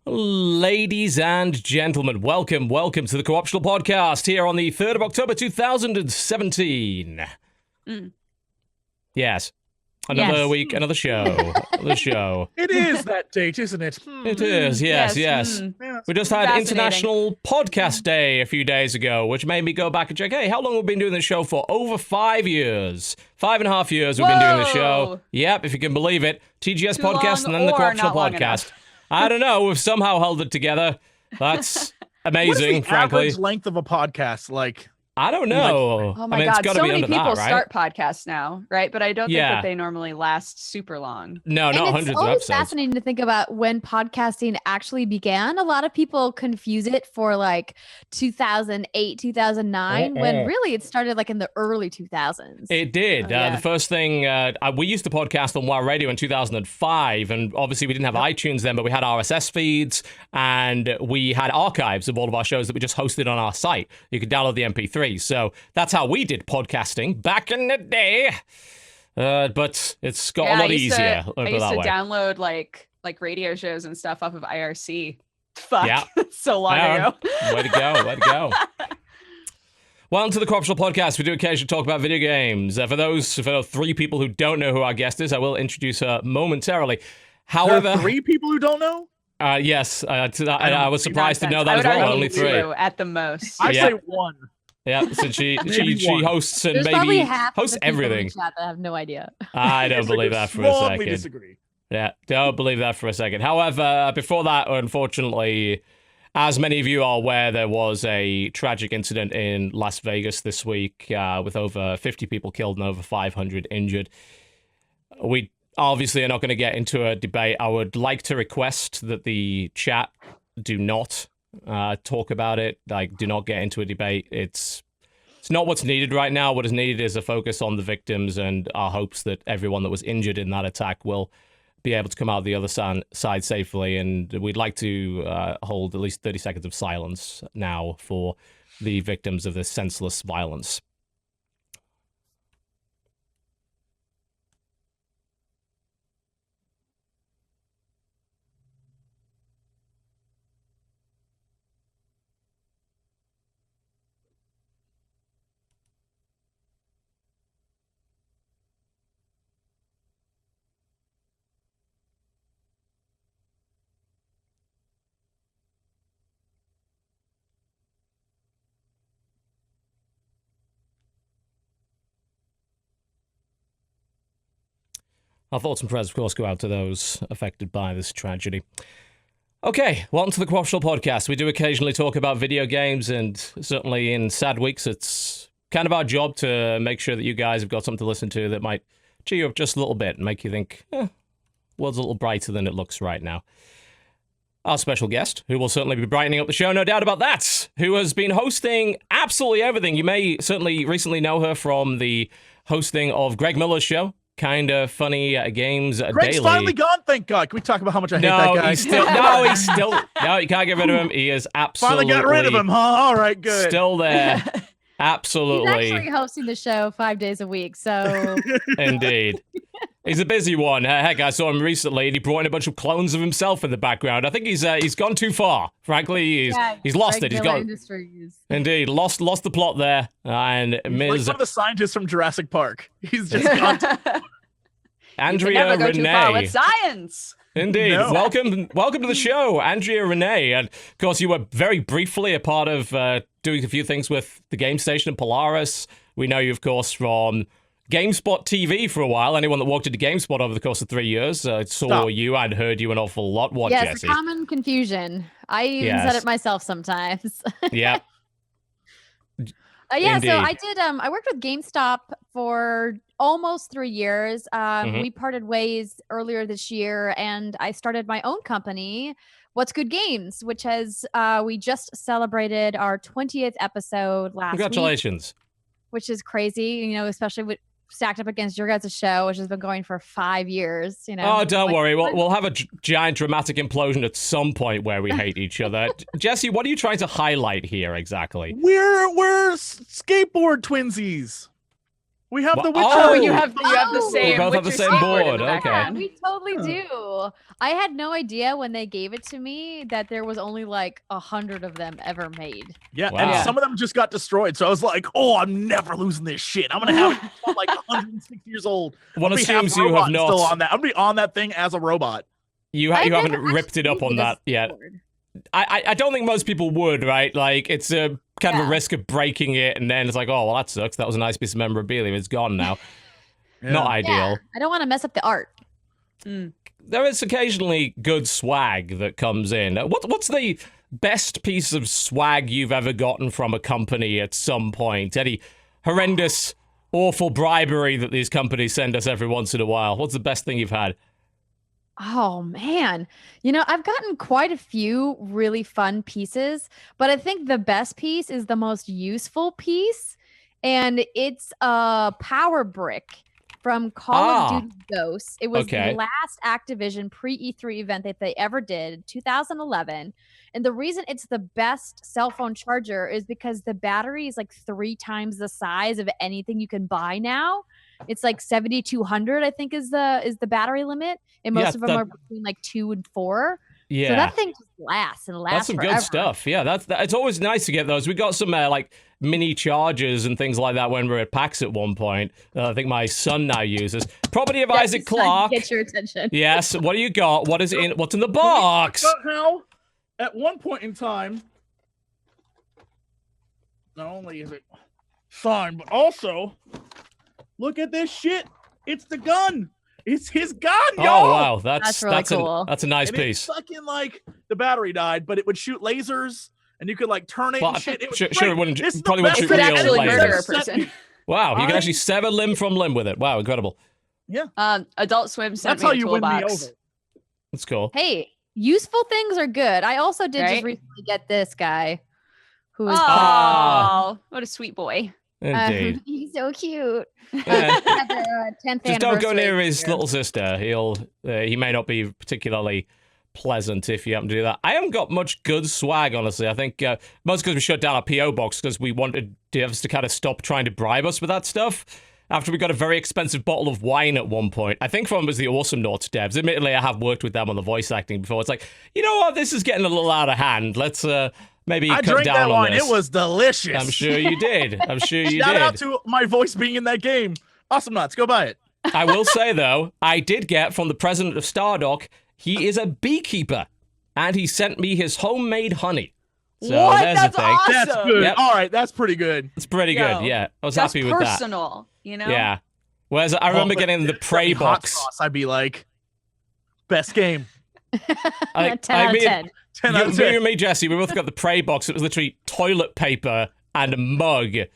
Ladies and gentlemen, welcome to the Co-optional Podcast here on the 3rd of October 2017. Yes. Another week, another show. The show. It is that date, isn't it? It is, yes. We just had International Podcast Day a few days ago, which made me go back and check, hey, how long have we been doing this show for? Over 5 years. 5.5 years we've been doing the show. Yep, if you can believe it. TGS Podcast and then the Co-optional Podcast. I don't know, we've somehow held it together. That's amazing, What's the frankly. average length of a podcast, like? I don't know. Oh my God, so many people that, right? start podcasts now, right? But I don't think that they normally last super long. No, not hundreds of episodes. It's always fascinating to think about when podcasting actually began. A lot of people confuse it for like 2008, 2009, when really it started like in the early 2000s. It did. The first thing, we used to podcast on WoW Radio in 2005, and obviously we didn't have iTunes then, but we had RSS feeds, and we had archives of all of our shows that we just hosted on our site. You could download the MP3. So that's how we did podcasting back in the day. But it's got a lot easier. I used to download like radio shows and stuff off of IRC. Fuck, yeah. So long ago. Way to go. Well, to the Co-optional Podcast, we do occasionally talk about video games. For those 3 people who don't know who our guest is, I will introduce her momentarily. However, there are 3 people who don't know? Yes. I was surprised to know that as well. Only 3 at the most. I say 1. Yeah, so she hosts and There's maybe half hosts of the everything. In chat that I have no idea. I don't believe that for a second. Disagree. Yeah, don't believe that for a second. However, before that, unfortunately, as many of you are aware, there was a tragic incident in Las Vegas this week with over 50 people killed and over 500 injured. We obviously are not going to get into a debate. I would like to request that the chat do not talk about it. Like, do not get into a debate. It's not what's needed right now. What is needed is a focus on the victims and our hopes that everyone that was injured in that attack will be able to come out the other side safely. And we'd like to hold at least 30 seconds of silence now for the victims of this senseless violence. Our thoughts and prayers, of course, go out to those affected by this tragedy. Okay, welcome to the Co-optional Podcast. We do occasionally talk about video games, and certainly in sad weeks, it's kind of our job to make sure that you guys have got something to listen to that might cheer you up just a little bit and make you think, world's a little brighter than it looks right now. Our special guest, who will certainly be brightening up the show, no doubt about that, who has been hosting absolutely everything. You may certainly recently know her from the hosting of Greg Miller's show, Kinda Funny Games Greg's Daily. finally gone, thank God. Can we talk about how much I hate that guy? No, you can't get rid of him. He is absolutely... Finally got rid of him, huh? All right, good. Still there. Absolutely. He's actually hosting the show 5 days a week, so... Indeed. He's a busy one. Heck, I saw him recently, and he brought in a bunch of clones of himself in the background. I think he's gone too far. Frankly, he's lost it. He's got indeed lost the plot there. And Ms. Like one of the scientists from Jurassic Park. He's just gone. Andrea Rene. Too far with science. Indeed. No. Welcome to the show, Andrea Rene. And of course, you were very briefly a part of doing a few things with the Game Station and Polaris. We know you, of course, from GameSpot TV for a while. Anyone that walked into GameSpot over the course of 3 years saw you and heard you an awful lot. What, yes, Jesse? Common confusion. I even said it myself sometimes. Yeah. So I did. I worked with GameStop for almost 3 years. We parted ways earlier this year, and I started my own company, What's Good Games, which has we just celebrated our 20th episode last week. Congratulations. Which is crazy, especially with stacked up against your guys' show, which has been going for 5 years. Oh, don't worry. We'll have a giant dramatic implosion at some point where we hate each other. Jesse, what are you trying to highlight here exactly? We're skateboard twinsies. We have the Well, Witcher. Oh, Oh. you have the Oh. same. We both have the Witcher same sword in board, the okay. background. We totally Huh. do. I had no idea when they gave it to me that there was only like 100 of them ever made. Yeah, Wow. and some of them just got destroyed. So I was like, oh, I'm never losing this shit. I'm gonna have it until I'm like 160 years old. One I'll be half assumes you have robot not. still on that. I'm gonna be on that thing as a robot. You I've haven't never ripped it up actually on used that a yet. sword. I don't think most people would, right? Like, it's a kind of a Yeah. risk of breaking it, and then it's like, oh, well, that sucks. That was a nice piece of memorabilia. It's gone now. Yeah. Not Yeah, ideal. I don't want to mess up the art. There is occasionally good swag that comes in. What's the best piece of swag you've ever gotten from a company at some point? Any horrendous, awful bribery that these companies send us every once in a while? What's the best thing you've had? Oh man. I've gotten quite a few really fun pieces, but I think the best piece is the most useful piece, and it's a power brick from Call of Duty Ghosts. It was Okay. the last Activision pre-E3 event that they ever did, 2011. And the reason it's the best cell phone charger is because the battery is like 3 times the size of anything you can buy now. It's like 7,200, I think, is the battery limit, and most Yeah, of them are between like 2 and 4. Yeah. So that thing just lasts and lasts That's some forever. good stuff. Yeah, it's always nice to get those. We got some like mini chargers and things like that when we were at PAX at one point. I think my son now uses. Property of Yes, Isaac it's time Clarke. to get your attention. Yes. What do you got? What's in the box? How at one point in time, not only is it fine, but also look at this shit. It's the gun. It's his gun, Oh y'all. wow, that's really cool. that's a nice And it's piece. fucking like the battery died, but it would shoot lasers, and you could like turn it Well, and shit. It was sure, great. it wouldn't. This is the Probably wouldn't best shoot It could real actually lasers. murder a person. Wow, you can I- actually sever limb from limb with it. Wow, incredible. Adult Swim sent That's me how a you win me toolbox. over. That's cool. Hey, useful things are good. I also did just Right? recently get this guy who is Oh, what a sweet boy. Indeed. he's so cute. Yeah. Had the 10th Just don't go anniversary near this his year. little sister. He may not be particularly pleasant if you happen to do that. I haven't got much good swag, honestly. I think most because we shut down our PO box because we wanted devs to kind of stop trying to bribe us with that stuff. After we got a very expensive bottle of wine at one point. I think from was the Awesome Naughts devs. Admittedly, I have worked with them on the voice acting before. It's like, you know what? This is getting a little out of hand. Let's maybe I cut drank down that on wine. this. It was delicious. I'm sure you did. I'm sure you Shout did. out to my voice being in that game. Awesome Nuts. Go buy it. I will say, though, I did get from the president of Stardock, he is a beekeeper, and he sent me his homemade honey. So What? there's That's a thing. awesome. That's good. Yep. All right, that's pretty good. It's pretty Yo, good, yeah. I was That's happy with that. personal, you know? Yeah. Whereas I remember but getting the if Prey it's hot box. sauce, I'd be like, best game. 10 out of 10. 10 out of Me 10. and me, Jesse, we both got the Prey box. It was literally toilet paper and a mug. And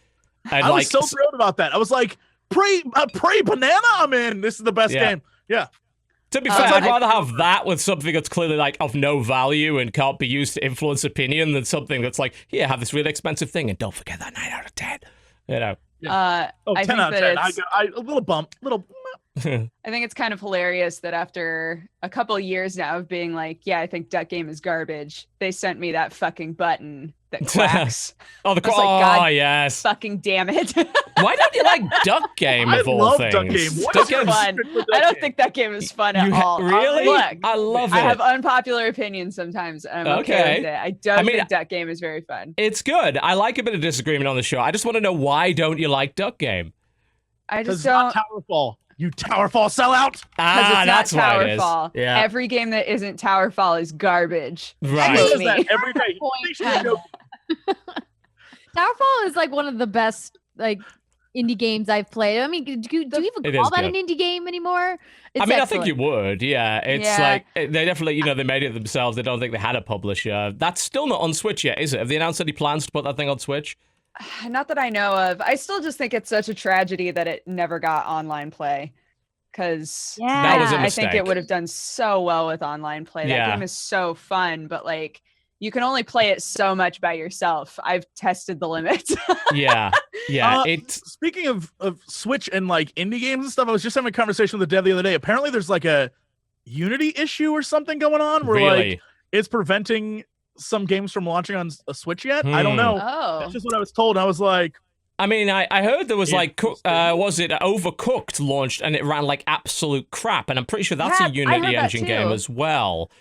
I was so thrilled about that. I was like, Prey banana, I'm in. This is the best Yeah. game. Yeah. To be Oh, fair, I'd I- rather have that with something that's clearly like of no value and can't be used to influence opinion than something that's like, here, have this really expensive thing and don't forget that 9 out of 10. You know. Oh, I 10 think out of that 10. it's- A little bump. I think it's kind of hilarious that after a couple of years now of being like, yeah, I think Duck Game is garbage, they sent me that fucking button that quacks. Oh, the I was like, oh God yes. Fucking damn it. Why don't you like Duck Game I of all love things? Duck Game. What Duck is your Game's- fun. secret with I Duck don't Game? think that game is fun at You all. really? Look, I love it. I have unpopular opinions sometimes, and I'm okay Okay. with it. I don't I mean, think Duck Game is very fun. It's good. I like a bit of disagreement on the show. I just want to know, why don't you like Duck Game? I Because just it's not don't. Towerfall. You Towerfall sellout. Because Ah, it's that's not why it is. Towerfall. Yeah. Every game that isn't Towerfall is garbage. Right. He Vote says me. that every day. Point, He should know- Towerfall is like one of the best like indie games I've played. I mean, do you even It call is that good. an indie game anymore? It's I mean, excellent. I think you would. Yeah. It's Yeah. like, they definitely, they made it themselves. They don't think they had a publisher. That's still not on Switch yet, is it? Have they announced any plans to put that thing on Switch? Not that I know of. I still just think it's such a tragedy that it never got online play. Because Yeah. That was a I think mistake. it would have done so well with online play. That Yeah. game is so fun, but like you can only play it so much by yourself. I've tested the limits. Yeah. Yeah. Uh, It's Speaking of Switch and like indie games and stuff, I was just having a conversation with the dev the other day. Apparently, there's like a Unity issue or something going on where really. like it's preventing some games from launching on a Switch yet. I don't Hmm. know. Oh. That's just what I was told. I was like, I mean, I heard there was was it Overcooked launched and it ran like absolute crap, and I'm pretty sure that's a Unity engine game as well.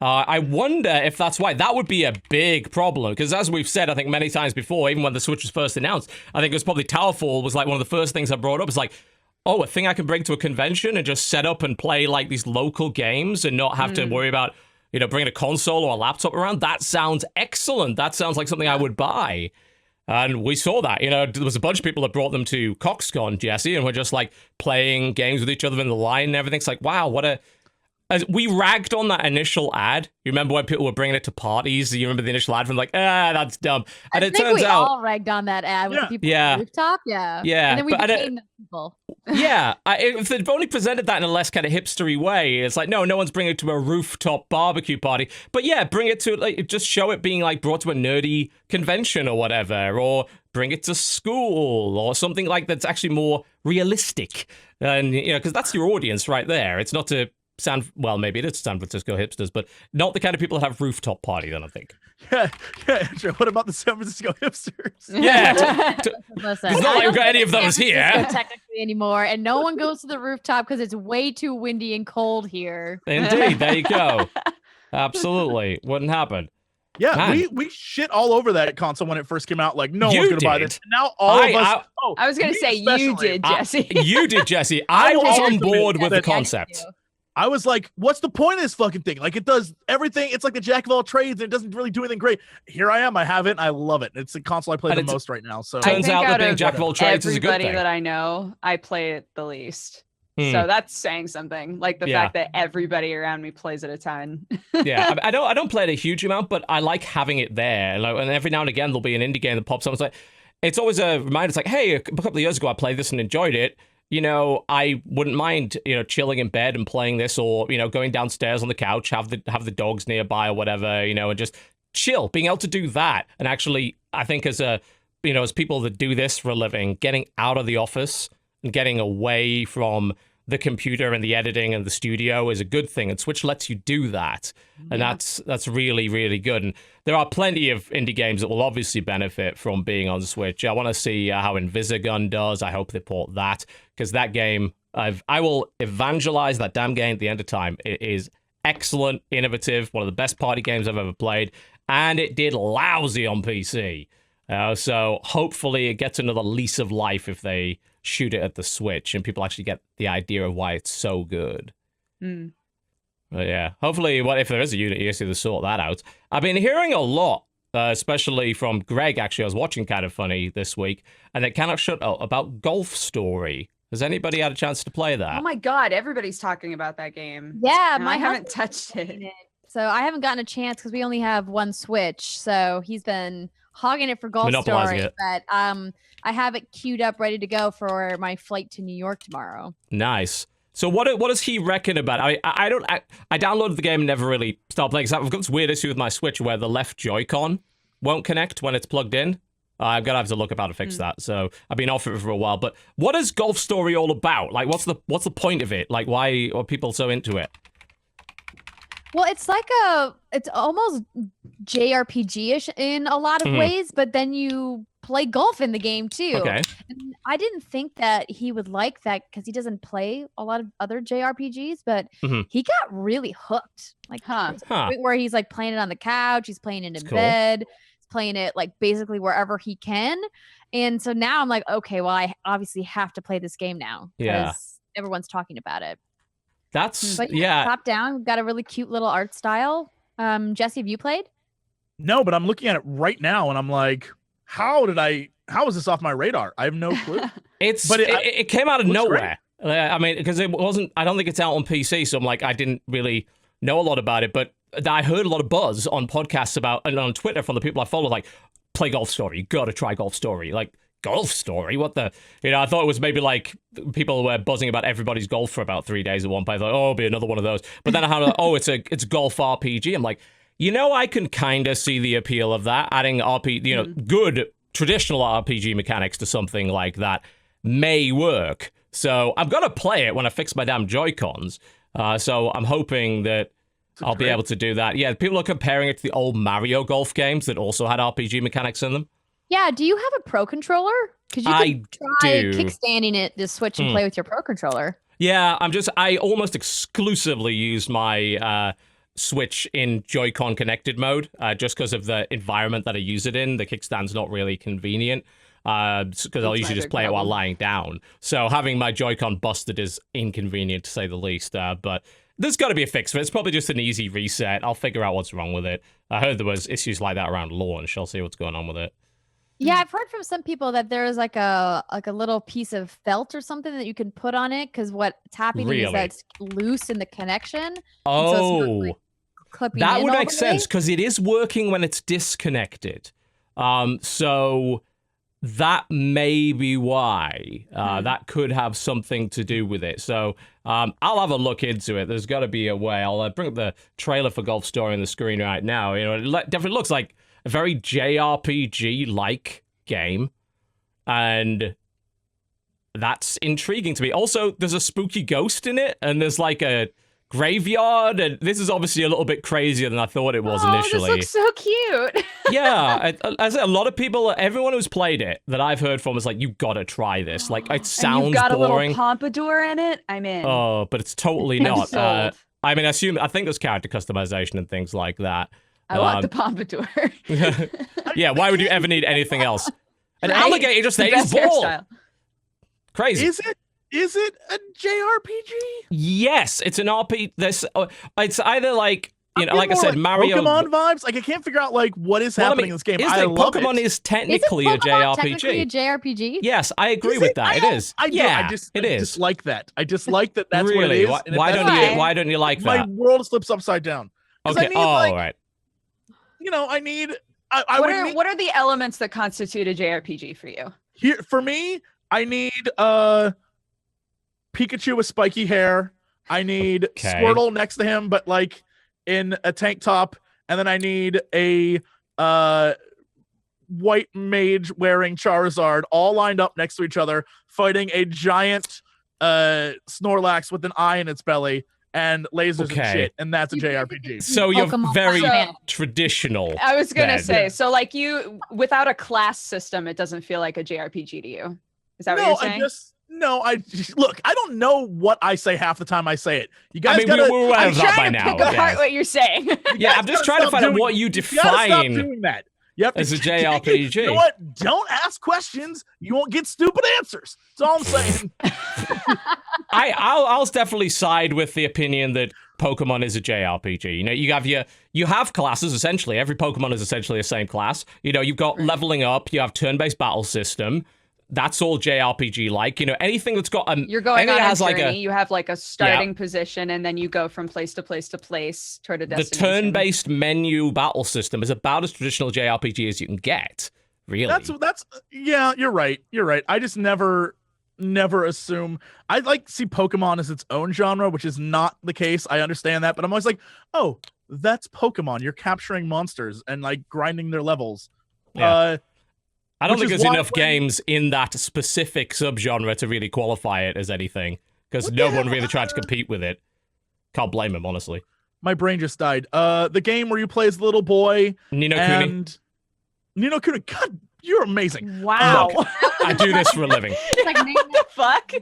I wonder if that's why. That would be a big problem, because as we've said, I think many times before, even when the Switch was first announced, I think it was probably Towerfall was like one of the first things I brought up. It's like, oh, a thing I can bring to a convention and just set up and play like these local games and not have to worry about, bringing a console or a laptop around. That sounds excellent. That sounds like something I would buy. And we saw that, there was a bunch of people that brought them to CoxCon, Jesse, and we're just like playing games with each other in the line and everything. It's like, wow, we ragged on that initial ad. You remember when people were bringing it to parties? You remember the initial ad from like, that's dumb. And it turns out we all ragged on that ad with people on the rooftop. Yeah. And then we became the people. If they'd only presented that in a less kind of hipstery way, it's like, no one's bringing it to a rooftop barbecue party. But yeah, bring it to, like, just show it being like brought to a nerdy convention or whatever, or bring it to school or something like that's actually more realistic. And, because that's your audience right there. It's not to maybe it is San Francisco hipsters, but not the kind of people that have rooftop parties, I don't think. Yeah, Andrea, what about the San Francisco hipsters? Yeah. Listen, it's not like we've got any of those here. Technically anymore, and no one goes to the rooftop because it's way too windy and cold here. Indeed, there you go. Absolutely. Wouldn't happen. Yeah, Man. we shit all over that console when it first came out. Like, no one's going to buy this. And now all of us... I was going to say, you did, Jesse. You did, Jesse. I was on board with the concept. I was like, what's the point of this fucking thing? Like, it does everything. It's like the jack of all trades, and it doesn't really do anything great. Here I am. I have it, and I love it. It's the console I play the most right now. So turns out that being jack of all trades is a good thing. Everybody that I know, I play it the least. So that's saying something. Like the fact that everybody around me plays it a ton. Yeah, I don't play it a huge amount, but I like having it there. Like, and every now and again, there'll be an indie game that pops up. It's always a reminder. It's like, hey, a couple of years ago, I played this and enjoyed it. I wouldn't mind, chilling in bed and playing this, or, going downstairs on the couch, have the dogs nearby or whatever, and just chill, being able to do that. And actually, I think as people that do this for a living, getting out of the office and getting away from the computer and the editing and the studio is a good thing. And Switch lets you do that. And that's really, really good. And there are plenty of indie games that will obviously benefit from being on Switch. I want to see how Invisigun does. I hope they port that, because that game, I will evangelize that damn game at the end of time. It is excellent, innovative, one of the best party games I've ever played. And it did lousy on PC. So hopefully it gets another lease of life if they shoot it at the Switch and people actually get the idea of why it's so good. But yeah, hopefully, if there is a Unity issue, to sort that out. I've been hearing a lot, especially from Greg, actually. I was watching Kind of Funny this week, and they cannot shut up about Golf Story. Has anybody had a chance to play that? Oh my God, everybody's talking about that game. Yeah, I haven't touched it. So I haven't gotten a chance because we only have one Switch. So he's been hogging it for Golf Story. But I have it queued up, ready to go for my flight to New York tomorrow. Nice. So what does he reckon about it? I downloaded the game and never really started playing, because I've got this weird issue with my Switch where the left Joy-Con won't connect when it's plugged in. I'm going to have to look up how to fix that. So I've been off it for a while. But what is Golf Story all about? Like, what's the point of it? Like, why are people so into it? Well, it's almost JRPG-ish in a lot of ways, but then you play golf in the game too. Okay. And I didn't think that he would like that because he doesn't play a lot of other JRPGs, but he got really hooked. Like, where he's like playing it on the couch, he's playing it in bed, he's playing it like basically wherever he can. And so now I'm like, okay, well, I obviously have to play this game now because everyone's talking about it. Top down, got a really cute little art style. Jesse, have you played? No, but I'm looking at it right now and I'm like, how is this off my radar? I have no clue. It came out of nowhere. I mean, because it wasn't, I don't think it's out on PC, so I'm like, I didn't really know a lot about it, but I heard a lot of buzz on podcasts about, and on Twitter from the people I follow, like, play Golf Story, you gotta try Golf Story. Like, Golf Story? What the? I thought it was maybe like people were buzzing about everybody's golf for about 3 days at one point. I thought, it'll be another one of those. But then I had, it's golf RPG. I'm like, I can kind of see the appeal of that. Adding good traditional RPG mechanics to something like that may work. So I'm gonna play it when I fix my damn Joy-Cons. So I'm hoping that I'll be able to do that. Yeah, people are comparing it to the old Mario Golf games that also had RPG mechanics in them. Yeah, do you have a Pro controller? Because you I could try do. kickstanding it, the Switch, and play with your Pro Controller. Yeah, I almost exclusively use my Switch in Joy-Con connected mode, just because of the environment that I use it in. The kickstand's not really convenient, because I'll usually just play it while lying down. So having my Joy-Con busted is inconvenient, to say the least, but there's got to be a fix for it. It's probably just an easy reset. I'll figure out what's wrong with it. I heard there was issues like that around launch. I'll see what's going on with it. Yeah, I've heard from some people that there's like a little piece of felt or something that you can put on it, because what's happening is that it's loose in the connection. Oh, so that would make sense, because it is working when it's disconnected. So that may be why. That could have something to do with it. So I'll have a look into it. There's got to be a way. I'll bring up the trailer for Golf Story on the screen right now. You know, it definitely looks like a very JRPG-like game, and that's intriguing to me. Also, there's a spooky ghost in it, and there's like a graveyard, and this is obviously a little bit crazier than I thought it was initially. This looks so cute. Yeah, I said, a lot of people, everyone who's played it that I've heard from is like, you gotta try this. Like, it sounds boring. And you've got a little pompadour in it. I'm in. Oh, but it's totally not. Sold. I mean, I think there's character customization and things like that. I want the pompadour. Yeah, why would you ever need anything else? An alligator just ate his ball. Hairstyle. Crazy. Is it a JRPG? Yes, it's an RP. It's either like, you know, like I said, Mario. Pokemon vibes. Like, I can't figure out like what is happening in this game. I love Pokemon it. is technically a JRPG. Technically a JRPG? Yes, I agree with that. It is. I just like that. I just like that. That's really? what it is. Why don't you like that? My world flips upside down. Okay. All right. You know, I need. What are the elements that constitute a JRPG for you? Here for me, I need Pikachu with spiky hair. I need Squirtle next to him, but like in a tank top, and then I need a white mage wearing Charizard, all lined up next to each other, fighting a giant Snorlax with an eye in its belly and lasers and shit, and that's a JRPG. So you're very traditional. I was gonna say, so like you, without a class system, it doesn't feel like a JRPG to you. Is that what you're saying? Look, I don't know what I say half the time I say it. You guys I'm trying to pick apart what you're saying. Yeah, I'm just trying to find out what you define stop doing that. You have to, as a JRPG. You know what? Don't ask questions. You won't get stupid answers. That's all I'm saying. I'll definitely side with the opinion that Pokemon is a JRPG. You know, you have classes essentially. Every Pokemon is essentially the same class. You know, you've got leveling up. You have turn-based battle system. That's all JRPG-like. You know, anything that's got you're going on a journey. You have like a starting position, and then you go from place to place to place toward a destination. The turn-based menu battle system is about as traditional JRPG as you can get. Really, that's yeah. You're right. I just never assume. I like see Pokemon as its own genre, which is not the case. I understand that, but I'm always like, oh, that's Pokemon. You're capturing monsters and like grinding their levels. Yeah. I don't think there's enough games in that specific subgenre to really qualify it as anything, because no one really tried to compete with it. Can't blame him, honestly. My brain just died. The game where you play as a little boy. Ni no Kuni. Ni no Kuni. God, you're amazing. Wow. Look, I do this for a living. Like, what the fuck?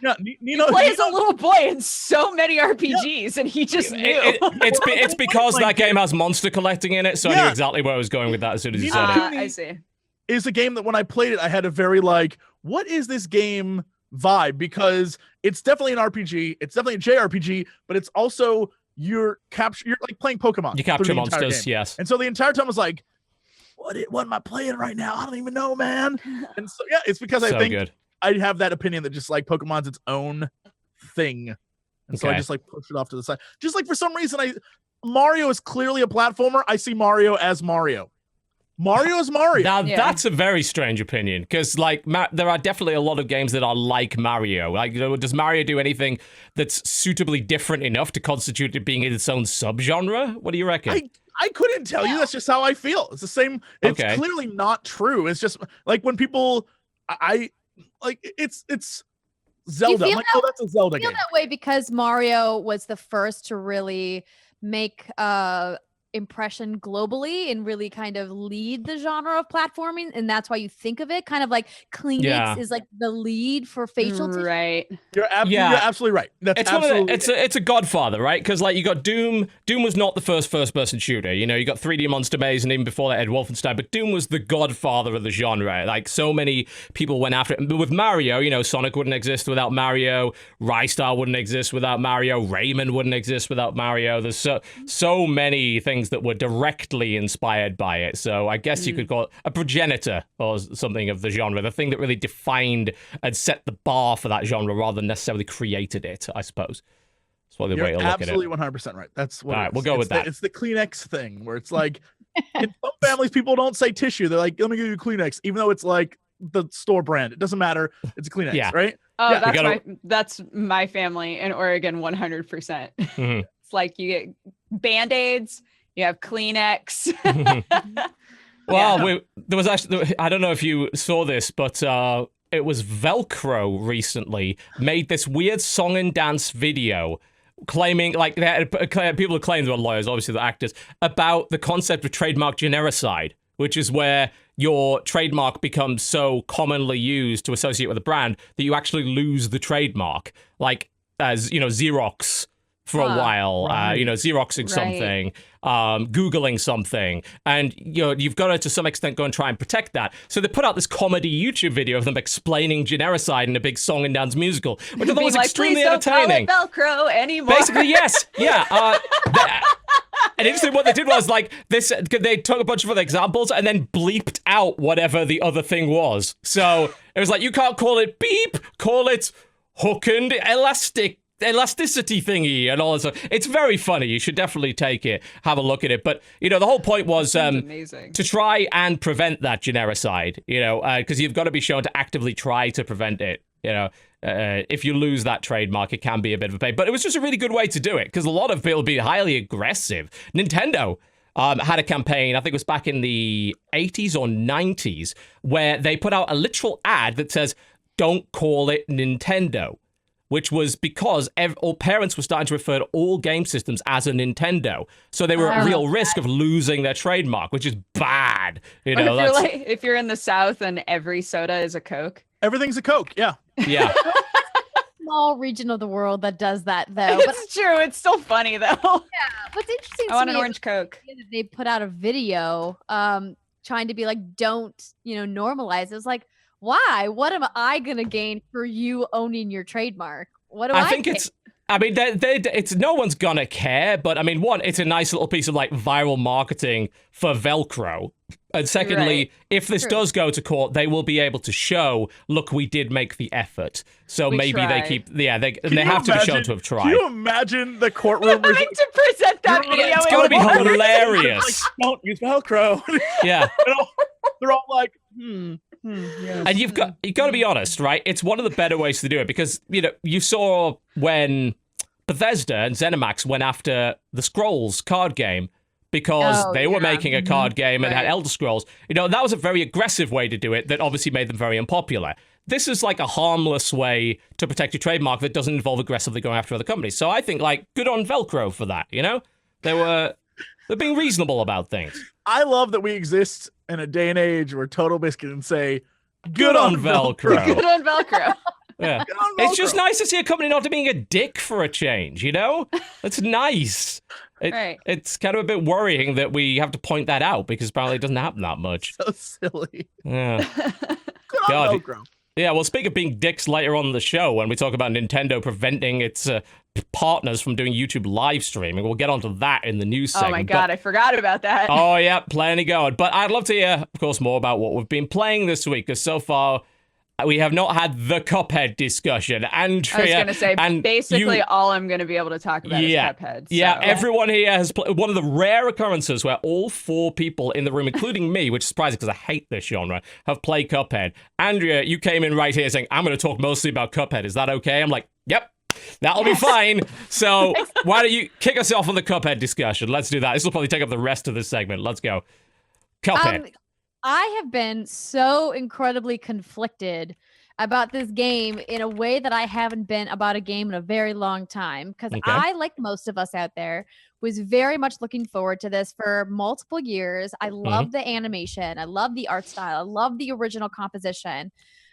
Yeah, he plays a little boy in so many RPGs, and he just knew. It's because that game has monster collecting in it, so I knew exactly where I was going with that as soon as you said it. I see. Is a game that when I played it, I had a very like, what is this game vibe? Because it's definitely an RPG, it's definitely a JRPG, but it's also you're like playing Pokemon. You capture monsters, yes. And so the entire time I was like, what am I playing right now? I don't even know, man. And so yeah, it's because I think I have that opinion that just like Pokemon's its own thing. And so I just like push it off to the side. Just like for some reason Mario is clearly a platformer. I see Mario as Mario. Mario is Mario. Now, that's a very strange opinion, because like there are definitely a lot of games that are like Mario. Like, you know, does Mario do anything that's suitably different enough to constitute it being its own subgenre? What do you reckon? I couldn't tell you. That's just how I feel. It's the same. It's clearly not true. It's just like when people, it's Zelda. I'm like, oh, that's a Zelda game. I feel that way because Mario was the first to really make impression globally and really kind of lead the genre of platforming, and that's why you think of it kind of like Kleenex is like the lead for facial tissue. Right. You're absolutely right. That's absolutely it's a godfather, right? Because like you got Doom was not the first person shooter, you know, you got 3D Monster Maze, and even before that Ed Wolfenstein, but Doom was the godfather of the genre. Like so many people went after it. But with Mario, you know, Sonic wouldn't exist without Mario, Rystar wouldn't exist without Mario, Rayman wouldn't exist without Mario. There's so many things that were directly inspired by it. So I guess you could call it a progenitor or something of the genre, the thing that really defined and set the bar for that genre rather than necessarily created it, I suppose. That's what the way to look at it. Absolutely 100% right. That's what. All right, we'll go with that. It's the Kleenex thing where it's like in some families people don't say tissue. They're like, let me give you Kleenex, even though it's like the store brand. It doesn't matter. It's a Kleenex, right? Oh, yeah. That's my family in Oregon 100%. Mm-hmm. It's like you get Band-Aids, you have Kleenex. Well, there was actually, I don't know if you saw this, but it was Velcro recently made this weird song and dance video claiming, like, people claim they were lawyers, obviously the actors, about the concept of trademark genericide, which is where your trademark becomes so commonly used to associate with a brand that you actually lose the trademark. Like, as, you know, Xerox for a while, you know, Xeroxing something, Googling something, and, you know, you've got to some extent go and try and protect that. So they put out this comedy YouTube video of them explaining genericide in a big song and dance musical, which I thought was extremely entertaining. Don't call it Velcro anymore. Basically, yes. Yeah. And interesting, what they did was, like, they took a bunch of other examples and then bleeped out whatever the other thing was. So it was like, you can't call it beep, call it hook and elasticity thingy and all that stuff. It's very funny. You should definitely take it, have a look at it. But, you know, the whole point was to try and prevent that genericide, you know, because you've got to be shown to actively try to prevent it, you know. If you lose that trademark, it can be a bit of a pain. But it was just a really good way to do it, because a lot of people be highly aggressive. Nintendo had a campaign, I think it was back in the 80s or 90s, where they put out a literal ad that says, don't call it Nintendo, which was because all parents were starting to refer to all game systems as a Nintendo. So they were at real risk of losing their trademark, which is bad. You know, if you're in the South and every soda is a Coke. Everything's a Coke, yeah. Yeah. Small region of the world that does that, though. It's true. It's still funny, though. Yeah. What's interesting I want an orange Coke. They put out a video trying to be like, don't, you know, normalize. It was like, why? What am I going to gain for you owning your trademark? What do I think it's, I mean, it's no one's gonna care, but I mean, one, it's a nice little piece of like viral marketing for Velcro. And secondly, if this does go to court, they will be able to show, look, we did make the effort. So maybe they keep, they have to be shown to have tried. Can you imagine the courtroom? Having to present that video. It's going to be hilarious. Like, don't use Velcro. Yeah. They're all like, Yes. And you've got to be honest, right? It's one of the better ways to do it, because, you know, you saw when Bethesda and ZeniMax went after the Scrolls card game because they were making a card game and had Elder Scrolls. You know, that was a very aggressive way to do it that obviously made them very unpopular. This is like a harmless way to protect your trademark that doesn't involve aggressively going after other companies. So I think, like, good on Velcro for that, you know? They're being reasonable about things. I love that we exist in a day and age where TotalBiscuit can say, good on Velcro. Good on Velcro. Yeah. It's just nice to see a company not being a dick for a change, you know? It's nice. It's kind of a bit worrying that we have to point that out, because apparently it doesn't happen that much. So silly. Yeah. Good on Velcro. Yeah, well, speak of being dicks later on in the show, when we talk about Nintendo preventing its partners from doing YouTube live streaming, we'll get onto that in the news segment. Oh my God, I forgot about that. Oh yeah, plenty going. But I'd love to hear, of course, more about what we've been playing this week, because so far we have not had the Cuphead discussion. Andrea, I was going to say, basically all I'm going to be able to talk about is Cuphead. So. Yeah, everyone here has one of the rare occurrences where all four people in the room, including me, which is surprising because I hate this genre, have played Cuphead. Andrea, you came in right here saying, I'm going to talk mostly about Cuphead. Is that okay? I'm like, yep. That'll be fine. So why don't you kick us off on the Cuphead discussion? Let's do that. This will probably take up the rest of this segment. Let's go. Cuphead. I have been so incredibly conflicted about this game in a way that I haven't been about a game in a very long time. Because I, like most of us out there, was very much looking forward to this for multiple years. I love the animation. I love the art style. I love the original composition.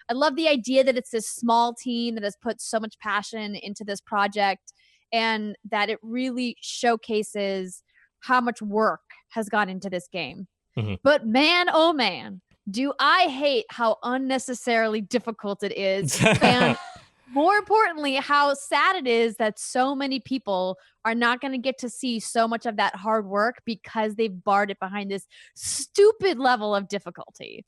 I love the idea that it's this small team that has put so much passion into this project and that it really showcases how much work has gone into this game. But man, oh man, do I hate how unnecessarily difficult it is. And more importantly, how sad it is that so many people are not going to get to see so much of that hard work because they've barred it behind this stupid level of difficulty.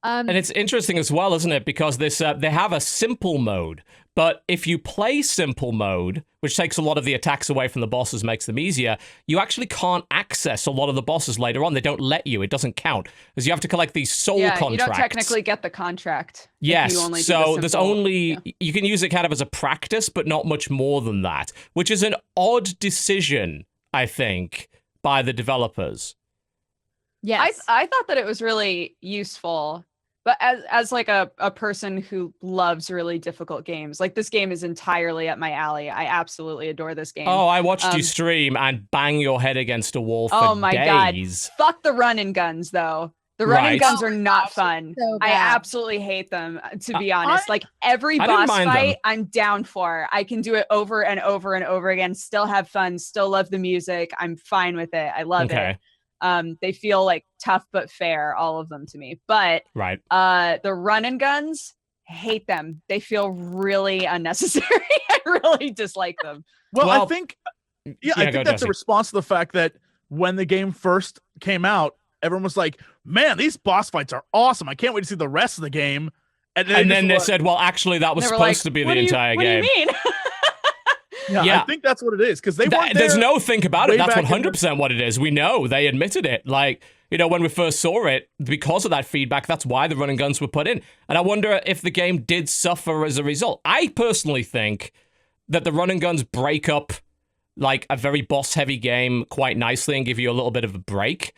And it's interesting as well, isn't it? Because this they have a simple mode, but if you play simple mode, which takes a lot of the attacks away from the bosses, makes them easier, you actually can't access a lot of the bosses later on. They don't let you. It doesn't count because you have to collect these soul contracts. You don't technically get the contract. Yes, so there's only you can use it kind of as a practice, but not much more than that, which is an odd decision, I think, by the developers. Yes, I thought that it was really useful. But as like a person who loves really difficult games, like this game is entirely up my alley. I absolutely adore this game. Oh, I watched you stream and bang your head against a wall for days. God. Fuck the run and guns, though. The run and guns are not fun. So I absolutely hate them, to be honest. Like every boss fight, I'm down for. I can do it over and over and over again, still have fun, still love the music. I'm fine with it. I love it. They feel like tough but fair, all of them to me. But the run and guns, hate them. They feel really unnecessary. I really dislike them. Well, I think that's a response to the fact that when the game first came out, everyone was like, man, these boss fights are awesome. I can't wait to see the rest of the game. And then they said, well, actually, that was supposed to be the entire game. What do you mean? Yeah, I think that's what it is because there's no think about it. That's 100% what it is. We know they admitted it. Like, you know, when we first saw it, because of that feedback, that's why the run and guns were put in. And I wonder if the game did suffer as a result. I personally think that the run and guns break up like a very boss heavy game quite nicely and give you a little bit of a break,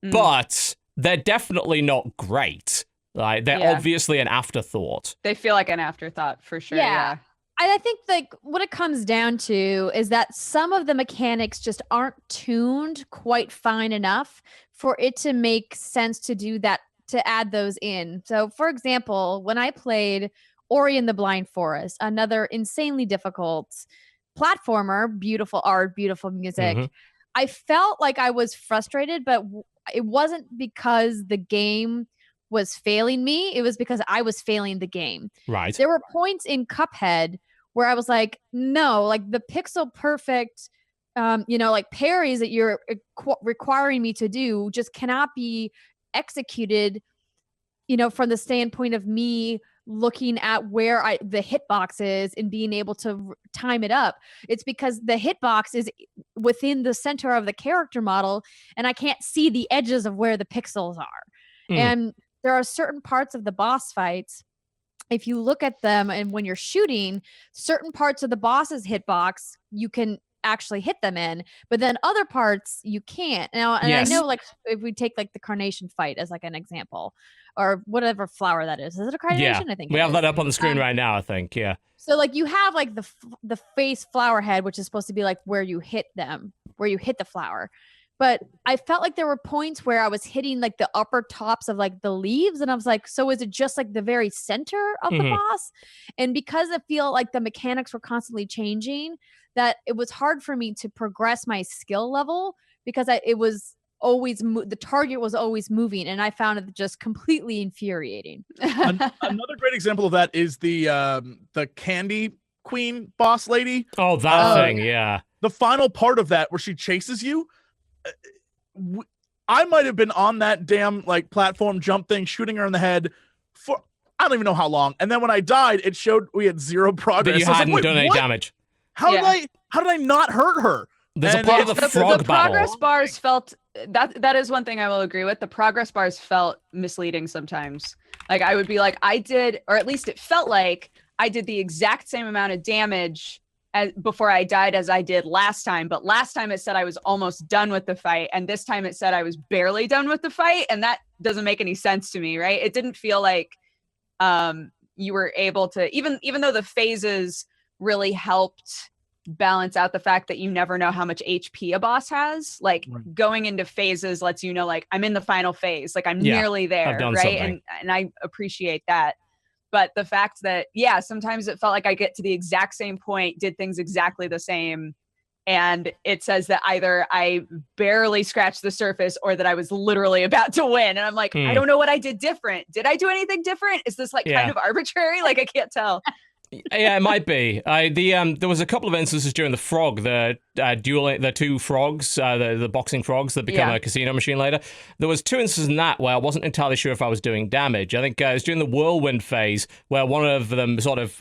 but they're definitely not great. Like they're obviously an afterthought. They feel like an afterthought for sure. Yeah. I think like what it comes down to is that some of the mechanics just aren't tuned quite fine enough for it to make sense to do that, to add those in. So for example, when I played Ori and the Blind Forest, another insanely difficult platformer, beautiful art, beautiful music, I felt like I was frustrated, but it wasn't because the game was failing me. It was because I was failing the game. Right. There were points in Cuphead where I was like, no, like the pixel perfect, like parries that you're requiring me to do just cannot be executed, from the standpoint of me looking at where the hitbox is and being able to time it up. It's because the hitbox is within the center of the character model and I can't see the edges of where the pixels are. And there are certain parts of the boss fights, if you look at them and when you're shooting, certain parts of the boss's hitbox, you can actually hit them in, but then other parts you can't. Now, and I know like if we take like the carnation fight as like an example or whatever flower that is it a carnation? I think we have that up on the screen right now, I think. Yeah. So like you have like the face flower head, which is supposed to be like where you hit them, where you hit the flower. But I felt like there were points where I was hitting like the upper tops of like the leaves. And I was like, so is it just like the very center of the boss? And because I feel like the mechanics were constantly changing, that it was hard for me to progress my skill level because it was always the target was always moving. And I found it just completely infuriating. Another great example of that is the Candy Queen boss lady. Oh, that thing. Yeah. The final part of that where she chases you. I might have been on that damn like platform jump thing shooting her in the head for I don't even know how long, and then when I died it showed we had zero progress. That you hadn't done any damage. How did I not hurt her? There's a part of the frog the progress bars felt that is one thing I will agree with. The progress bars felt misleading sometimes. Like I would be like I did, or at least it felt like I did the exact same amount of damage before I died as I did last time, but last time it said I was almost done with the fight, and this time it said I was barely done with the fight, and that doesn't make any sense to me, right? It didn't feel like you were able to, even though the phases really helped balance out the fact that you never know how much HP a boss has, like going into phases lets you know, like, I'm in the final phase, like I'm nearly there, right? And I appreciate that. But the fact that, sometimes it felt like I get to the exact same point, did things exactly the same, and it says that either I barely scratched the surface or that I was literally about to win. And I'm like, I don't know what I did different. Did I do anything different? Is this like kind of arbitrary? Like, I can't tell. Yeah, it might be. There was a couple of instances during the frog, the two frogs, the boxing frogs that become a casino machine later. There was 2 instances in that where I wasn't entirely sure if I was doing damage. I think it was during the whirlwind phase where one of them sort of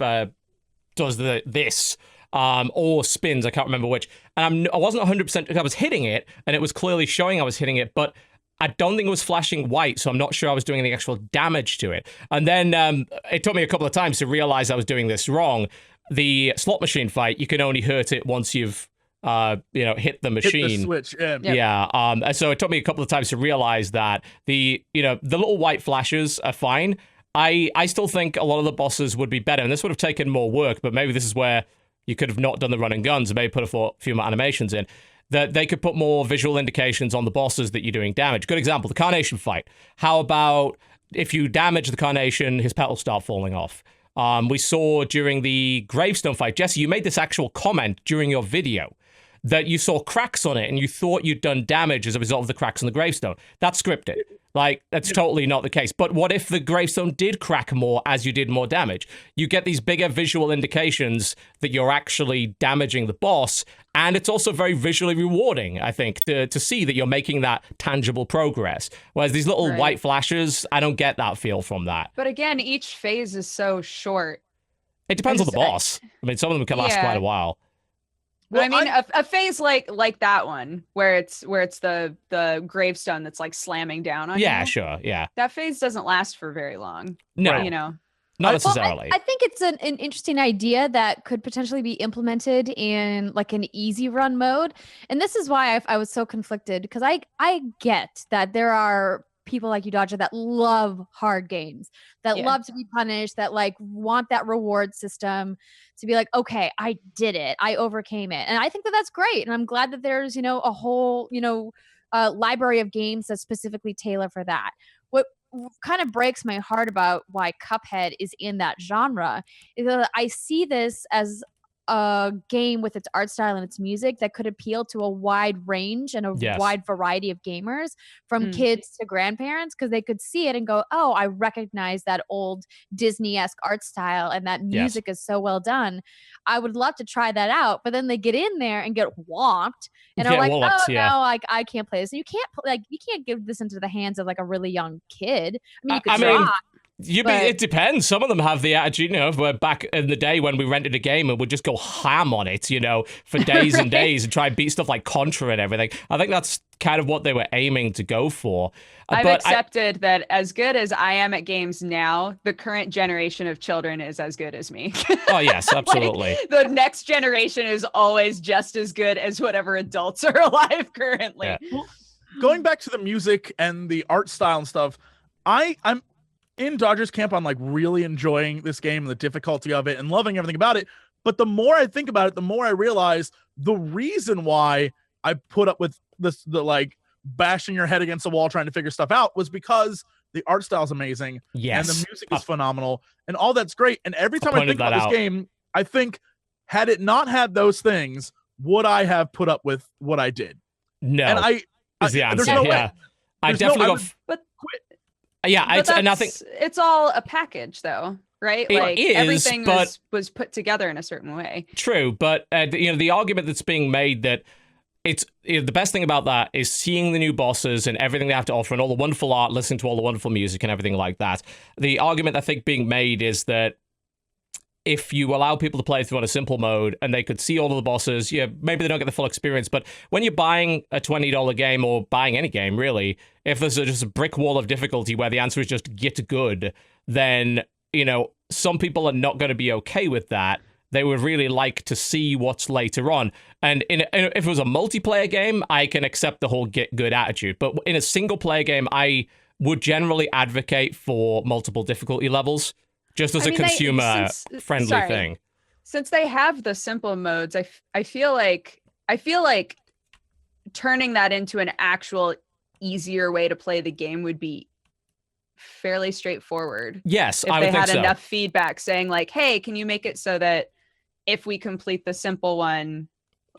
does this. Or spins, I can't remember which. And I wasn't 100%, I was hitting it, and it was clearly showing I was hitting it, but I don't think it was flashing white, so I'm not sure I was doing any actual damage to it. And then it took me a couple of times to realize I was doing this wrong. The slot machine fight, you can only hurt it once you've hit the machine. Hit the switch. So it took me a couple of times to realize that the little white flashes are fine. I still think a lot of the bosses would be better, and this would have taken more work, but maybe this is where you could have not done the run and guns and maybe put a few more animations in, that they could put more visual indications on the bosses that you're doing damage. Good example, the Carnation fight. How about if you damage the Carnation, his petals start falling off? We saw during the Gravestone fight, Jesse, you made this actual comment during your video that you saw cracks on it and you thought you'd done damage as a result of the cracks on the gravestone. That's scripted. Like, that's totally not the case. But what if the gravestone did crack more as you did more damage? You get these bigger visual indications that you're actually damaging the boss, and it's also very visually rewarding, I think, to see that you're making that tangible progress. Whereas these little white flashes, I don't get that feel from that. But again, each phase is so short. It depends on the boss. I mean, some of them can last quite a while. But well, I mean, a phase like that one where it's the gravestone that's like slamming down on you. Yeah, sure, yeah. That phase doesn't last for very long. No, not necessarily. I think it's an interesting idea that could potentially be implemented in like an easy run mode, and this is why I was so conflicted, because I get that there are people like you, Dodger, that love hard games, that love to be punished, that like want that reward system to be like, okay, I did it, I overcame it. And I think that that's great. And I'm glad that there's, a whole, library of games that specifically tailor for that. What kind of breaks my heart about why Cuphead is in that genre is that I see this as a game with its art style and its music that could appeal to a wide range and a wide variety of gamers, from kids to grandparents, because they could see it and go, oh, I recognize that old Disney-esque art style and that music is so well done. I would love to try that out, but then they get in there and get whomped and are like, no, I can't play this. And you can't give this into the hands of like a really young kid. I mean, you could try. It depends. Some of them have the attitude, where back in the day when we rented a game and would just go ham on it, for days and days and try and beat stuff like Contra and everything. I think that's kind of what they were aiming to go for. I've accepted that as good as I am at games now, the current generation of children is as good as me. Oh, yes, absolutely. The next generation is always just as good as whatever adults are alive currently. Yeah. Well, going back to the music and the art style and stuff, I'm in Dodger's camp on like really enjoying this game and the difficulty of it and loving everything about it. But the more I think about it, the more I realize the reason why I put up with the like bashing your head against the wall trying to figure stuff out was because the art style is amazing. Yes. And the music is phenomenal and all that's great. And every time I think about this game, I think, had it not had those things, would I have put up with what I did? No. And is the answer. There's no way. I definitely quit. Yeah, and I think it's all a package, though, right? It is, everything was put together in a certain way. True, but the argument that's being made that it's the best thing about that is seeing the new bosses and everything they have to offer and all the wonderful art, listening to all the wonderful music and everything like that. The argument I think being made is that if you allow people to play through on a simple mode and they could see all of the bosses, maybe they don't get the full experience, but when you're buying a $20 game or buying any game, really, if there's just a brick wall of difficulty where the answer is just get good, then, some people are not going to be okay with that. They would really like to see what's later on. And if it was a multiplayer game, I can accept the whole get good attitude. But in a single player game, I would generally advocate for multiple difficulty levels. just as a consumer-friendly thing. Since they have the simple modes, I feel like turning that into an actual easier way to play the game would be fairly straightforward. Yes, if they had enough feedback saying like, hey, can you make it so that if we complete the simple one,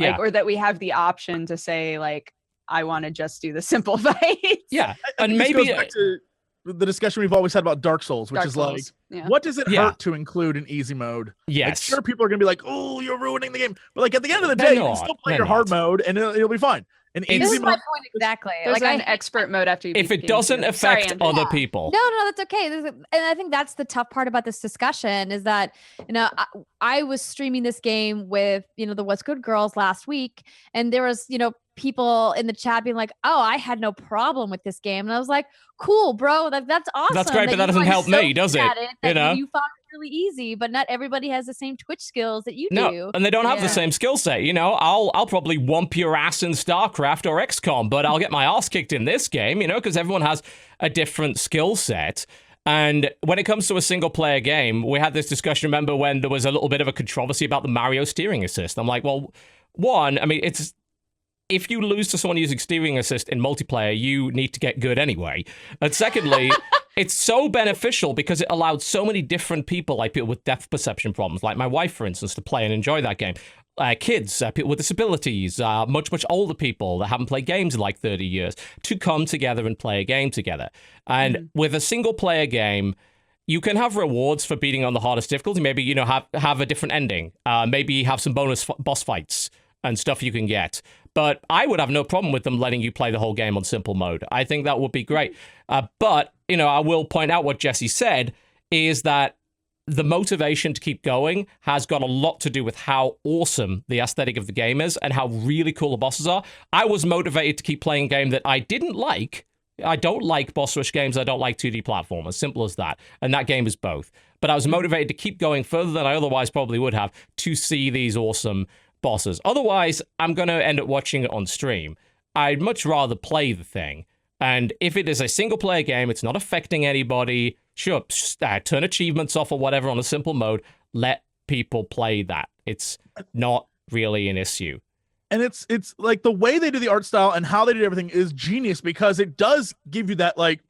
like, or that we have the option to say like, I want to just do the simple fights. Yeah, and maybe back to the discussion we've always had about Dark Souls, which is like, what does it hurt to include in easy mode? Yes. Like, sure, people are going to be like, oh, you're ruining the game. But like at the end of the day, you can still play your hard mode and it'll be fine. And this is my point exactly. There's like an expert mode after you. If it doesn't affect other people. No, that's okay. And I think that's the tough part about this discussion is that, I was streaming this game with, the What's Good girls last week, and there was, people in the chat being like, oh, I had no problem with this game. And I was like, cool, bro. That's awesome. That's great, but that doesn't help me, does it? You found it really easy, but not everybody has the same Twitch skills that you do. And they don't have the same skill set. I'll probably whomp your ass in StarCraft or XCOM, but I'll get my ass kicked in this game, because everyone has a different skill set. And when it comes to a single-player game, we had this discussion, remember, when there was a little bit of a controversy about the Mario steering assist. I'm like, well, one, if you lose to someone using steering assist in multiplayer, you need to get good anyway. And secondly, it's so beneficial because it allowed so many different people, like people with depth perception problems, like my wife, for instance, to play and enjoy that game. Kids, people with disabilities, much older people that haven't played games in like 30 years, to come together and play a game together. And with a single-player game, you can have rewards for beating on the hardest difficulty. Maybe, have a different ending. Maybe have some bonus boss fights and stuff you can get. But I would have no problem with them letting you play the whole game on simple mode. I think that would be great. But, I will point out what Jesse said, is that the motivation to keep going has got a lot to do with how awesome the aesthetic of the game is and how really cool the bosses are. I was motivated to keep playing a game that I didn't like. I don't like boss rush games. I don't like 2D platformers. Simple as that. And that game is both. But I was motivated to keep going further than I otherwise probably would have to see these awesome bosses. Otherwise, I'm going to end up watching it on stream. I'd much rather play the thing. And if it is a single-player game, it's not affecting anybody, sure, turn achievements off or whatever on a simple mode, let people play that. It's not really an issue. And it's like the way they do the art style and how they do everything is genius, because it does give you that, like,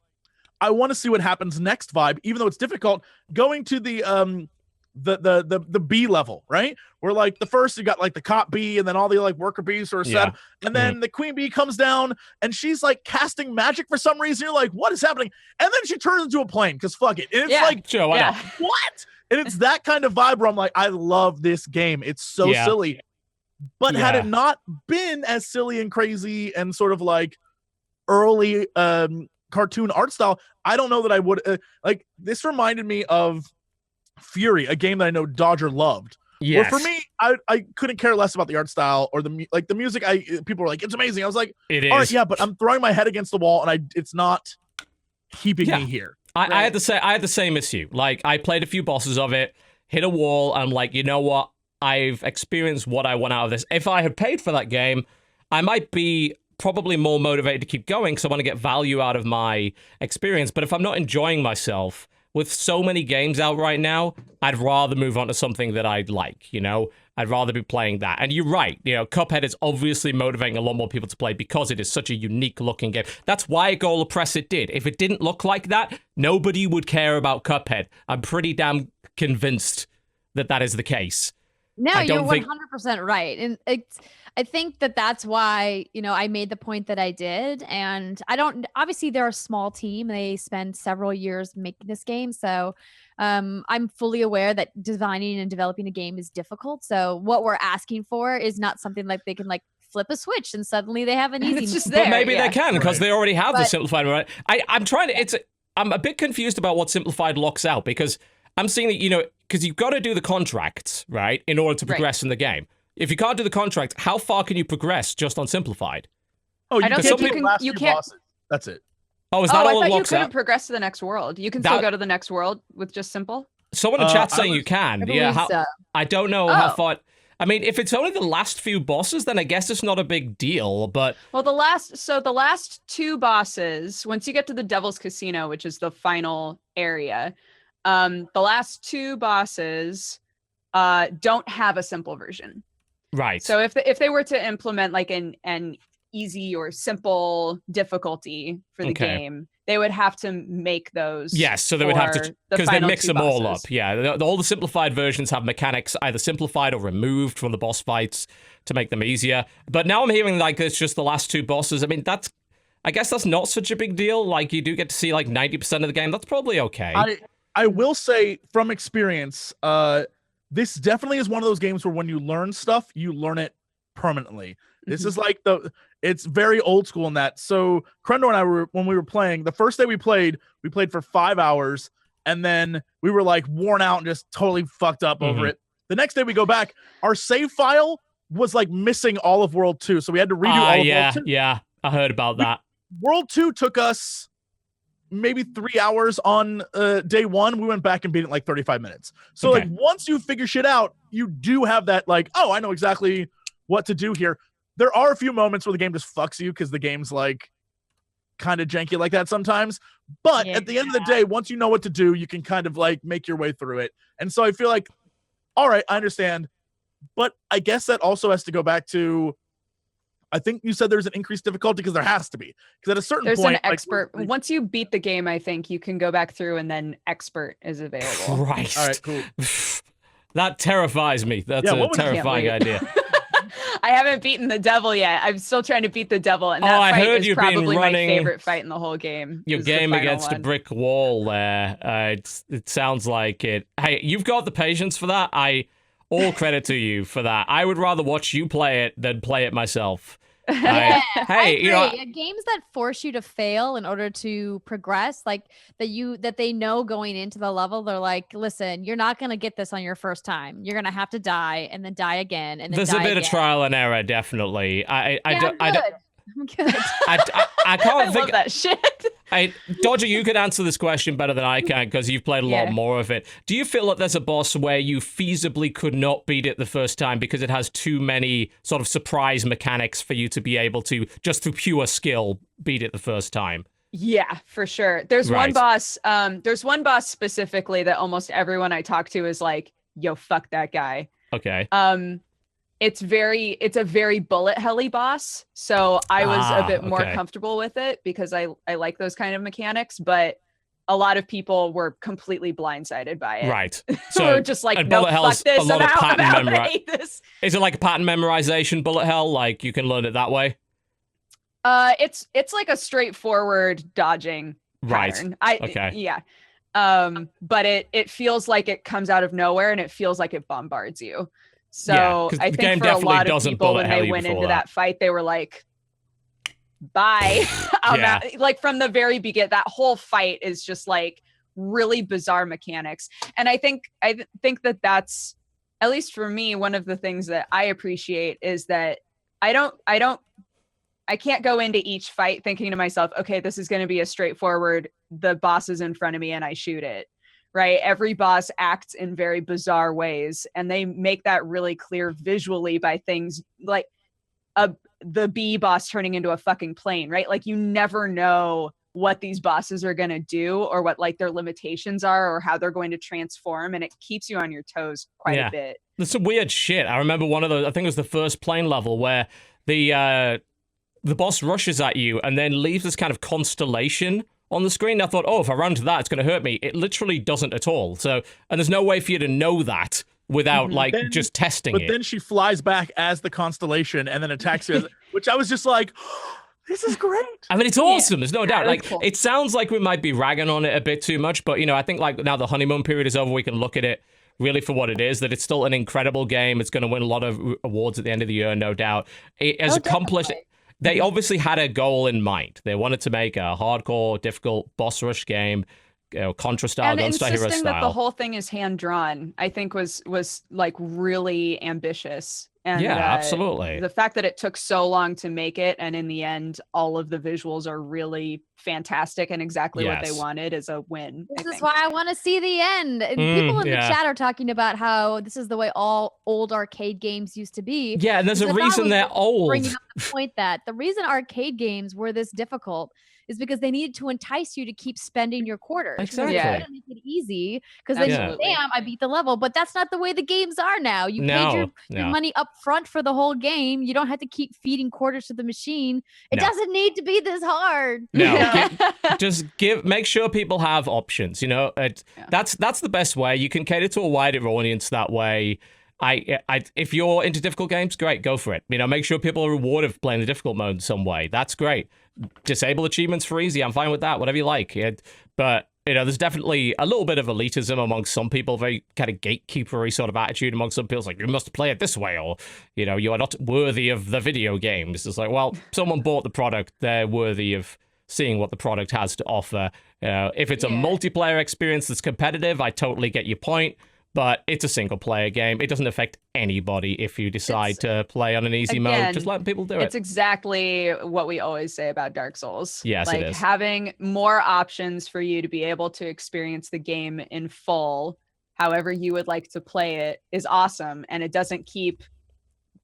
I want to see what happens next vibe, even though it's difficult. Going to the B level, right? Where like the first you got like the cop bee and then all the like worker bees sort of set, and then the queen bee comes down and she's like casting magic for some reason. You're like, what is happening? And then she turns into a plane because fuck it. And it's like, sure, why not? What? And it's that kind of vibe where I'm like, I love this game. It's so silly. But had it not been as silly and crazy and sort of like early cartoon art style, I don't know that I would like. This reminded me of Fury, a game that I know Dodger loved. Yes. Where for me, I couldn't care less about the art style or the music. People were like, it's amazing. I was like, it is. All right, yeah, but I'm throwing my head against the wall and it's not keeping me here. I had the same issue. Like, I played a few bosses of it, hit a wall, and I'm like, you know what? I've experienced what I want out of this. If I had paid for that game, I might be probably more motivated to keep going because I want to get value out of my experience. But if I'm not enjoying myself, with so many games out right now, I'd rather move on to something that I'd like, I'd rather be playing that. And you're right, Cuphead is obviously motivating a lot more people to play because it is such a unique looking game. That's why Goal Press it did. If it didn't look like that, nobody would care about Cuphead. I'm pretty damn convinced that that is the case. No, you're 100% right. And I think that's why, I made the point that I did. And obviously they're a small team. They spend several years making this game. So I'm fully aware that designing and developing a game is difficult. So what we're asking for is not something like they can like flip a switch and suddenly they have an easy. It's just there. But maybe they can because they already have the simplified. Right? I'm a bit confused about what simplified locks out because I'm seeing that, because you've got to do the contracts, right, in order to progress in the game. If you can't do the contract, how far can you progress just on simplified? Oh, you can't. Bosses. That's it. Oh, is that all I it thought locks you couldn't out? progress to the next world. You can still go to the next world with just simple. Someone in chat saying you can. I don't know how far. I mean, if it's only the last few bosses, then I guess it's not a big deal. But the last two bosses, once you get to the Devil's Casino, which is the final area, The last 2 bosses don't have a simple version. Right. So if they were to implement like an easy or simple difficulty for the game, they would have to make those. Yes, so they would have to, because they mix them all up. Yeah, all the simplified versions have mechanics either simplified or removed from the boss fights to make them easier. But now I'm hearing like it's just the last 2 bosses. I mean, I guess that's not such a big deal. Like, you do get to see like 90% of the game. That's probably okay. I will say from experience, this definitely is one of those games where when you learn stuff, you learn it permanently. This is like it's very old school in that. So Krendor and I when we were playing, the first day we played for 5 hours, and then we were like worn out and just totally fucked up over it. The next day we go back, our save file was like missing all of World 2. So we had to redo all of World 2. Yeah, I heard about that. World 2 took us maybe 3 hours on day 1. We went back and beat it in like 35 minutes. So like once you figure shit out, you do have that like, oh, I know exactly what to do here. There are a few moments where the game just fucks you because the game's like kind of janky like that sometimes. But at the end of the day, once you know what to do, you can kind of like make your way through it. And so I feel like, all right, I understand. But I guess that also has to go back to, I think you said there's an increased difficulty because there has to be. Because at a certain point, there's an expert. Once you beat the game, I think you can go back through and then expert is available. Right. All right, cool. That terrifies me. That's a terrifying idea. I haven't beaten the devil yet. I'm still trying to beat the devil, and that fight is probably my favorite fight in the whole game. Your game against a brick wall there. It sounds like it. Hey, you've got the patience for that. All credit to you for that. I would rather watch you play it than play it myself. Hey, you know, games that force you to fail in order to progress, like that they know going into the level, they're like, listen, you're not gonna get this on your first time. You're gonna have to die and then die again, and then there's a bit of trial and error, definitely. I'm good. I can't think love that shit. Dodger, you could answer this question better than I can because you've played a lot more of it. Do you feel that there's a boss where you feasibly could not beat it the first time because it has too many sort of surprise mechanics for you to be able to, just through pure skill, beat it the first time? Yeah, for sure. There's one boss. There's one boss specifically that almost everyone I talk to is like, "Yo, fuck that guy." Okay. It's a very bullet helly boss, so I was a bit more comfortable with it because I like those kind of mechanics, but a lot of people were completely blindsided by it. Right. So we're just like, no, fuck this, I'm out, I hate this. Is it like a pattern memorization bullet hell? Like you can learn it that way? It's like a straightforward dodging pattern. Yeah. But it feels like it comes out of nowhere and it feels like it bombards you. So I think for a lot of people, when they went into that fight, they were like, bye. Like from the very beginning, that whole fight is just like really bizarre mechanics. And I think that that's, at least for me, one of the things that I appreciate is that I can't go into each fight thinking to myself, okay, this is going to be a straightforward, the boss is in front of me and I shoot it. Right? Every boss acts in very bizarre ways, and they make that really clear visually by things like the bee boss turning into a fucking plane, right? Like you never know what these bosses are going to do or what like their limitations are or how they're going to transform, and it keeps you on your toes quite a bit. There's some weird shit. I remember one of those, I think it was the first plane level where the boss rushes at you and then leaves this kind of constellation on the screen. I thought, oh, if I run to that, it's going to hurt me. It literally doesn't at all. So, and there's no way for you to know that without just testing it. But then she flies back as the constellation and then attacks you, which I was just like, oh, this is great. I mean, it's awesome. There's no doubt. Like, cool. It sounds like we might be ragging on it a bit too much, but I think like now the honeymoon period is over, we can look at it really for what it is, that it's still an incredible game. It's going to win a lot of awards at the end of the year, no doubt. It has accomplished... Definitely. They obviously had a goal in mind. They wanted to make a hardcore, difficult boss rush game, Contra style, Gunstar Hero style. Insisting that the whole thing is hand drawn, I think was like really ambitious And yeah, absolutely. The fact that it took so long to make it, and in the end, all of the visuals are really fantastic and exactly what they wanted, is a win. This is why I want to see the end. People in the chat are talking about how this is the way all old arcade games used to be. Yeah, and there's a reason they're old. Bringing up the point that the reason arcade games were this difficult is because they needed to entice you to keep spending your quarters. Exactly. Yeah. Make it easy because then you damn, I beat the level. But that's not the way the games are now. You paid your money up front for the whole game. You don't have to keep feeding quarters to the machine. It doesn't need to be this hard. No, make sure people have options. You know, that's the best way. You can cater to a wider audience that way. If you're into difficult games, great, go for it. You know, make sure people are rewarded for playing the difficult mode in some way. That's great. Disable achievements for easy. I'm fine with that. Whatever you like. But you know, there's definitely a little bit of elitism among some people. Very kind of gatekeepery sort of attitude among some people. It's like, you must play it this way, or you know, you are not worthy of the video games. It's like, well, someone bought the product. They're worthy of seeing what the product has to offer. If it's a multiplayer experience that's competitive, I totally get your point. But it's a single-player game. It doesn't affect anybody if you decide to play on an easy mode. Just let people do it. It's exactly what we always say about Dark Souls. Yes, like, it is. Having more options for you to be able to experience the game in full, however you would like to play it, is awesome. And it doesn't keep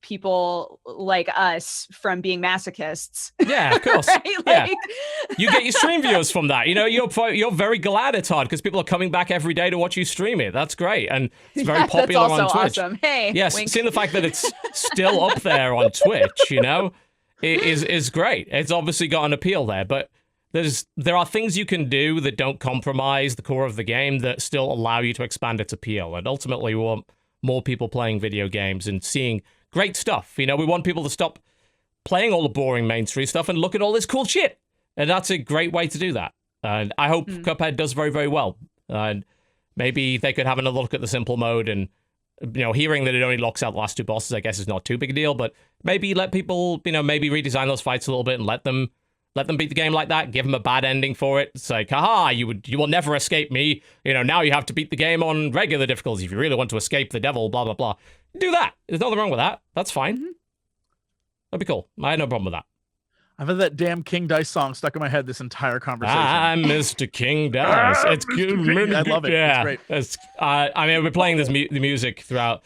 people like us from being masochists. Yeah, of course. Right? Yeah. You get your stream viewers from that. You know, you're very glad it's hard because people are coming back every day to watch you stream it. That's great. And it's very popular that's also on Twitch. Awesome. Hey, yes, wink. seeing the fact that it's still up there on Twitch, you know, is great. It's obviously got an appeal there, but there are things you can do that don't compromise the core of the game that still allow you to expand its appeal. And ultimately, we want more people playing video games and seeing great stuff. You know, we want people to stop playing all the boring mainstream stuff and look at all this cool shit. And that's a great way to do that. And I hope Cuphead does very, very well. And maybe they could have another look at the simple mode, and, you know, hearing that it only locks out the last two bosses, I guess is not too big a deal, but maybe let people, you know, maybe redesign those fights a little bit and let them beat the game like that. Give them a bad ending for it. It's like, haha, you will never escape me. You know, now you have to beat the game on regular difficulty if you really want to escape the devil, blah, blah, blah. Do that. There's nothing wrong with that. That's fine. That'd be cool. I had no problem with that. I've had that damn King Dice song stuck in my head this entire conversation. I'm Mr. King Dice. It's good. I love it. Yeah. It's great. I mean, we're playing the music throughout.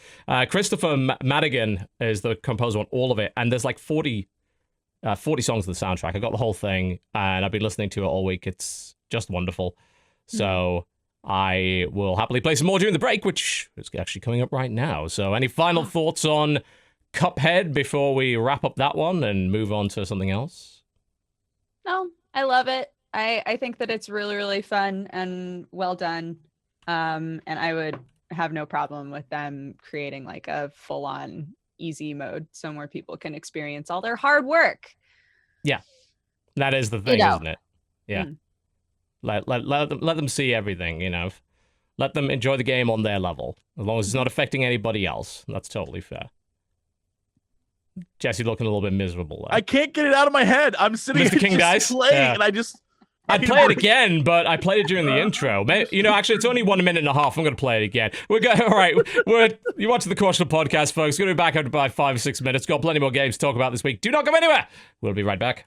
Christopher Madigan is the composer on all of it, and there's like 40 songs of the soundtrack. I got the whole thing, and I've been listening to it all week. It's just wonderful. So I will happily play some more during the break, which is actually coming up right now. So any final thoughts on Cuphead before we wrap up that one and move on to something else? No, I love it. I think that it's really, really fun and well done. And I would have no problem with them creating like a full-on easy mode somewhere people can experience all their hard work. Yeah, that is the thing, isn't it? Yeah. Let them see everything, you know. Let them enjoy the game on their level, as long as it's not affecting anybody else. That's totally fair. Jesse looking a little bit miserable there. I can't get it out of my head. I'm sitting Mr. King Dice playing, and I'd play it again, but I played it during the intro. You know, actually, it's only 1 minute and a half. I'm going to play it again. All right. You're watching the Questionable Podcast, folks. Going to be back after about 5 or 6 minutes. Got plenty more games to talk about this week. Do not go anywhere. We'll be right back.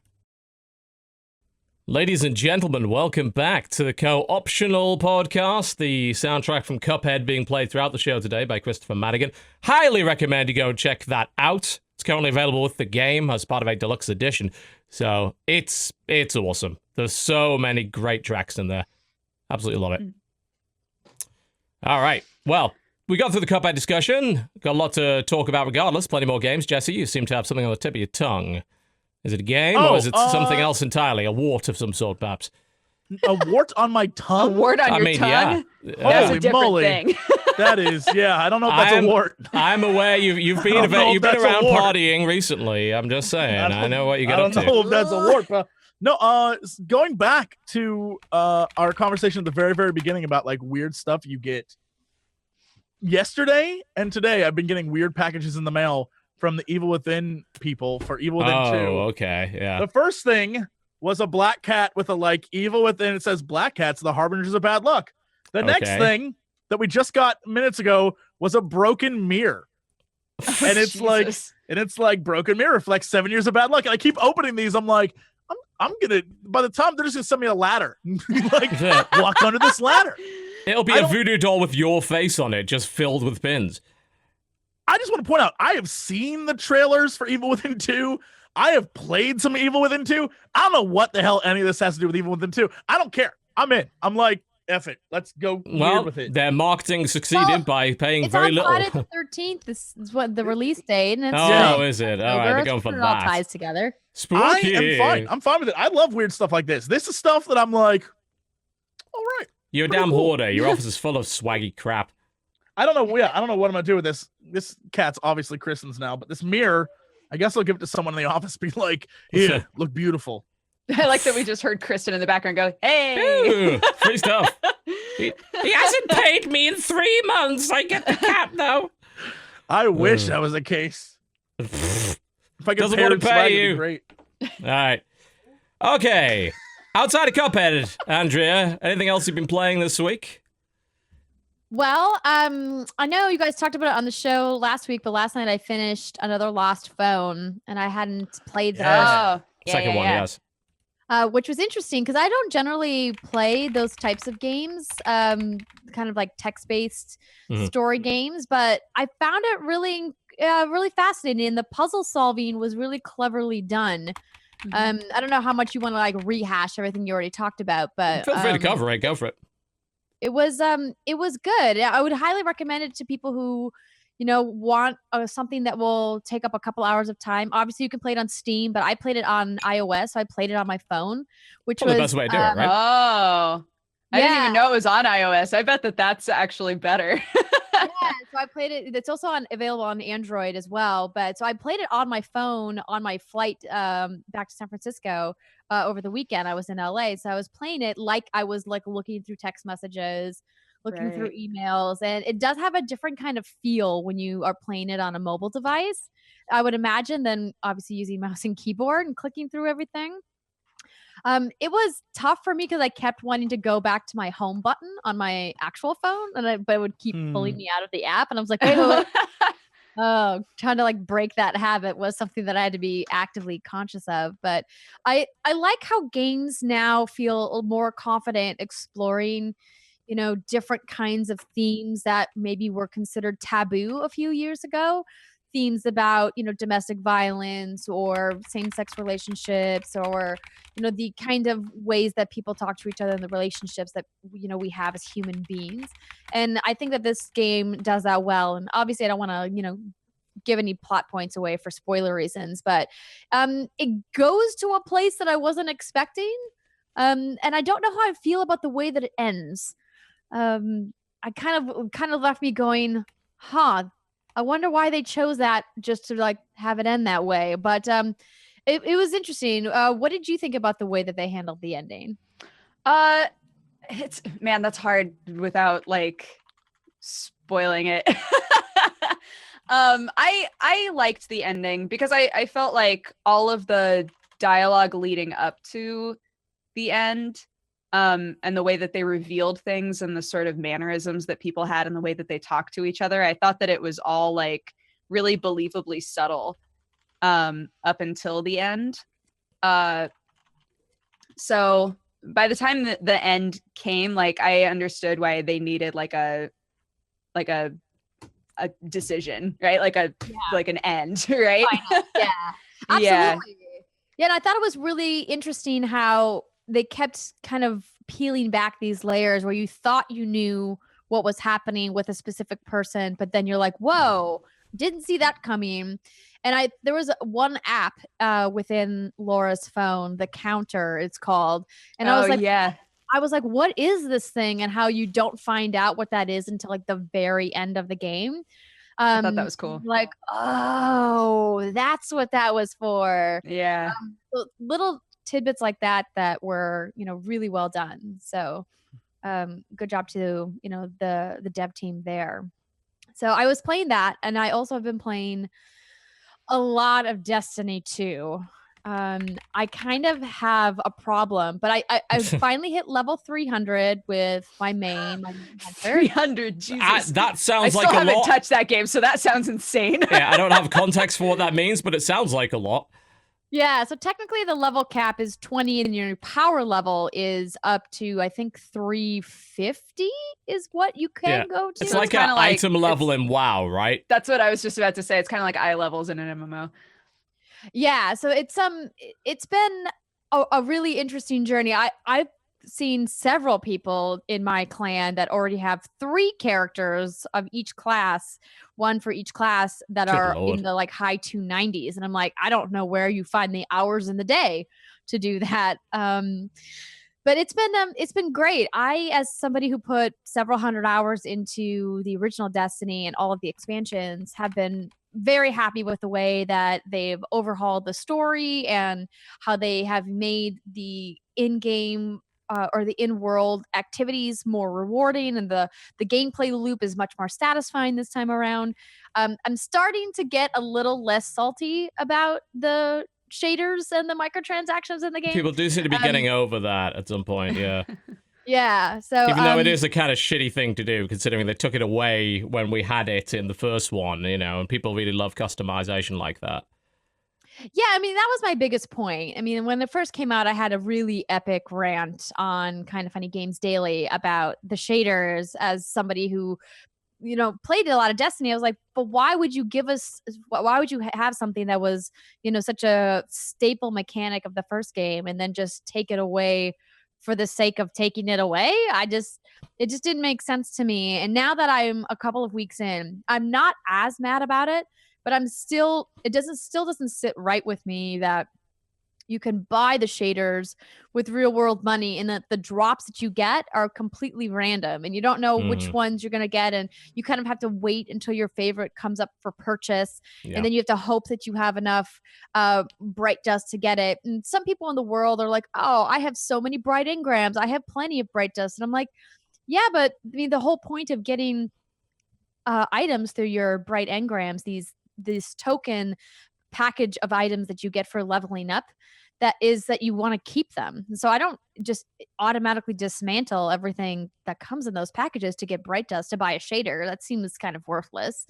Ladies and gentlemen, welcome back to the Co-Optional Podcast, the soundtrack from Cuphead being played throughout the show today by Christopher Madigan. Highly recommend you go and check that out. It's currently available with the game as part of a deluxe edition, so it's awesome. There's so many great tracks in there. Absolutely love it. All right, well, we got through the Cuphead discussion. Got a lot to talk about regardless. Plenty more games. Jesse, you seem to have something on the tip of your tongue. Is it a game, or is it something else entirely? A wart of some sort, perhaps? A wart on my tongue? A wart on your tongue? Yeah. That's a different thing. That is, I don't know if that's a wart. I'm aware you've been around partying recently. I'm just saying. I know what you get up to. I don't know if that's a wart, but no, going back to our conversation at the very, very beginning about like weird stuff you get. Yesterday and today, I've been getting weird packages in the mail from the Evil Within people for Evil Within 2. Oh, okay, yeah. The first thing was a black cat with a like Evil Within. It says black cats, the harbingers of bad luck. The next thing that we just got minutes ago was a broken mirror. And it's like Broken Mirror reflects 7 years of bad luck. And I keep opening these. I'm like, I'm gonna. By the time they're just gonna send me a ladder, like walk under this ladder. It'll be a voodoo doll with your face on it, just filled with pins. I just want to point out, I have seen the trailers for Evil Within 2. I have played some Evil Within 2. I don't know what the hell any of this has to do with Evil Within 2. I don't care. I'm in. I'm like, F it. Let's go weird with it. Their marketing succeeded by paying very little. It's on Friday the 13th. This is what the release date. And is it? All right, they're going for that. It all ties together. Spooky. I am fine. I'm fine with it. I love weird stuff like this. This is stuff that I'm like, all right. You're a damn hoarder. Your office is full of swaggy crap. I don't know. Yeah, I don't know what I'm gonna do with this. This cat's obviously Kristen's now, but this mirror, I guess I'll give it to someone in the office. Be like, yeah, look beautiful. I like that we just heard Kristen in the background go, "Hey, ooh, free stuff." He hasn't paid me in 3 months. I get the cat though. I wish that was the case. If I could pay you, great. All right. Okay. Outside of Cuphead, Andrea, anything else you've been playing this week? Well, I know you guys talked about it on the show last week, but last night I finished Another Lost Phone, and I hadn't played that. Second one, yes. Which was interesting because I don't generally play those types of games, kind of like text-based story games, but I found it really, really fascinating. And the puzzle solving was really cleverly done. I don't know how much you want to like rehash everything you already talked about, but feel free to cover it. Go for it. It was good. I would highly recommend it to people who, want something that will take up a couple hours of time. Obviously, you can play it on Steam, but I played it on iOS, so I played it on my phone, which was the best way to do it, right? Oh, I didn't even know it was on iOS. I bet that's actually better. Yeah, so I played it. It's also available on Android as well. But so I played it on my phone on my flight back to San Francisco over the weekend. I was in LA, so I was playing it like I was like looking through text messages, looking through emails, and it does have a different kind of feel when you are playing it on a mobile device, I would imagine, than obviously using mouse and keyboard and clicking through everything. It was tough for me because I kept wanting to go back to my home button on my actual phone, but it would keep pulling me out of the app. And I was like, wait. Oh, trying to like break that habit was something that I had to be actively conscious of. But I like how games now feel more confident exploring, different kinds of themes that maybe were considered taboo a few years ago. Themes about, domestic violence or same-sex relationships or, the kind of ways that people talk to each other in the relationships that, we have as human beings. And I think that this game does that well. And obviously I don't want to, give any plot points away for spoiler reasons, but it goes to a place that I wasn't expecting. And I don't know how I feel about the way that it ends. I kind of left me going, I wonder why they chose that just to like have it end that way. But it was interesting. What did you think about the way that they handled the ending? That's hard without like spoiling it. I liked the ending because I felt like all of the dialogue leading up to the end, and the way that they revealed things and the sort of mannerisms that people had and the way that they talked to each other, I thought that it was all like really believably subtle up until the end. So by the time that the end came, like I understood why they needed like a decision, right? Like an end, right? Yeah, absolutely. Yeah, and I thought it was really interesting how they kept kind of peeling back these layers where you thought you knew what was happening with a specific person, but then you're like, whoa, didn't see that coming. And there was one app within Laura's phone, the Counter it's called. And I was like, what is this thing? And how you don't find out what that is until like the very end of the game. I thought that was cool. Like, oh, that's what that was for. Yeah. Little tidbits like that were, really well done. So good job to, the dev team there. So I was playing that, and I also have been playing a lot of Destiny 2. I kind of have a problem, but I finally hit level 300 with my main. 300, Jesus. That sounds like a lot. I still haven't touched that game, so that sounds insane. Yeah, I don't have context for what that means, but it sounds like a lot. Yeah, so technically the level cap is 20 and your power level is up to, I think, 350 is what you can go to. It's like an item level in WoW, right? That's what I was just about to say. It's kind of like eye levels in an MMO. Yeah, so it's been a really interesting journey. I've seen several people in my clan that already have 3 characters of each class, one for each class, that are in the like high 290s, and I'm like, I don't know where you find the hours in the day to do that. But it's been great. I, as somebody who put several hundred hours into the original Destiny and all of the expansions, have been very happy with the way that they've overhauled the story and how they have made the in-game or the in-world activities more rewarding, and the gameplay loop is much more satisfying this time around. I'm starting to get a little less salty about the shaders and the microtransactions in the game. People do seem to be getting over that at some point, yeah. Yeah, so even though it is a kind of shitty thing to do, considering they took it away when we had it in the first one, and people really love customization like that. Yeah, I mean, that was my biggest point. I mean, when it first came out, I had a really epic rant on Kind of Funny Games Daily about the shaders. As somebody who, played a lot of Destiny, I was like, but why would you have something that was, such a staple mechanic of the first game and then just take it away for the sake of taking it away? It just didn't make sense to me. And now that I'm a couple of weeks in, I'm not as mad about it, but still doesn't sit right with me that you can buy the shaders with real world money and that the drops that you get are completely random and you don't know which ones you're going to get. And you kind of have to wait until your favorite comes up for purchase. Yeah. And then you have to hope that you have enough bright dust to get it. And some people in the world are like, oh, I have so many bright engrams. I have plenty of bright dust. And I'm like, yeah, but I mean, the whole point of getting items through your bright engrams, this token package of items that you get for leveling up, that you want to keep them. So I don't just automatically dismantle everything that comes in those packages to get bright dust to buy a shader. That seems kind of worthless.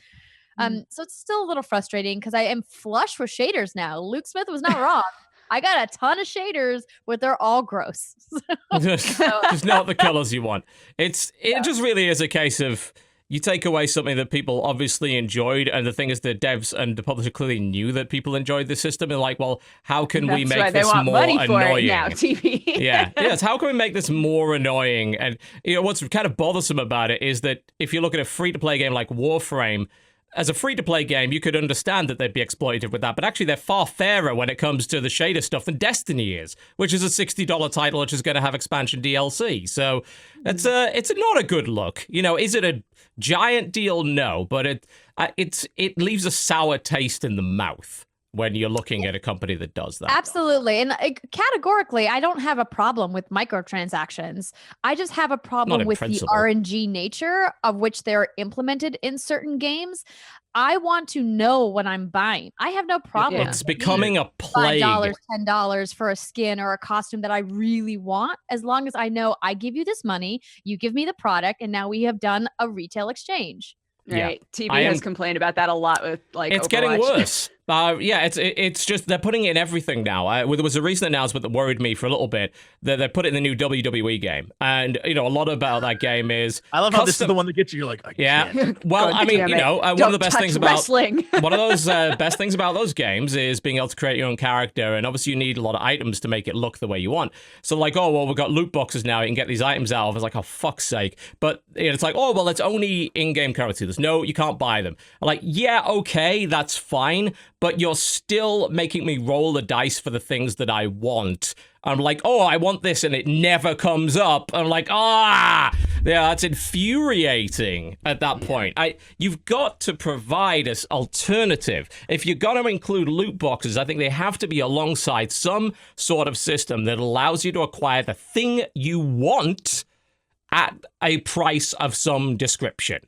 So it's still a little frustrating because I am flush with shaders now. Luke Smith was not wrong. I got a ton of shaders, but they're all gross. Just not the colors you want. It just really is a case of, you take away something that people obviously enjoyed, and the thing is the devs and the publisher clearly knew that people enjoyed the system, and like, well, how can we make this more annoying? Now, TV. Yes, how can we make this more annoying? And what's kind of bothersome about it is that if you look at a free-to-play game like Warframe, as a free-to-play game, you could understand that they'd be exploited with that, but actually they're far fairer when it comes to the shader stuff than Destiny is, which is a $60 title which is going to have expansion DLC. So it's not a good look. Is it a giant deal? No, but it leaves a sour taste in the mouth when you're looking at a company that does that. Absolutely. And categorically, I don't have a problem with microtransactions. I just have a problem with the RNG nature of which they're implemented in certain games. I want to know what I'm buying. I have no problem. It's becoming a plague. $5, $10 for a skin or a costume that I really want, as long as I know I give you this money, you give me the product, and now we have done a retail exchange. Right. Yeah. TV has complained about that a lot with it's Overwatch. Getting worse. It's just they're putting it in everything now. There was a recent announcement that worried me for a little bit that they put it in the new WWE game, and a lot about that game is I love how this is the one that gets you. You're like, I can't. Well, I mean, one of the best things about wrestling. One of those best things about those games is being able to create your own character, and obviously you need a lot of items to make it look the way you want. So like, oh well, we've got loot boxes now. You can get these items out of. It's like, oh fuck's sake! But it's like, oh well, it's only in-game currency. You can't buy them. I'm like, yeah, okay, that's fine, but you're still making me roll the dice for the things that I want. I'm like, oh, I want this, and it never comes up. I'm like, that's infuriating at that point. You've got to provide an alternative. If you're going to include loot boxes, I think they have to be alongside some sort of system that allows you to acquire the thing you want at a price of some description.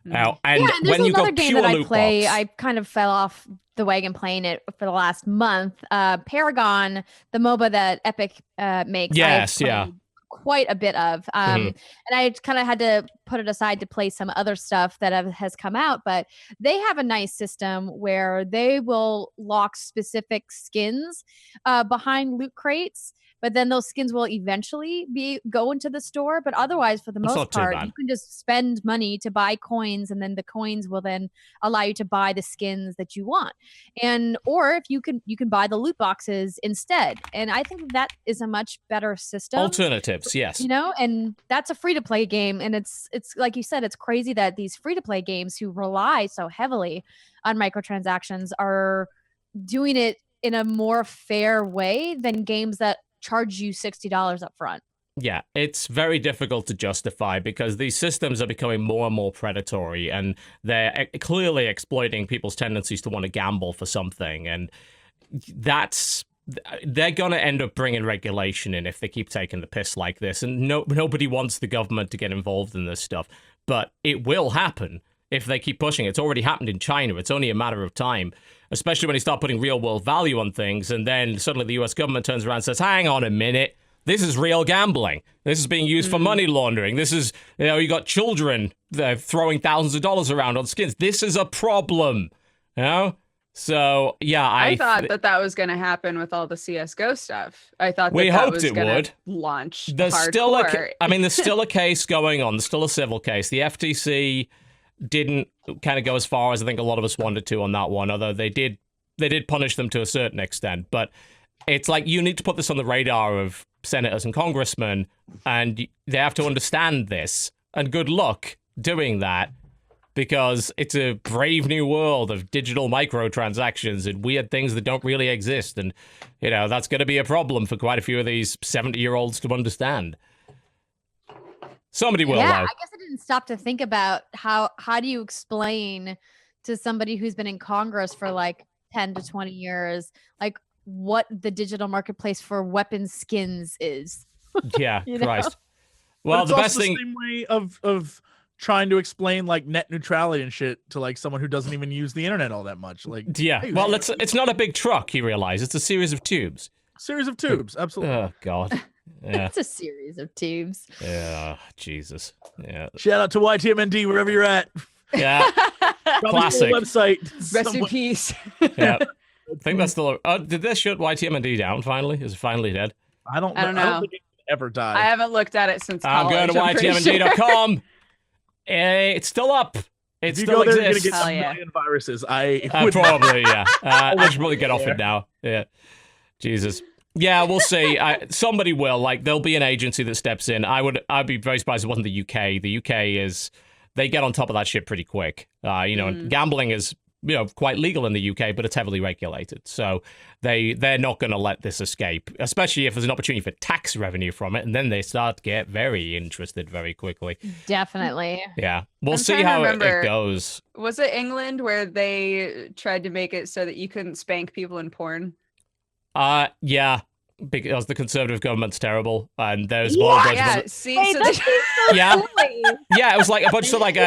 And there's when you another got game pure that I loot play. box, I kind of fell off the wagon playing it for the last month. Paragon, the MOBA that Epic makes. Yes, I've played quite a bit of. And I kind of had to put it aside to play some other stuff that has come out, but they have a nice system where they will lock specific skins behind loot crates. But then those skins will eventually go into the store. But otherwise, for the most part, you can just spend money to buy coins, and then the coins will then allow you to buy the skins that you want. Or if you can buy the loot boxes instead. And I think that is a much better system. Alternatives, yes. And that's a free to play game. And it's like you said, it's crazy that these free to play games who rely so heavily on microtransactions are doing it in a more fair way than games that charge you $60 up front. Yeah, it's very difficult to justify because these systems are becoming more and more predatory, and they're clearly exploiting people's tendencies to want to gamble for something. And they're going to end up bringing regulation in if they keep taking the piss like this. And nobody wants the government to get involved in this stuff, but it will happen if they keep pushing. It's already happened in China. It's only a matter of time, especially when you start putting real world value on things. And then suddenly the US government turns around and says, hang on a minute, this is real gambling. This is being used for money laundering. This is, you got children throwing thousands of dollars around on skins. This is a problem, So, yeah, I thought that was going to happen with all the CSGO stuff. I thought that was going to launch There's hardcore. There's still a case going on. There's still a civil case. The FTC didn't kind of go as far as I think a lot of us wanted to on that one, although they did punish them to a certain extent. But it's like you need to put this on the radar of senators and congressmen, and they have to understand this. And good luck doing that, because it's a brave new world of digital microtransactions and weird things that don't really exist. And, that's going to be a problem for quite a few of these 70-year-olds to understand. Somebody will, though. I guess I didn't stop to think about how do you explain to somebody who's been in Congress for like 10 to 20 years, like what the digital marketplace for weapon skins is. Yeah, Christ. Well, the best thing. The same way of trying to explain like net neutrality and shit to like someone who doesn't even use the internet all that much. Like, yeah. Hey, well, it's not a big truck. You realize it's a series of tubes. Absolutely. Oh God. Yeah. It's a series of tubes. Yeah, Jesus. Yeah. Shout out to YTMND wherever you're at. Yeah. Classic website. Rest in peace. Yeah. I think that's still. Did they shut YTMND down finally? Is it finally dead? I don't know. I don't think it ever died. I haven't looked at it since college. I'm going to YTMND.com. It's still up. It still exists. You're going to get some million viruses. Probably, yeah. I should probably get off it now. Yeah. Jesus. Yeah, we'll see. Somebody will. Like, there'll be an agency that steps in. I'd be very surprised if it wasn't the UK. The UK they get on top of that shit pretty quick. And gambling is, quite legal in the UK, but it's heavily regulated. So they're not going to let this escape, especially if there's an opportunity for tax revenue from it. And then they start to get very interested very quickly. Definitely. Yeah. We'll see how it goes. Was it England where they tried to make it so that you couldn't spank people in porn? Yeah, because the Conservative government's terrible, and there's yeah, see, Wait, so yeah, it was like a bunch of like so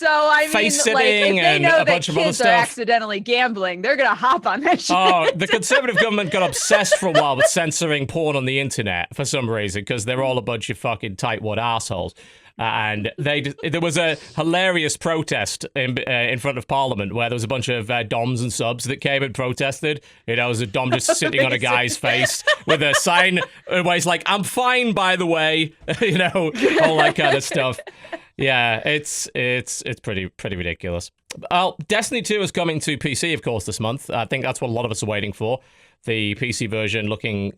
I mean, face sitting like, if they and know a bunch that of other kids are stuff. accidentally gambling, they're gonna hop on that shit. Oh, the Conservative government got obsessed for a while with censoring porn on the internet for some reason, because they're all a bunch of fucking tightwad assholes. And there was a hilarious protest in front of Parliament where there was a bunch of doms and subs that came and protested. It was a dom just sitting on a guy's face with a sign where he's like, "I'm fine, by the way," all that kind of stuff. Yeah, it's pretty ridiculous. Well, Destiny 2 is coming to PC, of course, this month. I think that's what a lot of us are waiting for. The PC version looking,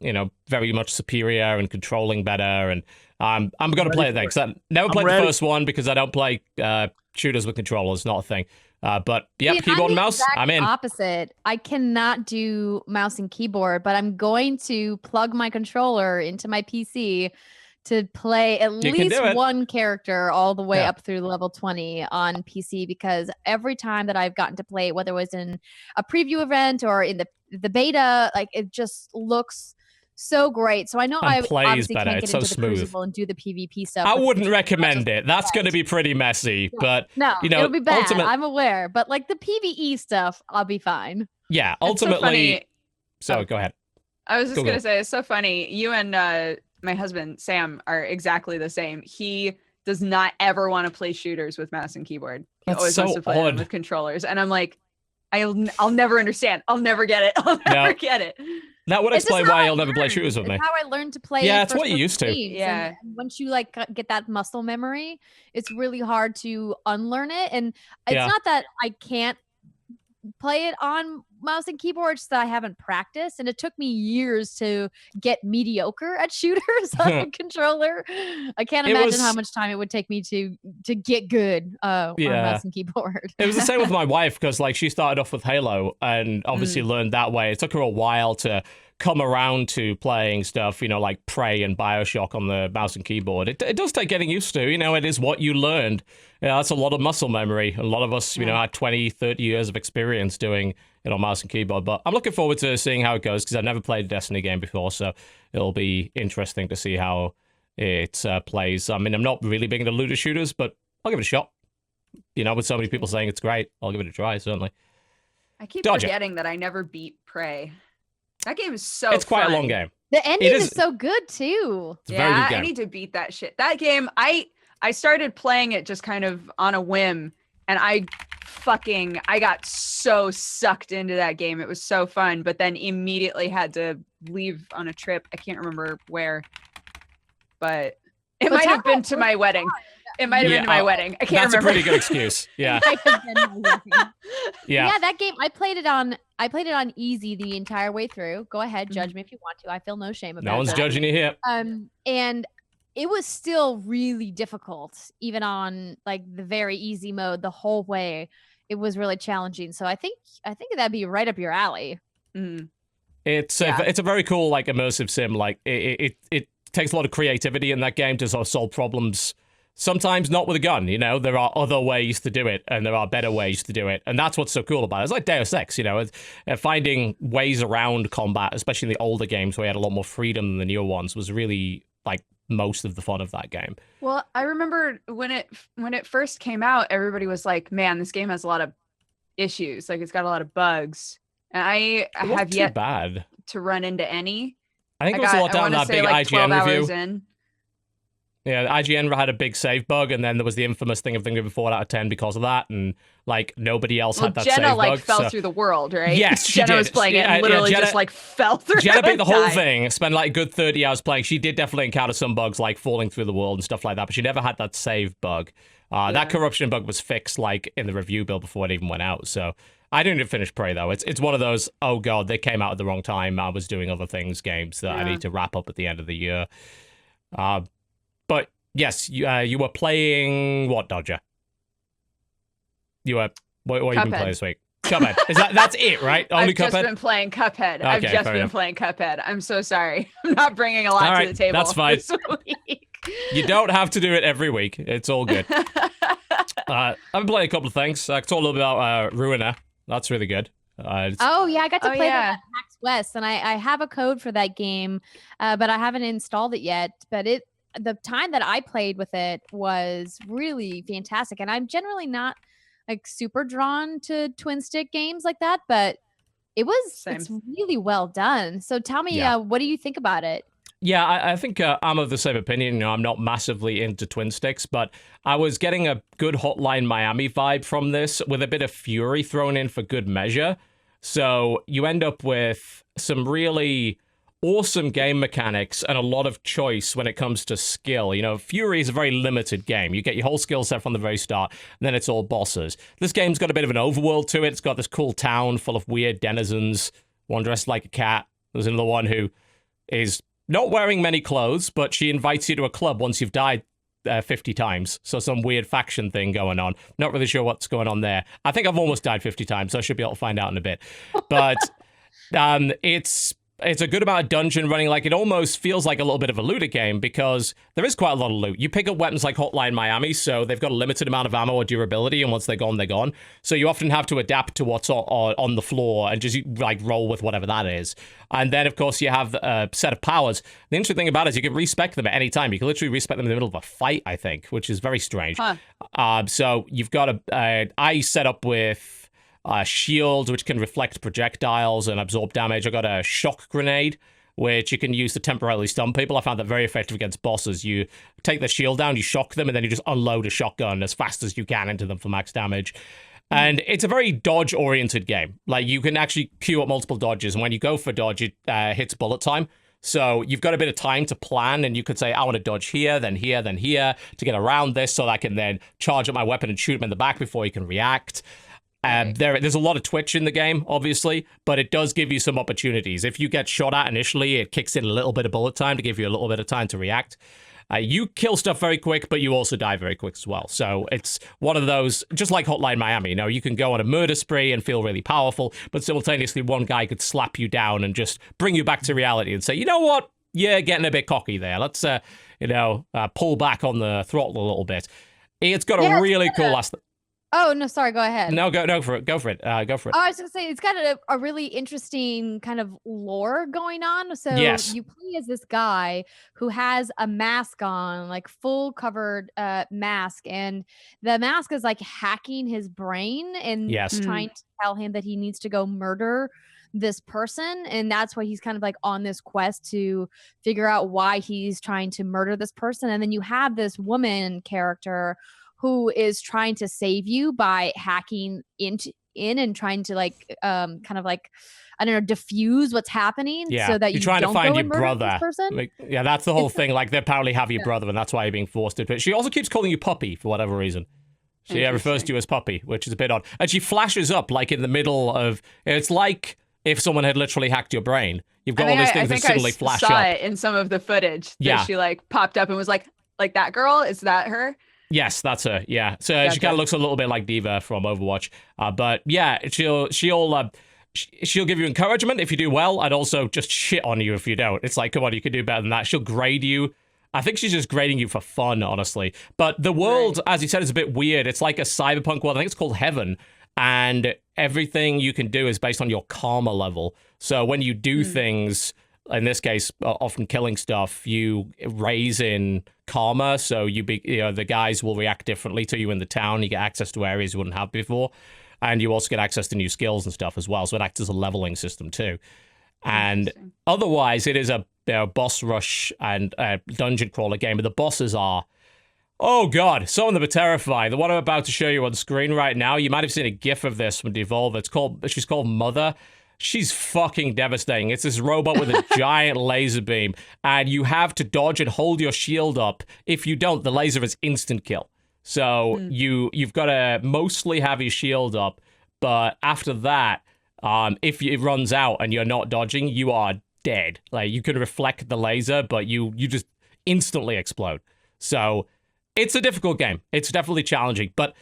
very much superior and controlling better. And I'm going to play it next. I never played the first one because I don't play shooters with controllers. Not a thing. But yeah, keyboard and mouse, I'm in. Opposite. I cannot do mouse and keyboard, but I'm going to plug my controller into my PC to play at least one character all the way up through level 20 on PC, because every time that I've gotten to play, whether it was in a preview event or in the beta, like it just looks so great. So I know I obviously better. can't It's get so into the Crucible and do the PvP stuff. I wouldn't recommend it. That's going to be pretty messy. No, but no, you know, it'll be bad. I'm aware. But like the PvE stuff, I'll be fine. Yeah, ultimately. So go ahead. I was just going to say, it's so funny. You and my husband, Sam, are exactly the same. He does not ever want to play shooters with mouse and keyboard. He always wants to play them with controllers. And I'm like, I'll never understand. I'll never get it. I'll never get it. That would explain why you'll never play shooters with me. It's how I learned to play. Yeah, it's what you used to. Yeah. And once you like get that muscle memory, it's really hard to unlearn it. And it's not that I can't play it on mouse and keyboard, just that I haven't practiced, and it took me years to get mediocre at shooters on a controller. I can't imagine how much time it would take me to get good on mouse and keyboard. It was the same with my wife, because like she started off with Halo and obviously learned that way. It took her a while to come around to playing stuff, you know, like Prey and BioShock on the mouse and keyboard. It does take getting used to, you know, it is what you learned. Yeah, that's a lot of muscle memory. A lot of us, you know, had 20, 30 years of experience doing it on mouse and keyboard. But I'm looking forward to seeing how it goes, because I've never played a Destiny game before, so it'll be interesting to see how it plays. I mean, I'm not really big into looter shooters, but I'll give it a shot. You know, with so many people saying it's great, I'll give it a try, certainly. I keep forgetting that I never beat Prey. That game is so It's quite a long game. The ending is so good, too. It's a very good game. I need to beat that shit. That game, I started playing it just kind of on a whim, and I got so sucked into that game. It was so fun, but then immediately had to leave on a trip. I can't remember where, but it might have been to my wedding. It might have been to my wedding. I can't remember. That's a pretty good excuse. Yeah. Yeah, that game, I played it on easy the entire way through. Go ahead, judge me if you want to. I feel no shame about that. No one's judging you here. And it was still really difficult, even on like the very easy mode the whole way. It was really challenging. So I think that'd be right up your alley. It's a very cool, like, immersive sim. Like it takes a lot of creativity in that game to sort of solve problems. Sometimes not with a gun, you know, there are other ways to do it, and there are better ways to do it. And that's what's so cool about it. It's like Deus Ex, you know, finding ways around combat, especially in the older games where you had a lot more freedom than the newer ones, was really like most of the fun of that game. Well, I remember when it first came out, everybody was like, man, this game has a lot of issues. Like, it's got a lot of bugs. And I have yet to run into any. I think it was a lot down that big IGN review. Yeah, IGN had a big save bug, and then there was the infamous thing of them giving 4 out of 10 because of that, and like nobody else had that Jenna, save bug. like, fell through the world, right? Yes, she Jenna did. was playing it and literally just like fell through. Jenna beat the whole thing, spent like a good 30 hours playing. She did definitely encounter some bugs like falling through the world and stuff like that, but she never had that save bug. That corruption bug was fixed like in the review build before it even went out. So I didn't even finish Prey though. It's one of those, oh god, they came out at the wrong time. I was doing other things, games that I need to wrap up at the end of the year. But yes, you were playing what, Dodger? What have you been playing this week? Cuphead. That's it, right? Only Cuphead? I've just been playing Cuphead. Okay, I've just been playing Cuphead. I'm so sorry. I'm not bringing a lot to the table. That's fine. This week. You don't have to do it every week. It's all good. I've been playing a couple of things. I can talk a little bit about Ruiner. That's really good. I got to play that at PAX West, and I have a code for that game, but I haven't installed it yet. But the time that I played with it was really fantastic, and I'm generally not like super drawn to twin stick games like that, but it's really well done. So tell me, what do you think about it? Yeah, I think I'm of the same opinion. You know, I'm not massively into twin sticks, but I was getting a good Hotline Miami vibe from this with a bit of Fury thrown in for good measure. So you end up with some really awesome game mechanics and a lot of choice when it comes to skill. You know, Fury is a very limited game. You get your whole skill set from the very start, and then it's all bosses. This game's got a bit of an overworld to it. It's got this cool town full of weird denizens, one dressed like a cat. There's another one who is not wearing many clothes, but she invites you to a club once you've died 50 times. So some weird faction thing going on. Not really sure what's going on there. I think I've almost died 50 times, so I should be able to find out in a bit. But it's it's a good amount of dungeon running. Like, it almost feels like a little bit of a looter game because there is quite a lot of loot. You pick up weapons like Hotline Miami, so they've got a limited amount of ammo or durability, and once they're gone, they're gone. So you often have to adapt to what's on the floor and just, like, roll with whatever that is. And then, of course, you have a set of powers. The interesting thing about it is you can respec them at any time. You can literally respec them in the middle of a fight, I think, which is very strange. So you've got I set up with shield, which can reflect projectiles and absorb damage. I got a shock grenade, which you can use to temporarily stun people. I found that very effective against bosses. You take the shield down, you shock them, and then you just unload a shotgun as fast as you can into them for max damage. And it's a very dodge-oriented game. Like, you can actually queue up multiple dodges, and when you go for dodge, it hits bullet time. So you've got a bit of time to plan, and you could say, I want to dodge here, then here, then here, to get around this so that I can then charge up my weapon and shoot him in the back before he can react. There's a lot of twitch in the game, obviously, but it does give you some opportunities. If you get shot at initially, it kicks in a little bit of bullet time to give you a little bit of time to react. You kill stuff very quick, but you also die very quick as well. So it's one of those, just like Hotline Miami, you can go on a murder spree and feel really powerful, but simultaneously one guy could slap you down and just bring you back to reality and say, you know what? You're getting a bit cocky there. Let's, pull back on the throttle a little bit. It's got a really cool last... Oh, no, sorry, go ahead. No, go for it. Go for it. Oh, I was going to say, it's got a really interesting kind of lore going on. So you play as this guy who has a mask on, like full covered mask. And the mask is like hacking his brain and trying to tell him that he needs to go murder this person. And that's why he's kind of like on this quest to figure out why he's trying to murder this person. And then you have this woman character who is trying to save you by hacking in and trying to kind of like, I don't know, diffuse what's happening so that you're trying to find your brother. Like, that's the whole thing. Like, they apparently have your brother, and that's why you're being forced to. But she also keeps calling you Puppy for whatever reason. She refers to you as Puppy, which is a bit odd. And she flashes up like in the middle of. It's like if someone had literally hacked your brain. You've got all these things that suddenly flash up. I saw it in some of the footage. That she like popped up and was like that girl. Is that her? Yes, that's her. Yeah, so she kind of looks a little bit like Diva from Overwatch. But yeah, she'll give you encouragement if you do well, and also just shit on you if you don't. It's like, come on, you can do better than that. She'll grade you. I think she's just grading you for fun, honestly. But the world, as you said, is a bit weird. It's like a cyberpunk world. I think it's called Heaven, and everything you can do is based on your karma level. So when you do things, in this case, often killing stuff, you raise in karma, so the guys will react differently to you in the town. You get access to areas you wouldn't have before, and you also get access to new skills and stuff as well, so it acts as a leveling system too. And otherwise, it is a boss rush and dungeon crawler game, but the bosses are, oh god, some of them are terrifying. The one I'm about to show you on screen right now, you might have seen a gif of this from Devolver. She's called Mother. She's fucking devastating. It's this robot with a giant laser beam, and you have to dodge and hold your shield up. If you don't, the laser is instant kill. So you've got to mostly have your shield up, but after that, if it runs out and you're not dodging, you are dead. Like, you can reflect the laser, but you just instantly explode. So it's a difficult game. It's definitely challenging, but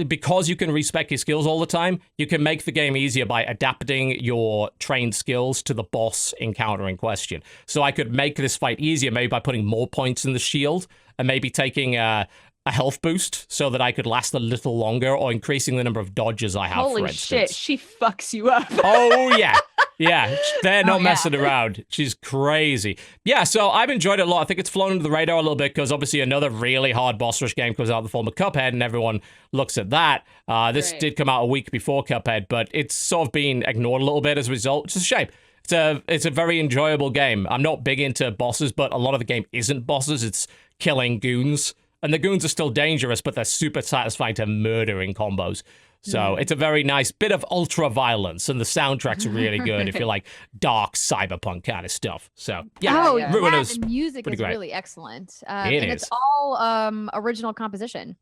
because you can respec your skills all the time, you can make the game easier by adapting your trained skills to the boss encounter in question. So I could make this fight easier maybe by putting more points in the shield and maybe taking a health boost so that I could last a little longer, or increasing the number of dodges I have, Holy for instance. Shit, she fucks you up. Oh, yeah. Yeah, they're not messing around. She's crazy. Yeah, so I've enjoyed it a lot. I think it's flown under the radar a little bit because obviously another really hard boss rush game comes out in the form of Cuphead, and everyone looks at that. This did come out a week before Cuphead, but it's sort of been ignored a little bit as a result, which is a shame. It's a very enjoyable game. I'm not big into bosses, but a lot of the game isn't bosses. It's killing goons. And the goons are still dangerous, but they're super satisfying to murder in combos. So it's a very nice bit of ultra-violence, and the soundtrack's really good if you like dark cyberpunk kind of stuff. So, yeah. Ruiners, the music is really excellent. It's all original composition.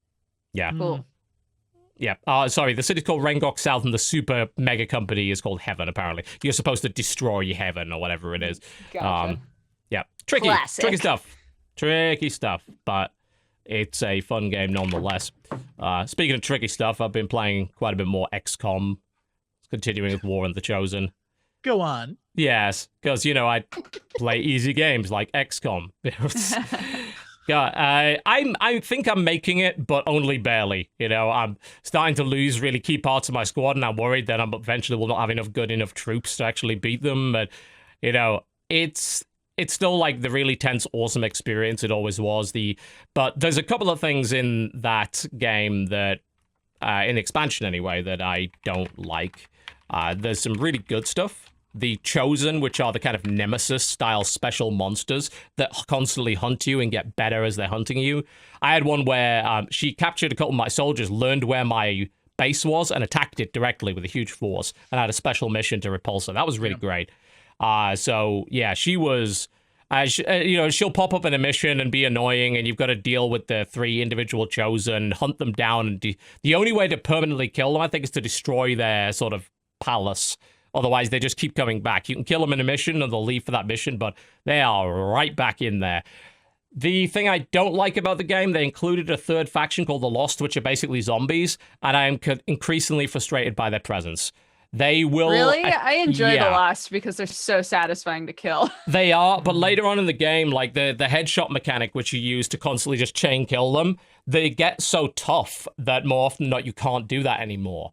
Yeah. Cool. Yeah. Sorry, the city's called Rengok South, and the super mega company is called Heaven, apparently. You're supposed to destroy Heaven or whatever it is. Gotcha. Yeah. Tricky stuff. Tricky stuff, but it's a fun game nonetheless. Speaking of tricky stuff, I've been playing quite a bit more XCOM, continuing with War and the Chosen. Go on. Yes, because, I play easy games like XCOM. Yeah, I think I'm making it, but only barely. I'm starting to lose really key parts of my squad, and I'm worried that I'm eventually will not have enough good enough troops to actually beat them. But, it's still like the really tense, awesome experience it always was. But there's a couple of things in that game that, in expansion anyway, that I don't like. There's some really good stuff. The Chosen, which are the kind of Nemesis-style special monsters that constantly hunt you and get better as they're hunting you. I had one where she captured a couple of my soldiers, learned where my base was, and attacked it directly with a huge force, and had a special mission to repulse her. That was really great. So, yeah, she was... she'll pop up in a mission and be annoying, and you've got to deal with the 3 individual Chosen, hunt them down, and the only way to permanently kill them, I think, is to destroy their sort of palace. Otherwise, they just keep coming back. You can kill them in a mission, and they'll leave for that mission, but they are right back in there. The thing I don't like about the game, they included a third faction called the Lost, which are basically zombies, and I am increasingly frustrated by their presence. They will... Really? I enjoy the Lost because they're so satisfying to kill. They are, but later on in the game, like the headshot mechanic, which you use to constantly just chain kill them, they get so tough that more often than not, you can't do that anymore.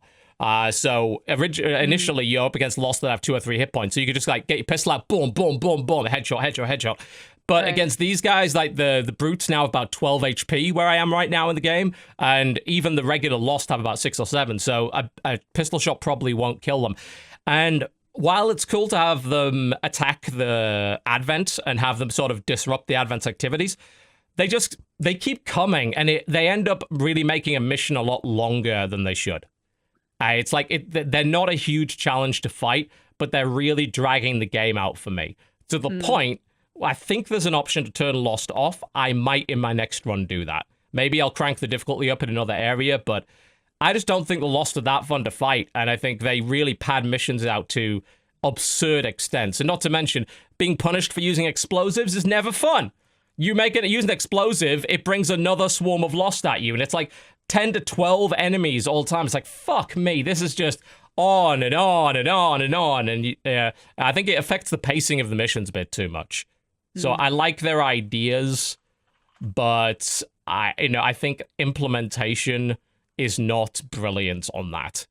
So initially you're up against Lost that have 2 or 3 hit points, so you could just like get your pistol out, boom, boom, boom, boom, headshot. But against these guys, like the brutes now have about 12 HP where I am right now in the game, and even the regular Lost have about 6 or 7, so a pistol shot probably won't kill them. And while it's cool to have them attack the Advent and have them sort of disrupt the Advent's activities, they keep coming, and they end up really making a mission a lot longer than they should. It's like they're not a huge challenge to fight, but they're really dragging the game out for me. To the point, I think there's an option to turn Lost off. I might in my next run do that. Maybe I'll crank the difficulty up in another area, but I just don't think the Lost are that fun to fight, and I think they really pad missions out to absurd extents. And not to mention, being punished for using explosives is never fun. You use an explosive, it brings another swarm of Lost at you, and it's like 10 to 12 enemies all the time. It's like, fuck me, this is just on and on and on and on. And I think it affects the pacing of the missions a bit too much. So I like their ideas, but I think implementation is not brilliant on that.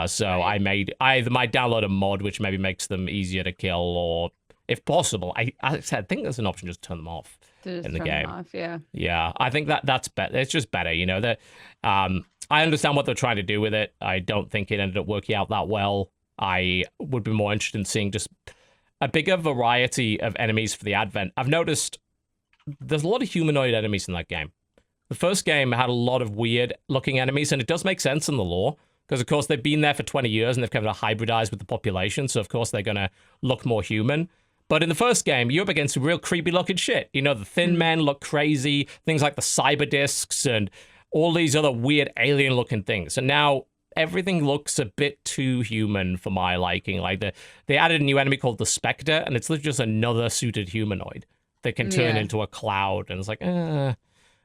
So I might download a mod which maybe makes them easier to kill, or if possible, I think there's an option just to turn them off in the game. Yeah, I think that's better. It's just better, that I understand what they're trying to do with it. I don't think it ended up working out that well. I would be more interested in seeing just a bigger variety of enemies for the Advent. I've noticed there's a lot of humanoid enemies in that game. The first game had a lot of weird looking enemies, and it does make sense in the lore, because of course they've been there for 20 years and they've kind of hybridized with the population, so of course they're going to look more human. But in the first game, you're up against some real creepy looking shit. The Thin Men look crazy, things like the cyber discs and all these other weird alien looking things. And now everything looks a bit too human for my liking. Like they added a new enemy called the Spectre, and it's literally just another suited humanoid that can turn into a cloud. And it's like, I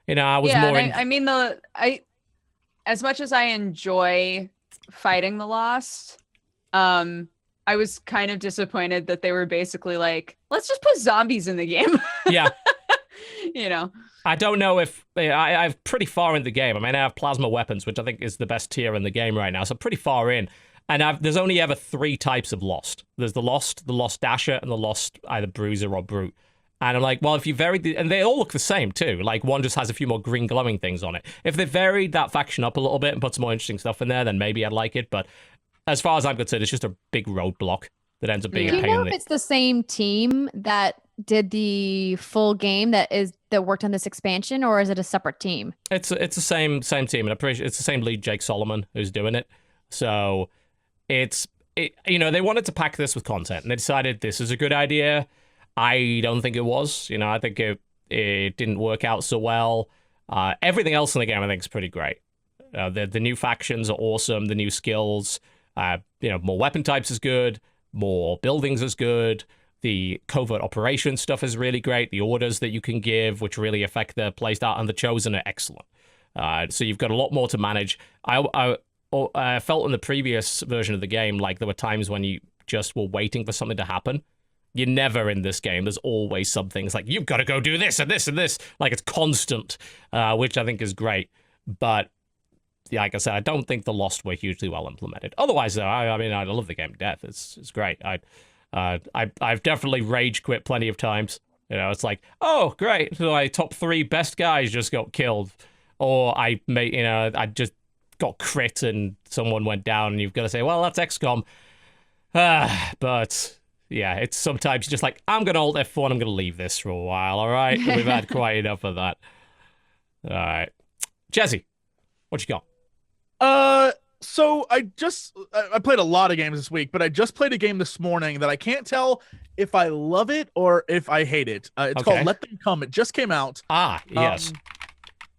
was more... as much as I enjoy fighting the Lost, I was kind of disappointed that they were basically like, let's just put zombies in the game. Yeah. I don't know if... I'm pretty far in the game. I have plasma weapons, which I think is the best tier in the game right now, so pretty far in. And there's only ever 3 types of Lost. There's the Lost Dasher, and the Lost either Bruiser or Brute. And I'm like, well, if you varied... And they all look the same, too. Like, one just has a few more green glowing things on it. If they varied that faction up a little bit and put some more interesting stuff in there, then maybe I'd like it. But as far as I'm concerned, it's just a big roadblock that ends up being a pain. Do you know if it's the same team that did the full game that worked on this expansion, or is it a separate team? It's the same team, and I'm pretty sure it's the same lead, Jake Solomon, who's doing it. So they wanted to pack this with content, and they decided this is a good idea. I don't think it was. I think it didn't work out so well. Everything else in the game, I think, is pretty great. The new factions are awesome. The new skills, more weapon types is good. More buildings is good. The covert operations stuff is really great. The orders that you can give, which really affect the playstyle, and the Chosen are excellent. So you've got a lot more to manage. I felt in the previous version of the game like there were times when you just were waiting for something to happen. You're never in this game. There's always something. It's like, you've got to go do this and this and this. Like, it's constant, which I think is great. But, like I said, I don't think the Lost were hugely well implemented. Otherwise, though, I mean, I love the game to death. It's great. I've definitely rage quit plenty of times. You know, it's like, oh, great. So my top 3 best guys just got killed. Or I just got crit and someone went down, and you've got to say, well, that's XCOM. But yeah, it's sometimes just like, I'm going to Alt F4 and I'm going to leave this for a while, all right? We've had quite enough of that. All right. Jesse, what you got? So I played a lot of games this week, but I just played a game this morning that I can't tell if I love it or if I hate it. It's called Let Them Come. It just came out. Yes.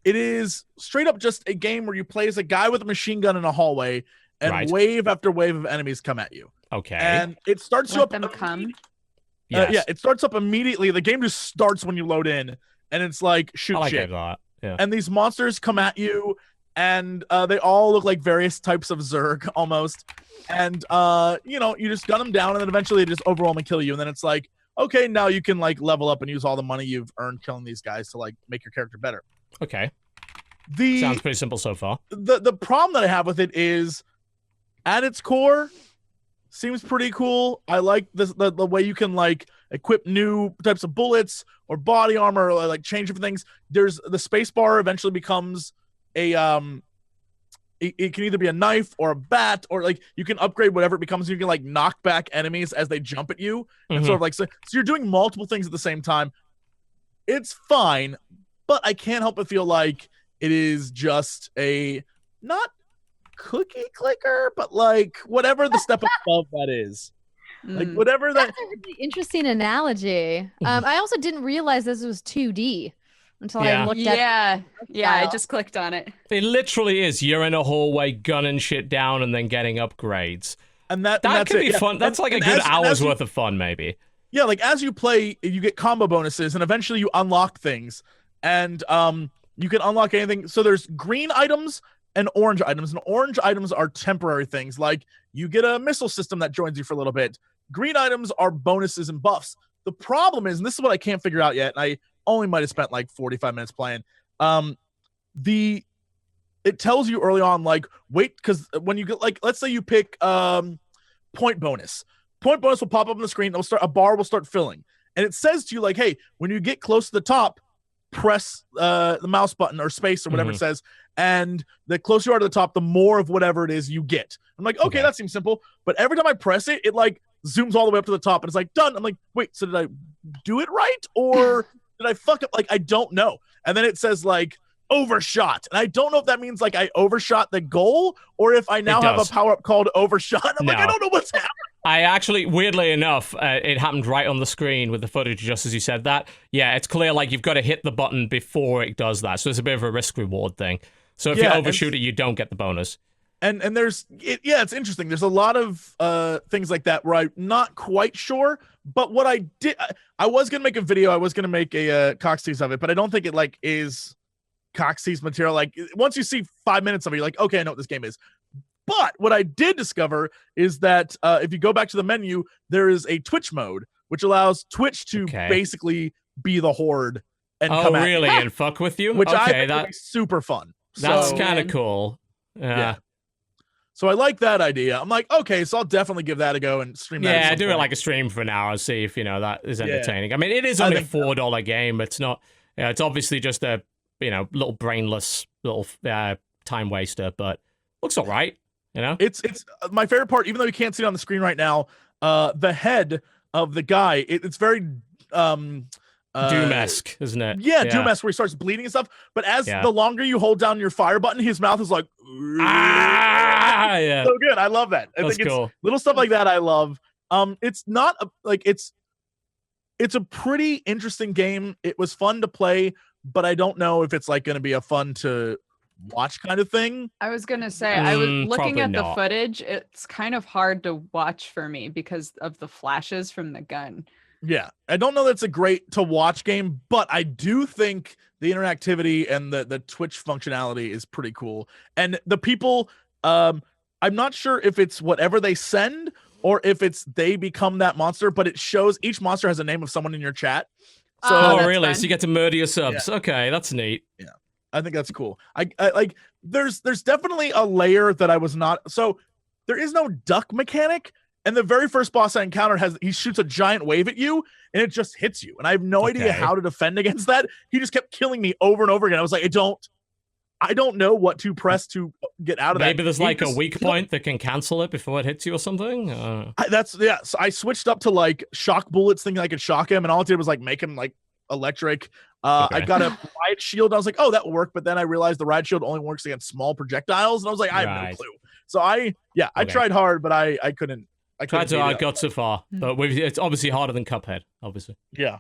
It is straight up just a game where you play as a guy with a machine gun in a hallway, and wave after wave of enemies come at you. Okay. And it starts Let them come. Yeah, it starts up immediately. The game just starts when you load in, and it's like shoot shit. It a lot. Yeah. And these monsters come at you, and they all look like various types of Zerg almost. And you just gun them down, and then eventually they just overwhelm and kill you. And then it's like, okay, now you can like level up and use all the money you've earned killing these guys to like make your character better. Okay. Sounds pretty simple so far. The problem that I have with it is, at its core, seems pretty cool. I like this the way you can like equip new types of bullets or body armor, or like change different things. There's the space bar eventually becomes a it can either be a knife or a bat, or like you can upgrade whatever it becomes. You can like knock back enemies as they jump at you, and sort of like so you're doing multiple things at the same time. It's fine, but I can't help but feel like it is just a not cookie clicker, but like whatever the step above that is. Like whatever That's a really interesting analogy. I also didn't realize this was 2D until I looked at I just clicked on it. It literally is. You're in a hallway gunning shit down and then getting upgrades. And that could be fun. That's like a good hour's worth of fun, maybe. Yeah, like as you play, you get combo bonuses, and eventually you unlock things. And you can unlock anything. So there's green items and orange items. And orange items are temporary things. Like you get a missile system that joins you for a little bit. Green items are bonuses and buffs. The problem is, and this is what I can't figure out yet, and I only might have spent like 45 minutes playing. It tells you early on, like, wait, because when you get like, let's say you pick point bonus. Point bonus will pop up on the screen. A bar will start filling. And it says to you, like, hey, when you get close to the top, press the mouse button or space or whatever it says, and the closer you are to the top, the more of whatever it is you get. I'm like, okay, that seems simple. But every time I press it, it like zooms all the way up to the top, and it's like done. I'm like, wait, so did I do it right, or did I fuck up? Like, I don't know. And then it says like overshot, and I don't know if that means like I overshot the goal, or if I now have a power up called overshot. I'm like, I don't know what's happening. I actually, weirdly enough, it happened right on the screen with the footage just as you said that. Yeah, it's clear like you've got to hit the button before it does that. So it's a bit of a risk-reward thing. So if you overshoot it, you don't get the bonus. And there's, it's interesting. There's a lot of things like that where I'm not quite sure. But what I did, I was going to make a video. I was going to make a Cox Tease of it, but I don't think it like is Cox Tease material. Like once you see 5 minutes of it, you're like, okay, I know what this game is. But what I did discover is that if you go back to the menu, there is a Twitch mode, which allows Twitch to basically be the horde and come at you. And fuck with you? Which I think would be super fun. That's kind of cool. Yeah. So I like that idea. I'm like, okay, so I'll definitely give that a go and stream that. Yeah, do it like a stream for an hour, see if, that is entertaining. I mean, it is only a $4 game. It's not, it's obviously just a, little brainless little time waster, but looks all right. It's my favorite part, even though you can't see it on the screen right now. The head of the guy, it's very Doom-esque, isn't it? Yeah, Doom-esque, where he starts bleeding and stuff. But as the longer you hold down your fire button, his mouth is like, so good. I love that. I think it's little stuff like that I love. It's not it's a pretty interesting game. It was fun to play, but I don't know if it's like going to be a fun to watch kind of thing. I was gonna say, I was looking at the footage. It's kind of hard to watch for me because of the flashes from the gun. Yeah, I don't know that's a great to watch game, but I do think the interactivity and the Twitch functionality is pretty cool. And the people, I'm not sure if it's whatever they send or if it's they become that monster, but it shows each monster has a name of someone in your chat. So, oh, really? Fun. So you get to murder your subs. Yeah. Okay, that's neat. Yeah, I think that's cool. I like. There's definitely a layer that I was not. So there is no duck mechanic, and the very first boss I encountered he shoots a giant wave at you, and it just hits you, and I have no idea how to defend against that. He just kept killing me over and over again. I was like, I don't know what to press to get out of that. Maybe there's like a weak point that can cancel it before it hits you or something. So I switched up to like shock bullets, thinking I could shock him, and all it did was like make him like electric. I got a riot shield. I was like, oh, that will work. But then I realized the riot shield only works against small projectiles, and I was like, I have no clue. So I tried hard, but I couldn't. I got so far, but it's obviously harder than Cuphead. Obviously. Yeah.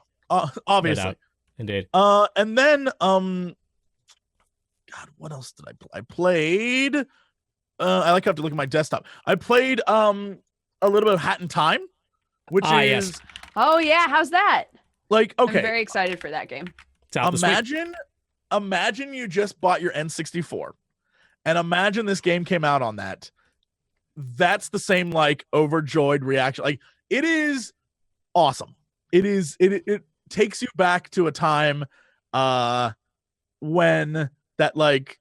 Obviously. No, indeed. And then God, what else did I play? I played. I have to look at my desktop. I played a little bit of Hat in Time, which is. Yes. Oh yeah, how's that? Like, okay, I'm very excited for that game. Imagine you just bought your N64, and imagine this game came out on that. That's the same like overjoyed reaction. Like it is awesome. It takes you back to a time when that like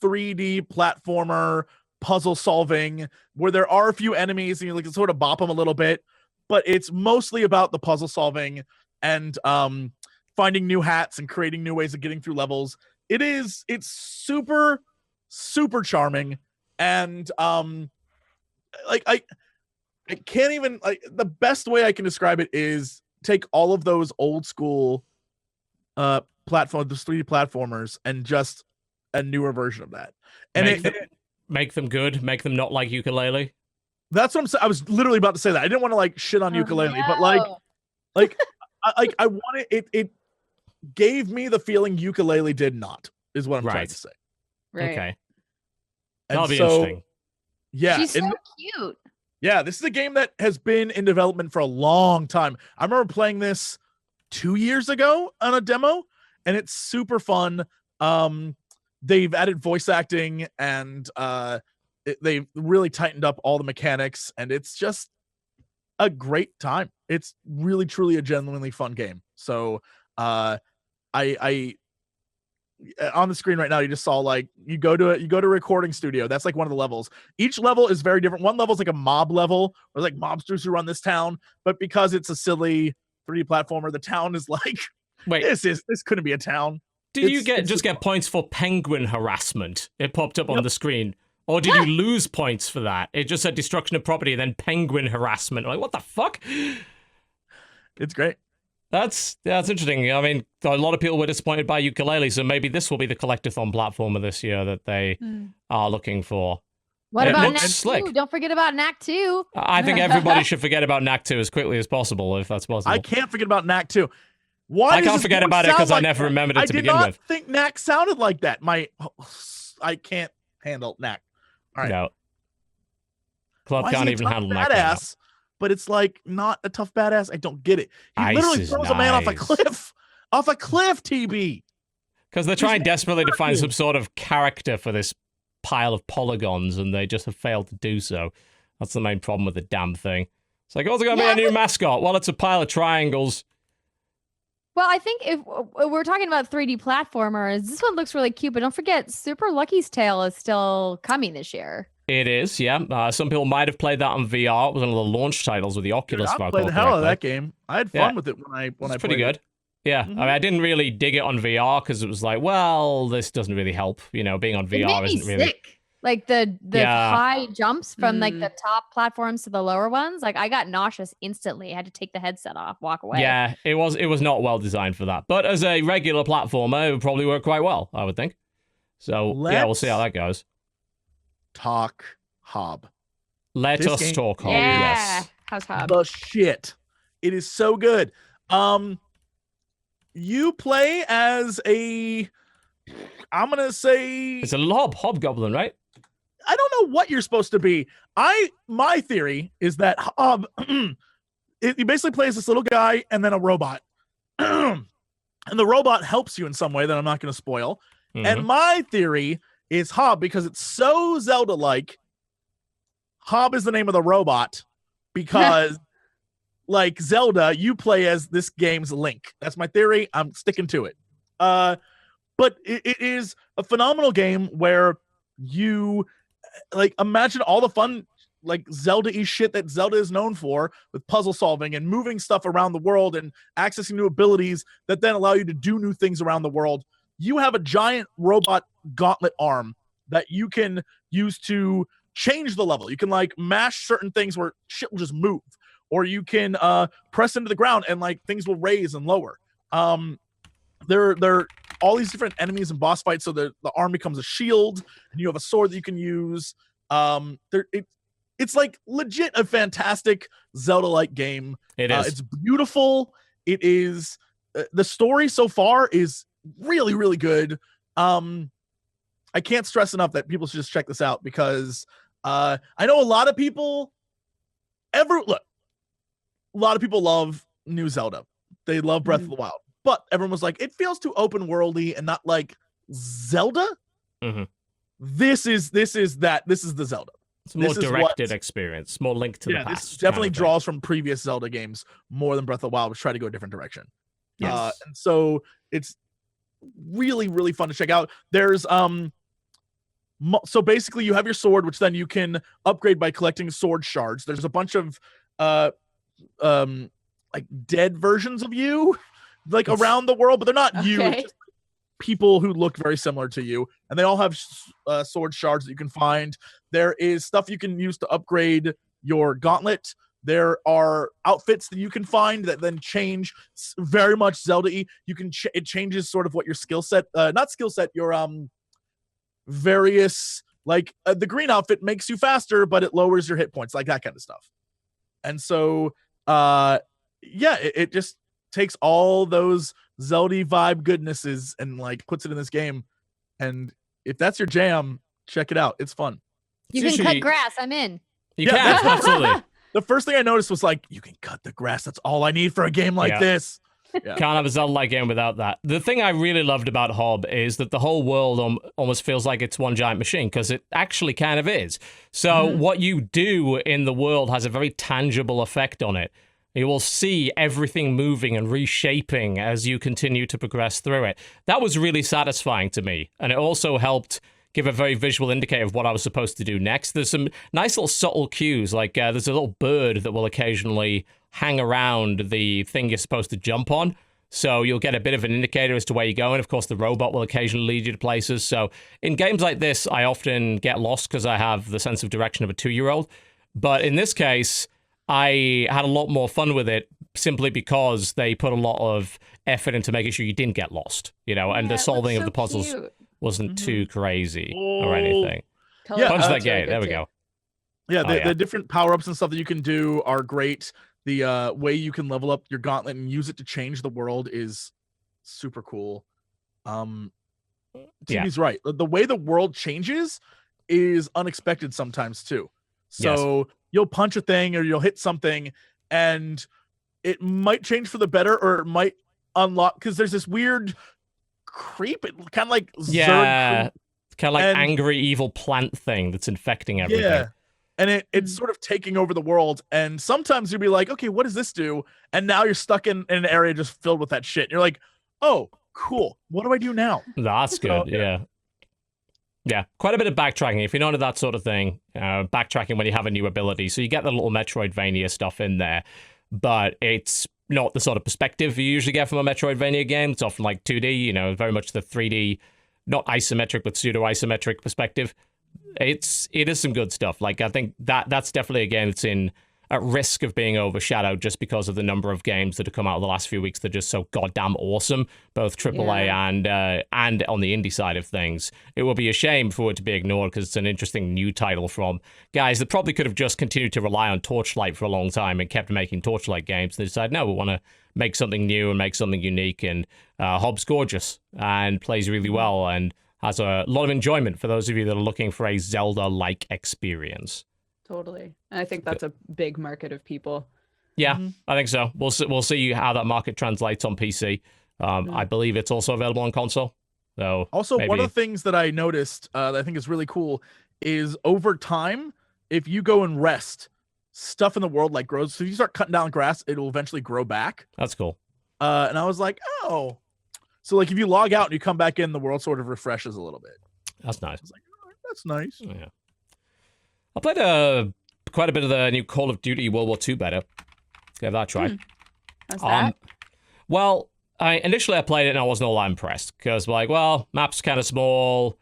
3D platformer puzzle solving where there are a few enemies and you like sort of bop them a little bit, but it's mostly about the puzzle solving and finding new hats and creating new ways of getting through levels. It's super, super charming. And like I can't even like the best way I can describe it is take all of those old school those 3D platformers and just a newer version of that. And make them good, make them not like ukulele. That's what I'm saying. I was literally about to say that. I didn't want to like shit on ukulele, but like I wanted it gave me the feeling ukulele did not, is what I'm trying to say. Right. Okay. That'll be interesting. Yeah. She's so cute. Yeah, this is a game that has been in development for a long time. I remember playing this 2 years ago on a demo, and it's super fun. They've added voice acting, and they've really tightened up all the mechanics, and it's just a great time. It's really, truly a genuinely fun game. So I on the screen right now, you just saw like you go to a recording studio. That's like one of the levels. Each level is very different. One level is like a mob level, or like mobsters who run this town. But because it's a silly 3D platformer, the town is like, wait, this couldn't be a town. Did you get points for penguin harassment? It popped up on the screen. Or did you lose points for that? It just said destruction of property and then penguin harassment. Like, what the fuck? It's great. That's interesting. I mean, a lot of people were disappointed by ukulele, so maybe this will be the collectathon platformer this year that they are looking for. What about Knack 2? Don't forget about Knack 2. I think everybody should forget about Knack 2 as quickly as possible, if that's possible. I can't forget about Knack 2. I can't forget about it because I never remembered it to begin with. I did not think Knack sounded like that. I can't handle Knack. All right. No. Club can't even handle Knack. Badass, but it's like not a tough badass. I don't get it. He literally throws a man off a cliff. Off a cliff, TB. Because they're trying desperately to find some sort of character for this pile of polygons, and they just have failed to do so. That's the main problem with the damn thing. It's like, oh, there's going to be a new mascot. Well, it's a pile of triangles. Well, I think if we're talking about 3D platformers, this one looks really cute, but don't forget, Super Lucky's Tale is still coming this year. It is, yeah. Some people might have played that on VR. It was one of the launch titles with the Oculus. I played the hell out of that game. I had fun with it when I played pretty good. Yeah, I mean, I didn't really dig it on VR because it was like, well, this doesn't really help. You know, being on VR isn't really. Sick. Like the high jumps from like the top platforms to the lower ones. Like I got nauseous instantly. I had to take the headset off, walk away. Yeah, it was not well designed for that. But as a regular platformer, it would probably work quite well, I would think. So we'll see how that goes. Talk Hob. Let us talk Hob. Yeah. Yes. How's Hob? The shit. It is so good. You play as I'm gonna say it's a hobgoblin, right? I don't know what you're supposed to be. My theory is that Hob you basically play as this little guy and then a robot. And the robot helps you in some way that I'm not going to spoil. Mm-hmm. And my theory is Hob, because it's so Zelda-like. Hob is the name of the robot, because like Zelda, you play as this game's Link. That's my theory. I'm sticking to it. But it is a phenomenal game where you like imagine all the fun like Zelda-y shit that Zelda is known for with puzzle solving and moving stuff around the world and accessing new abilities that then allow you to do new things around the world. You have a giant robot gauntlet arm that you can use to change the level. You can like mash certain things where shit will just move, or you can press into the ground and like things will raise and lower. There are all these different enemies and boss fights, so the arm becomes a shield, and you have a sword that you can use. It's like legit a fantastic Zelda-like game. It is. It's beautiful. It is. The story so far is really, really good. I can't stress enough that people should just check this out because I know a lot of people. A lot of people love new Zelda. They love Breath of the Wild, but everyone was like, it feels too open worldy and not like Zelda. Mm-hmm. This is the Zelda. It's a more directed experience, more linked to the past. This definitely draws from previous Zelda games more than Breath of the Wild, which try to go a different direction. Yes. And so it's really, really fun to check out. There's so basically you have your sword, which then you can upgrade by collecting sword shards. There's a bunch of like dead versions of you like around the world, but they're not you. It's just people who look very similar to you, and they all have sword shards that you can find. There is stuff you can use to upgrade your gauntlet. There are outfits that you can find that then change very much Zelda-y. You can it changes sort of what your skill set, not skill set, your various like the green outfit makes you faster, but it lowers your hit points, like that kind of stuff. And so it just takes all those Zelda vibe goodnesses and like puts it in this game. And if that's your jam, check it out. It's fun. You can cut grass. I'm in. You can, absolutely. The first thing I noticed was like, you can cut the grass. That's all I need for a game like this. Yeah. Can't have a Zelda-like game without that. The thing I really loved about Hob is that the whole world almost feels like it's one giant machine, because it actually kind of is. So what you do in the world has a very tangible effect on it. You will see everything moving and reshaping as you continue to progress through it. That was really satisfying to me, and it also helped give a very visual indicator of what I was supposed to do next. There's some nice little subtle cues, like there's a little bird that will occasionally hang around the thing you're supposed to jump on. So you'll get a bit of an indicator as to where you're going. Of course, the robot will occasionally lead you to places. So in games like this, I often get lost because I have the sense of direction of a 2-year-old. But in this case, I had a lot more fun with it simply because they put a lot of effort into making sure you didn't get lost, and the solving of the puzzles wasn't too crazy or anything. Punch that gate. There we go. Yeah, the different power-ups and stuff that you can do are great. The way you can level up your gauntlet and use it to change the world is super cool. TV's right. The way the world changes is unexpected sometimes too. So you'll punch a thing or you'll hit something and it might change for the better, or it might unlock, because there's this weird creep, kind of like Zerg creep. Kind of like angry evil plant thing that's infecting everything. Yeah. And it's sort of taking over the world. And sometimes you'll be like, okay, what does this do? And now you're stuck in an area just filled with that shit. And you're like, oh, cool. What do I do now? That's good. Yeah. Quite a bit of backtracking. If you're not into that sort of thing, backtracking when you have a new ability. So you get the little Metroidvania stuff in there, but it's not the sort of perspective you usually get from a Metroidvania game. It's often like 2D, very much the 3D, not isometric, but pseudo-isometric perspective. It is some good stuff. Like, I think that's definitely a game that's at risk of being overshadowed just because of the number of games that have come out in the last few weeks that are just so goddamn awesome, both AAA and on the indie side of things. It will be a shame for it to be ignored because it's an interesting new title from guys that probably could have just continued to rely on Torchlight for a long time and kept making Torchlight games. They decided, no, we want to make something new and make something unique. And Hob's gorgeous and plays really well and has a lot of enjoyment for those of you that are looking for a Zelda-like experience. Totally. And I think that's a big market of people. Yeah, I think so. We'll see how that market translates on PC. I believe it's also available on console. So also, one of the things that I noticed that I think is really cool is over time, if you go and rest, stuff in the world like grows. So if you start cutting down grass, it will eventually grow back. That's cool. And I was like, oh. So like if you log out and you come back in, the world sort of refreshes a little bit. That's nice. I was like, oh, that's nice. Yeah. I played quite a bit of the new Call of Duty World War II beta. Give that a try. How's that? Well, initially I played it and I wasn't all that impressed because like, well, map's kind of small.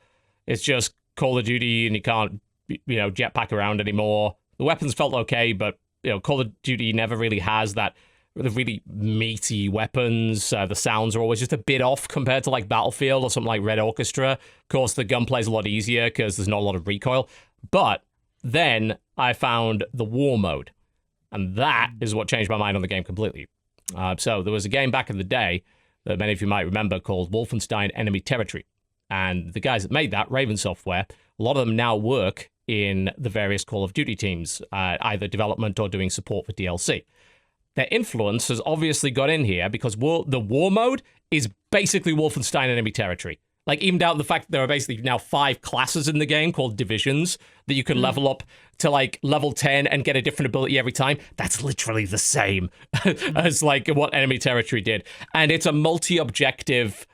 It's just Call of Duty and you can't, jetpack around anymore. The weapons felt okay, but Call of Duty never really has that really meaty weapons. The sounds are always just a bit off compared to like Battlefield or something like Red Orchestra. Of course, the gunplay's a lot easier because there's not a lot of recoil. But then I found the war mode, and that is what changed my mind on the game completely. So there was a game back in the day that many of you might remember called Wolfenstein Enemy Territory. And the guys that made that, Raven Software, a lot of them now work in the various Call of Duty teams, either development or doing support for DLC. Their influence has obviously got in here because the war mode is basically Wolfenstein Enemy Territory. Like, even down to the fact that there are basically now 5 classes in the game called divisions that you can level up to, like, level 10 and get a different ability every time. That's literally the same as, like, what Enemy Territory did. And it's a multi-objective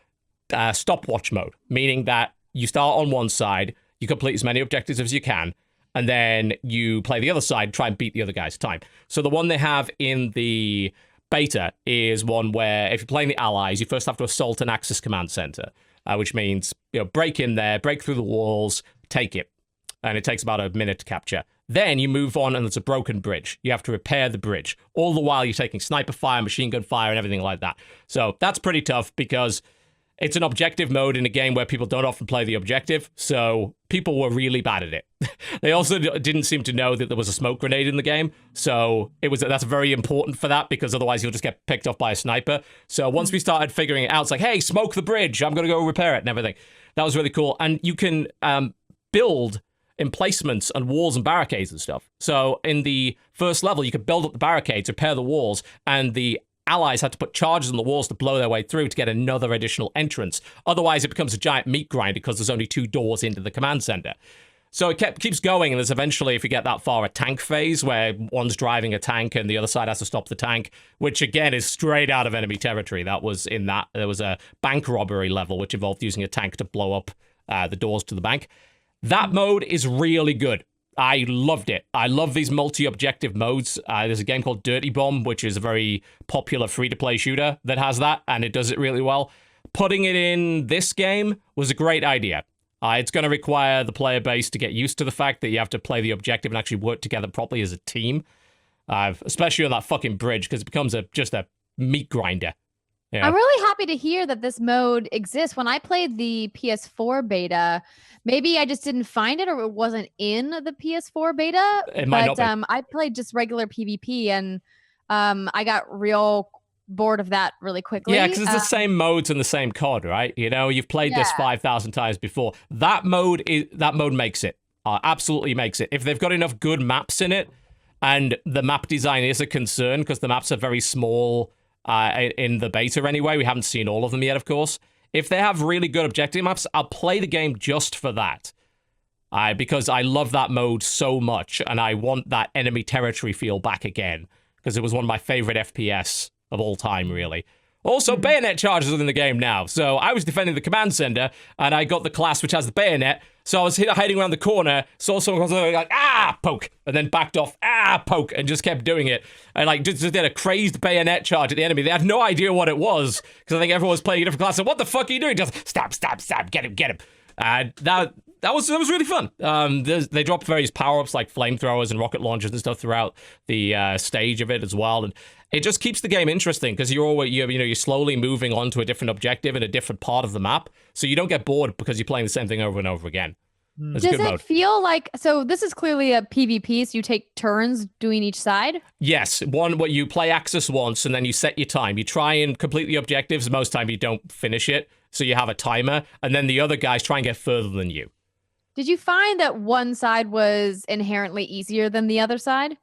stopwatch mode, meaning that you start on one side, you complete as many objectives as you can, and then you play the other side, try and beat the other guy's time. So the one they have in the beta is one where if you're playing the Allies, you first have to assault an Axis command center. Which means, break in there, break through the walls, take it. And it takes about a minute to capture. Then you move on and there's a broken bridge. You have to repair the bridge. All the while you're taking sniper fire, machine gun fire, and everything like that. So that's pretty tough because it's an objective mode in a game where people don't often play the objective. So people were really bad at it. They also didn't seem to know that there was a smoke grenade in the game. So that's very important for that because otherwise you'll just get picked off by a sniper. So once we started figuring it out, it's like, hey, smoke the bridge. I'm going to go repair it and everything. That was really cool. And you can build emplacements and walls and barricades and stuff. So in the first level, you could build up the barricades, repair the walls, and the Allies had to put charges on the walls to blow their way through to get another additional entrance. Otherwise, it becomes a giant meat grinder because there's only 2 doors into the command center. So it keeps going, and there's eventually, if you get that far, a tank phase where one's driving a tank and the other side has to stop the tank, which again is straight out of Enemy Territory. That was in that. There was a bank robbery level, which involved using a tank to blow up the doors to the bank. That mode is really good. I loved it. I love these multi-objective modes. There's a game called Dirty Bomb, which is a very popular free-to-play shooter that has that, and it does it really well. Putting it in this game was a great idea. It's going to require the player base to get used to the fact that you have to play the objective and actually work together properly as a team, especially on that fucking bridge, because it becomes just a meat grinder. Yeah. I'm really happy to hear that this mode exists. When I played the PS4 beta, maybe I just didn't find it or it wasn't in the PS4 beta. It might not be. I played just regular PvP and I got real bored of that really quickly. Yeah, because it's the same modes and the same COD, right? You've played this 5,000 times before. That mode makes it. Absolutely makes it. If they've got enough good maps in it, and the map design is a concern because the maps are very small in the beta anyway. We haven't seen all of them yet, of course. If they have really good objective maps, I'll play the game just for that. Because I love that mode so much, and I want that enemy territory feel back again, because it was one of my favorite FPS of all time, really. Also, bayonet charges are in the game now. So I was defending the command center, and I got the class which has the bayonet. So I was hiding around the corner, saw someone like, poke, and then backed off, poke, and just kept doing it. And just did a crazed bayonet charge at the enemy. They had no idea what it was, because I think everyone was playing a different class. So what the fuck are you doing? Just stab, get him. That was really fun. They dropped various power-ups like flamethrowers and rocket launchers and stuff throughout the stage of it as well, and it just keeps the game interesting because you're slowly moving on to a different objective in a different part of the map, so you don't get bored because you're playing the same thing over and over again. It's Does it feel like, so this is clearly a PvP, so you take turns doing each side? Yes, what you play Axis once and then you set your time. You try and complete the objectives. Most time you don't finish it, so you have a timer, and then the other guys try and get further than you. Did you find that one side was inherently easier than the other side?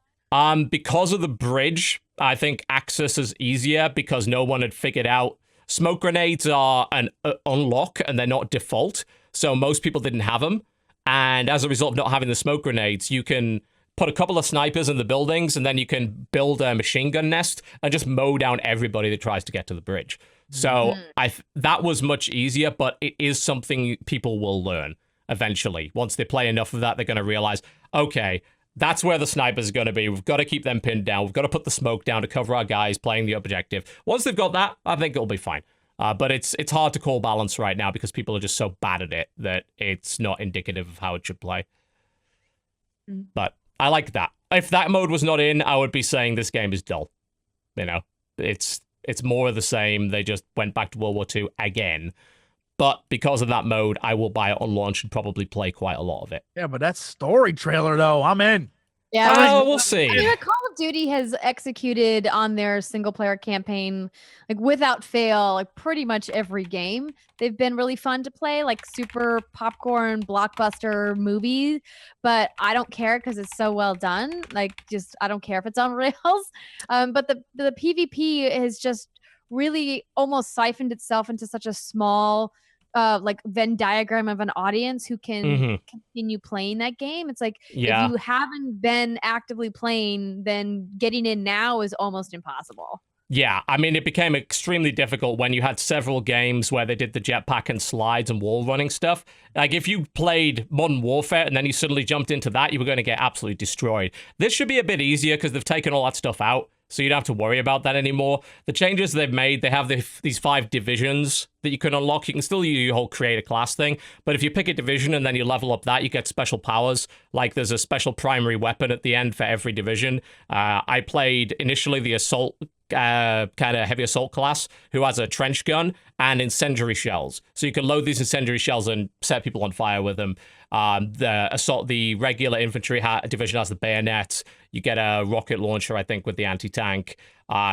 Because of the bridge, I think Axis is easier because no one had figured out smoke grenades are an unlock and they're not default. So most people didn't have them. And as a result of not having the smoke grenades, you can put a couple of snipers in the buildings, and then you can build a machine gun nest and just mow down everybody that tries to get to the bridge. So that was much easier, but it is something people will learn eventually. Once they play enough of that, they're going to realize, okay, that's where the snipers are going to be. We've got to keep them pinned down. We've got to put the smoke down to cover our guys playing the objective. Once they've got that, I think it'll be fine. But it's hard to call balance right now because people are just so bad at it that it's not indicative of how it should play. But I like that. If that mode was not in, I would be saying this game is dull. You know, it's more of the same. They just went back to World War II again. But because of that mode, I will buy it on launch and probably play quite a lot of it. Yeah, but that story trailer, though, I'm in. Yeah, we'll see. I mean, Call of Duty has executed on their single player campaign, like without fail, like pretty much every game. They've been really fun to play, like super popcorn blockbuster movies. But I don't care because it's so well done. Like, just I don't care if it's on rails. But the PvP has just really almost siphoned itself into such a small like Venn diagram of an audience who can continue playing that game. It's like if you haven't been actively playing, then getting in now is almost impossible. Yeah, I mean, it became extremely difficult when you had several games where they did the jetpack and slides and wall running stuff. Like, if you played Modern Warfare and then you suddenly jumped into that, you were going to get absolutely destroyed. This should be a bit easier because they've taken all that stuff out, so you don't have to worry about that anymore. The changes they've made, they have these 5 divisions that you can unlock. You can still use your whole create a class thing, but if you pick a division and then you level up that, you get special powers. Like, there's a special primary weapon at the end for every division. I played initially the assault kind of heavy assault class, who has a trench gun and incendiary shells. So you can load these incendiary shells and set people on fire with them. The regular infantry division has the bayonet. You get a rocket launcher, I think, with the anti-tank.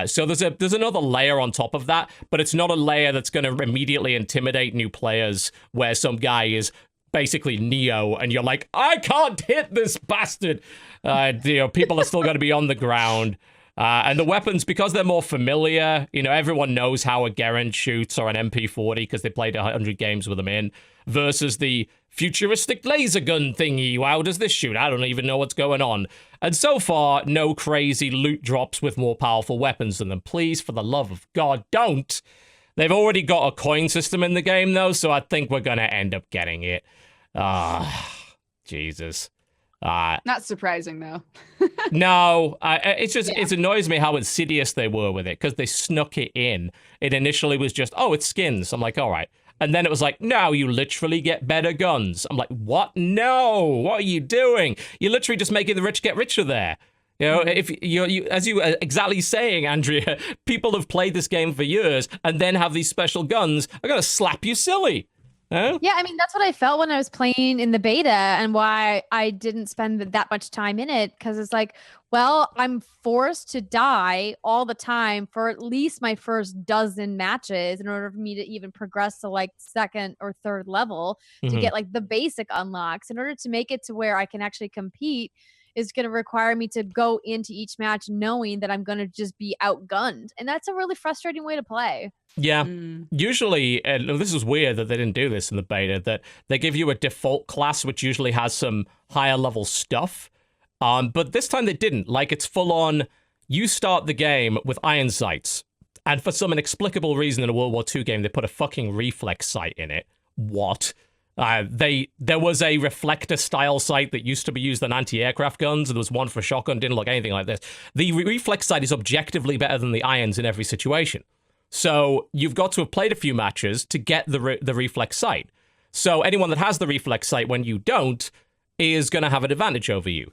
So there's another layer on top of that, but it's not a layer that's going to immediately intimidate new players where some guy is basically Neo and you're like, I can't hit this bastard. People are still going to be on the ground. And the weapons, because they're more familiar, everyone knows how a Garand shoots or an MP40 because they played 100 games with them in, versus the futuristic laser gun thingy. How does this shoot? I don't even know what's going on. And so far, no crazy loot drops with more powerful weapons than them. Please, for the love of God, don't. They've already got a coin system in the game, though, so I think we're going to end up getting it. Jesus. Not surprising, though. No, it annoys me how insidious they were with it, because they snuck it in. It initially was just, it's skins. I'm like, all right. And then it was like, now you literally get better guns. I'm like, what? No, what are you doing? You're literally just making the rich get richer there. If you as you are exactly saying, Andrea, people have played this game for years and then have these special guns are going to slap you silly. Huh? Yeah, I mean, that's what I felt when I was playing in the beta and why I didn't spend that much time in it, because it's like, well, I'm forced to die all the time for at least my first dozen matches in order for me to even progress to like second or third level to get like the basic unlocks. In order to make it to where I can actually compete is going to require me to go into each match knowing that I'm going to just be outgunned. And that's a really frustrating way to play. Yeah, usually, and this is weird that they didn't do this in the beta, that they give you a default class which usually has some higher level stuff. But this time they didn't. Like, it's full on, you start the game with iron sights. And for some inexplicable reason in a World War II game, they put a fucking reflex sight in it. What? There was a reflector style sight that used to be used on anti-aircraft guns, and there was one for a shotgun, didn't look anything like this. The reflex sight is objectively better than the irons in every situation. So you've got to have played a few matches to get the reflex sight. So anyone that has the reflex sight when you don't is going to have an advantage over you.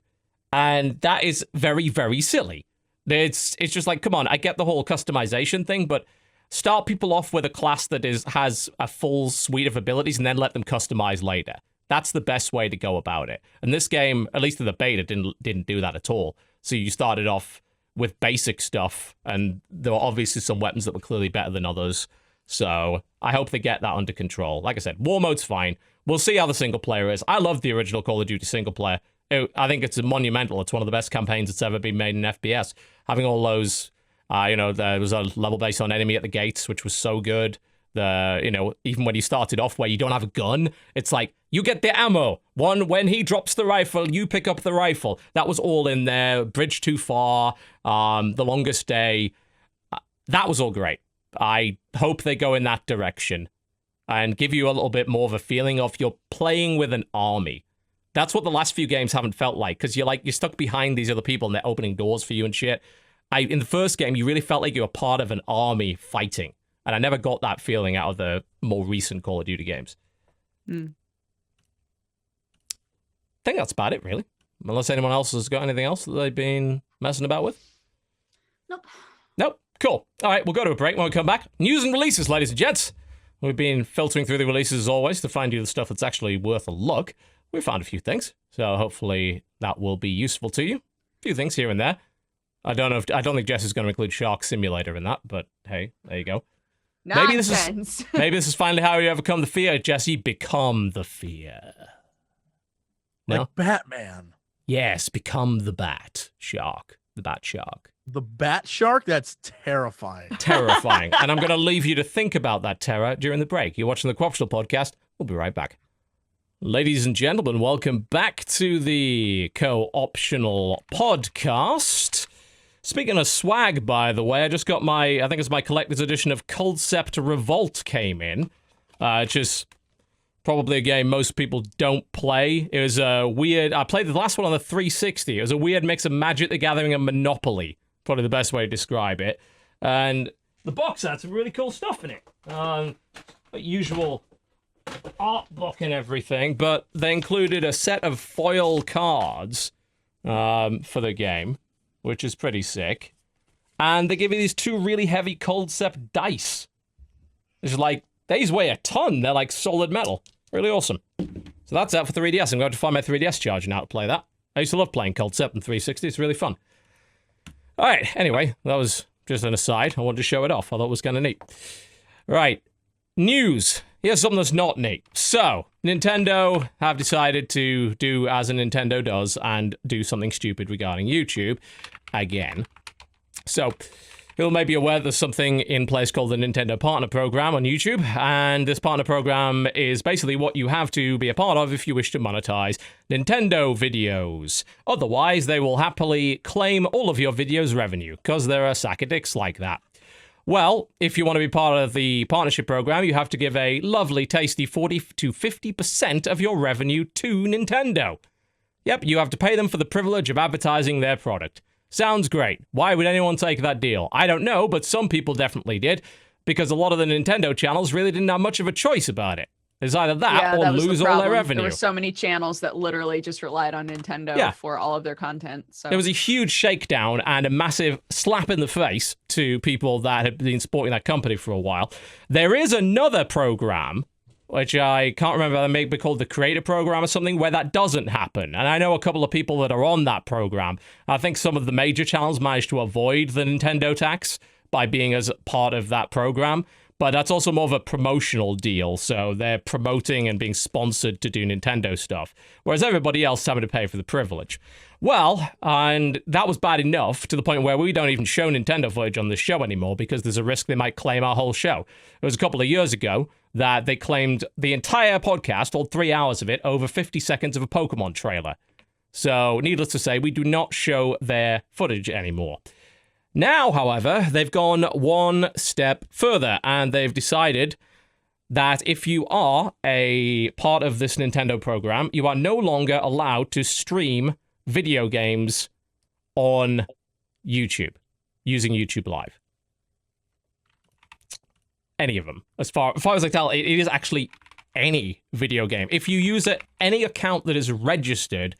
And that is very, very silly. It's just like, come on, I get the whole customization thing, but start people off with a class that has a full suite of abilities and then let them customize later. That's the best way to go about it. And this game, at least in the beta, didn't do that at all. So you started off with basic stuff, and there were obviously some weapons that were clearly better than others. So I hope they get that under control. Like I said, war mode's fine. We'll see how the single player is. I love the original Call of Duty single player. I think it's monumental. It's one of the best campaigns that's ever been made in FPS. Having all those, there was a level based on enemy at the gates, which was so good. Even when you started off where you don't have a gun, it's like, you get the ammo. When he drops the rifle, you pick up the rifle. That was all in there. Bridge Too Far, The Longest Day. That was all great. I hope they go in that direction and give you a little bit more of a feeling of you're playing with an army. That's what the last few games haven't felt like, because you're stuck behind these other people and they're opening doors for you and shit. In the first game, you really felt like you were part of an army fighting, and I never got that feeling out of the more recent Call of Duty games. I think that's about it, really. Unless anyone else has got anything else that they've been messing about with. Nope. Cool. All right, we'll go to a break. When we come back, news and releases, ladies and gents. We've been filtering through the releases as always to find you the stuff that's actually worth a look. We found a few things, so hopefully that will be useful to you. A few things here and there. I don't think Jess is going to include Shark Simulator in that, but hey, there you go. Nonsense. Maybe this is finally how you overcome the fear, Jesse. Become the fear. No? Like Batman. Yes, become the Bat Shark. The Bat Shark. The Bat Shark? That's terrifying. Terrifying. And I'm going to leave you to think about that terror during the break. You're watching the Quack podcast. We'll be right back. Ladies and gentlemen, welcome back to the Co-Optional Podcast. Speaking of swag, by the way, I just got I think it's my collector's edition of Concept Revolt came in, which is probably a game most people don't play. It was a weird, I played the last one on the 360. It was a weird mix of Magic the Gathering and Monopoly. Probably the best way to describe it. And the box had some really cool stuff in it. Usual art book and everything, but they included a set of foil cards for the game, which is pretty sick. And they give you these two really heavy Concept dice. It's like, these weigh a ton. They're like solid metal. Really awesome. So that's out for 3DS. I'm going to find my 3DS charger now to play that. I used to love playing Concept in 360. It's really fun. All right, anyway, that was just an aside. I wanted to show it off. I thought it was kind of neat. Right, news. Here's something that's not neat. So, Nintendo have decided to do as a Nintendo does and do something stupid regarding YouTube again. So, you'll may be aware there's something in place called the Nintendo Partner Program on YouTube, and this Partner Program is basically what you have to be a part of if you wish to monetize Nintendo videos. Otherwise, they will happily claim all of your videos' revenue, because they're a sack of dicks like that. Well, if you want to be part of the partnership program, you have to give a lovely, tasty 40 to 50% of your revenue to Nintendo. Yep, you have to pay them for the privilege of advertising their product. Sounds great. Why would anyone take that deal? I don't know, but some people definitely did, because a lot of the Nintendo channels really didn't have much of a choice about it. It's either that or lose all their revenue. There were so many channels that literally just relied on Nintendo for all of their content. So there was a huge shakedown and a massive slap in the face to people that had been supporting that company for a while. There is another program, which I can't remember, they may be called the Creator Program or something, where that doesn't happen. And I know a couple of people that are on that program. I think some of the major channels managed to avoid the Nintendo tax by being as part of that program. But that's also more of a promotional deal, so they're promoting and being sponsored to do Nintendo stuff, whereas everybody else is having to pay for the privilege. Well, and that was bad enough to the point where we don't even show Nintendo footage on the show anymore because there's a risk they might claim our whole show. It was a couple of years ago that they claimed the entire podcast, all 3 hours of it, over 50 seconds of a Pokemon trailer. So, needless to say, we do not show their footage anymore. Now, however, they've gone one step further, and they've decided that if you are a part of this Nintendo program, you are no longer allowed to stream video games on YouTube, using YouTube Live. Any of them. As far as I tell, it is actually any video game. If you use any account that is registered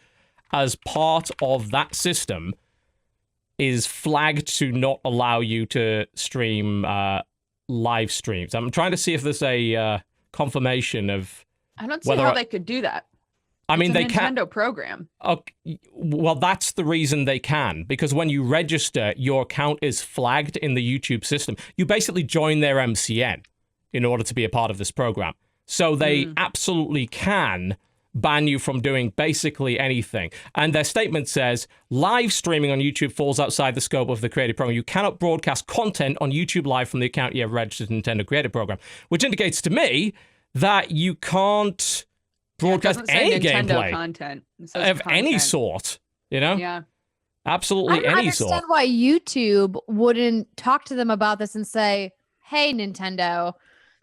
as part of that system, is flagged to not allow you to stream live streams. I'm trying to see if there's a confirmation of. I don't see how they could do that. I mean, they can. Nintendo program. Okay, well, that's the reason they can, because when you register, your account is flagged in the YouTube system. You basically join their MCN in order to be a part of this program. So they absolutely can ban you from doing basically anything. And their statement says, live streaming on YouTube falls outside the scope of the Creative Program. You cannot broadcast content on YouTube Live from the account you have registered in Nintendo Creative Program, which indicates to me that you can't broadcast any gameplay content of any sort, you know? Yeah. Absolutely any sort. I don't understand why YouTube wouldn't talk to them about this and say, hey, Nintendo,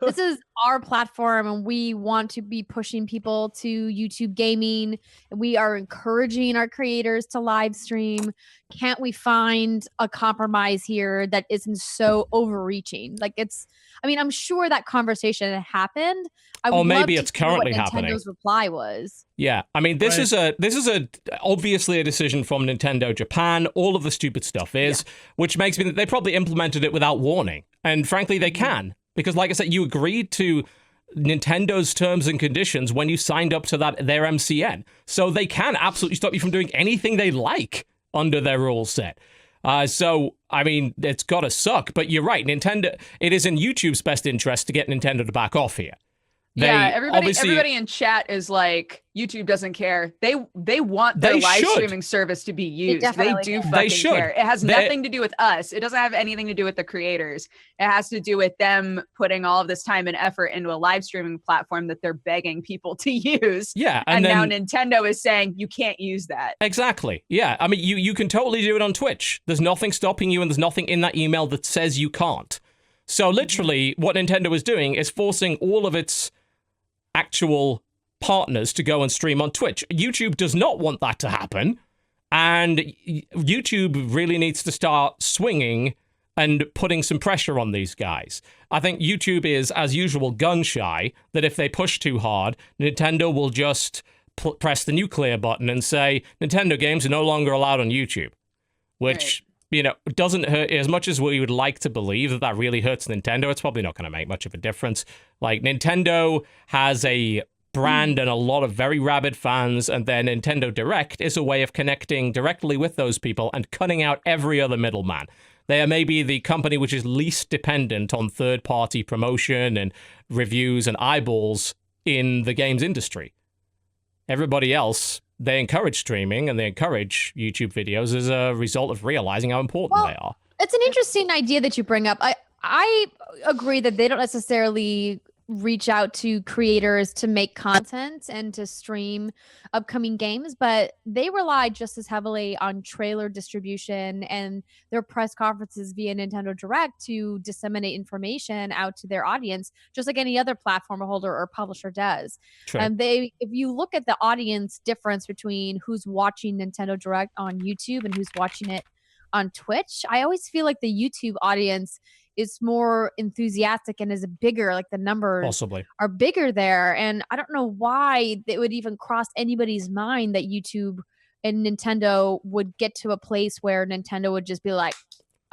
this is our platform and we want to be pushing people to YouTube gaming. And we are encouraging our creators to live stream. Can't we find a compromise here that isn't so overreaching? Like I'm sure that conversation happened. Maybe it's currently happening. Nintendo's reply was. Yeah, I mean, this is obviously a decision from Nintendo Japan. All of the stupid stuff is, which makes me think they probably implemented it without warning. And frankly, they can. Because like I said, you agreed to Nintendo's terms and conditions when you signed up to their MCN. So they can absolutely stop you from doing anything they like under their rule set. So, I mean, it's got to suck. But you're right, Nintendo. It is in YouTube's best interest to get Nintendo to back off here. Everybody in chat is like, YouTube doesn't care. They want their live streaming service to be used. They do fucking care. It has nothing to do with us. It doesn't have anything to do with the creators. It has to do with them putting all of this time and effort into a live streaming platform that they're begging people to use. Yeah. And now Nintendo is saying you can't use that. Exactly. Yeah. I mean, you can totally do it on Twitch. There's nothing stopping you and there's nothing in that email that says you can't. So literally what Nintendo is doing is forcing all of its actual partners to go and stream on Twitch. YouTube does not want that to happen, and YouTube really needs to start swinging and putting some pressure on these guys. I think YouTube is, as usual, gun shy, that if they push too hard, Nintendo will just press the nuclear button and say, Nintendo games are no longer allowed on YouTube, which... doesn't hurt as much as we would like to believe that really hurts Nintendo. It's probably not going to make much of a difference. Like, Nintendo has a brand and a lot of very rabid fans, and then Nintendo Direct is a way of connecting directly with those people and cutting out every other middleman. They are maybe the company which is least dependent on third-party promotion and reviews and eyeballs in the games industry. Everybody else... they encourage streaming and they encourage YouTube videos as a result of realizing how important they are. It's an interesting idea that you bring up. I agree that they don't necessarily reach out to creators to make content and to stream upcoming games, but they rely just as heavily on trailer distribution and their press conferences via Nintendo Direct to disseminate information out to their audience, just like any other platform holder or publisher does. True. And if you look at the audience difference between who's watching Nintendo Direct on YouTube and who's watching it on Twitch, I always feel like the YouTube audience is more enthusiastic and is bigger, like the numbers possibly are bigger there. And I don't know why it would even cross anybody's mind that YouTube and Nintendo would get to a place where Nintendo would just be like,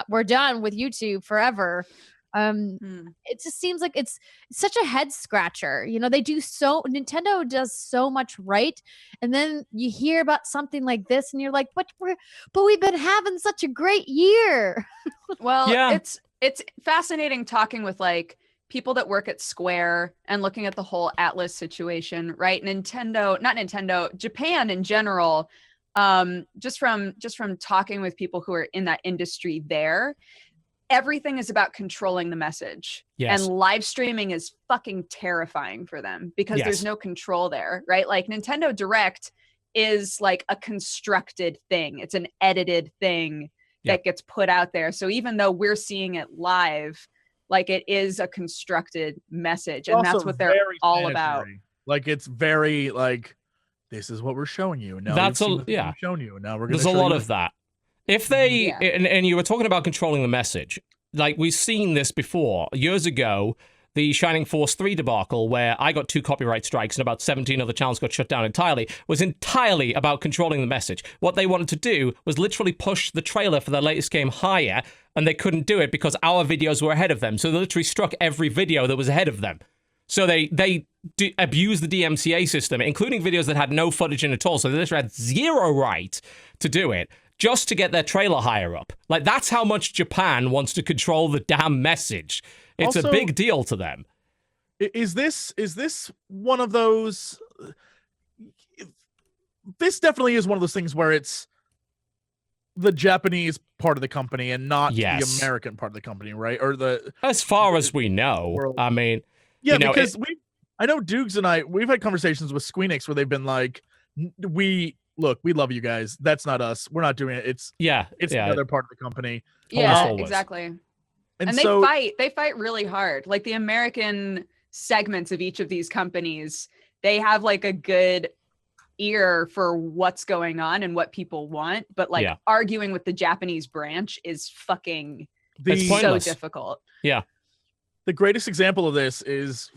we're done with YouTube forever. It just seems like it's such a head scratcher. Nintendo does so much right, and then you hear about something like this and you're like, but we've been having such a great year. Well, yeah. It's fascinating talking with like people that work at Square and looking at the whole Atlas situation, right? Japan in general, just from talking with people who are in that industry there, everything is about controlling the message. Yes. And live streaming is fucking terrifying for them because there's no control there, right? Like Nintendo Direct is like a constructed thing. It's an edited thing that gets put out there. So even though we're seeing it live, like it is a constructed message, and that's what they're all about. Like it's very like, this is what we're showing you. Now that's we've shown you. Now we're going to. There's a lot of that. If they and you were talking about controlling the message, like we've seen this before years ago. The Shining Force 3 debacle, where I got 2 copyright strikes and about 17 other channels got shut down entirely, was entirely about controlling the message. What they wanted to do was literally push the trailer for their latest game higher, and they couldn't do it because our videos were ahead of them. So they literally struck every video that was ahead of them. So they abused the DMCA system, including videos that had no footage in at all. So they literally had zero right to do it, just to get their trailer higher up. Like, that's how much Japan wants to control the damn message. It's also a big deal to them. Is this one of those? this definitely is one of those things where it's the Japanese part of the company and not the American part of the company, right? Or as far as we know. World. I mean, because I know Dukes and we've had conversations with Squeenix where they've been like, we love you guys. That's not us. We're not doing it. It's the other part of the company. Yeah, exactly. And they fight really hard. Like the American segments of each of these companies, they have like a good ear for what's going on and what people want, but like arguing with the Japanese branch is fucking so difficult. Yeah. The greatest example of this is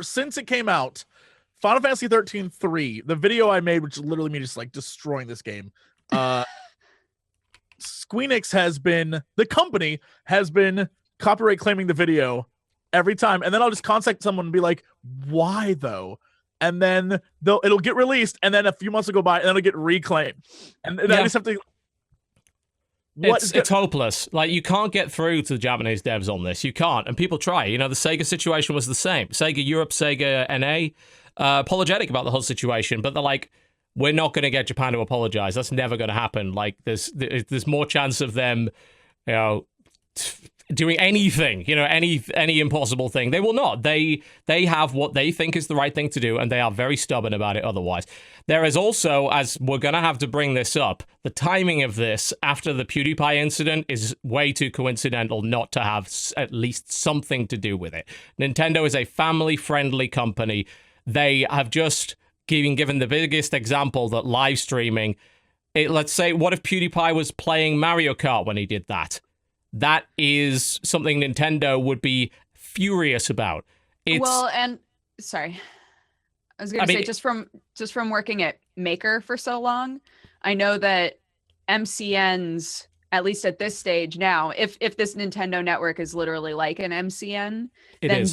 since it came out, Final Fantasy 13-3, the video I made, which is literally me just like destroying this game. Squeenix the company has been copyright claiming the video every time, and then I'll just contact someone and be like, why though? And then it'll get released, and then a few months will go by, and then it'll get reclaimed. And I just have to... It's hopeless. Like, you can't get through to the Japanese devs on this. You can't. And people try. The Sega situation was the same. Sega Europe, Sega NA, apologetic about the whole situation, but they're like, we're not going to get Japan to apologize. That's never going to happen. Like, there's more chance of them, doing anything, any impossible thing. They will not. They have what they think is the right thing to do, and they are very stubborn about it otherwise. There is also, as we're going to have to bring this up, the timing of this after the PewDiePie incident is way too coincidental not to have at least something to do with it. Nintendo is a family-friendly company. They have just given the biggest example that live streaming, let's say, what if PewDiePie was playing Mario Kart when he did that? That is something Nintendo would be furious about. Sorry. I was going to say, just from working at Maker for so long, I know that MCNs, at least at this stage now, if this Nintendo network is literally like an MCN, then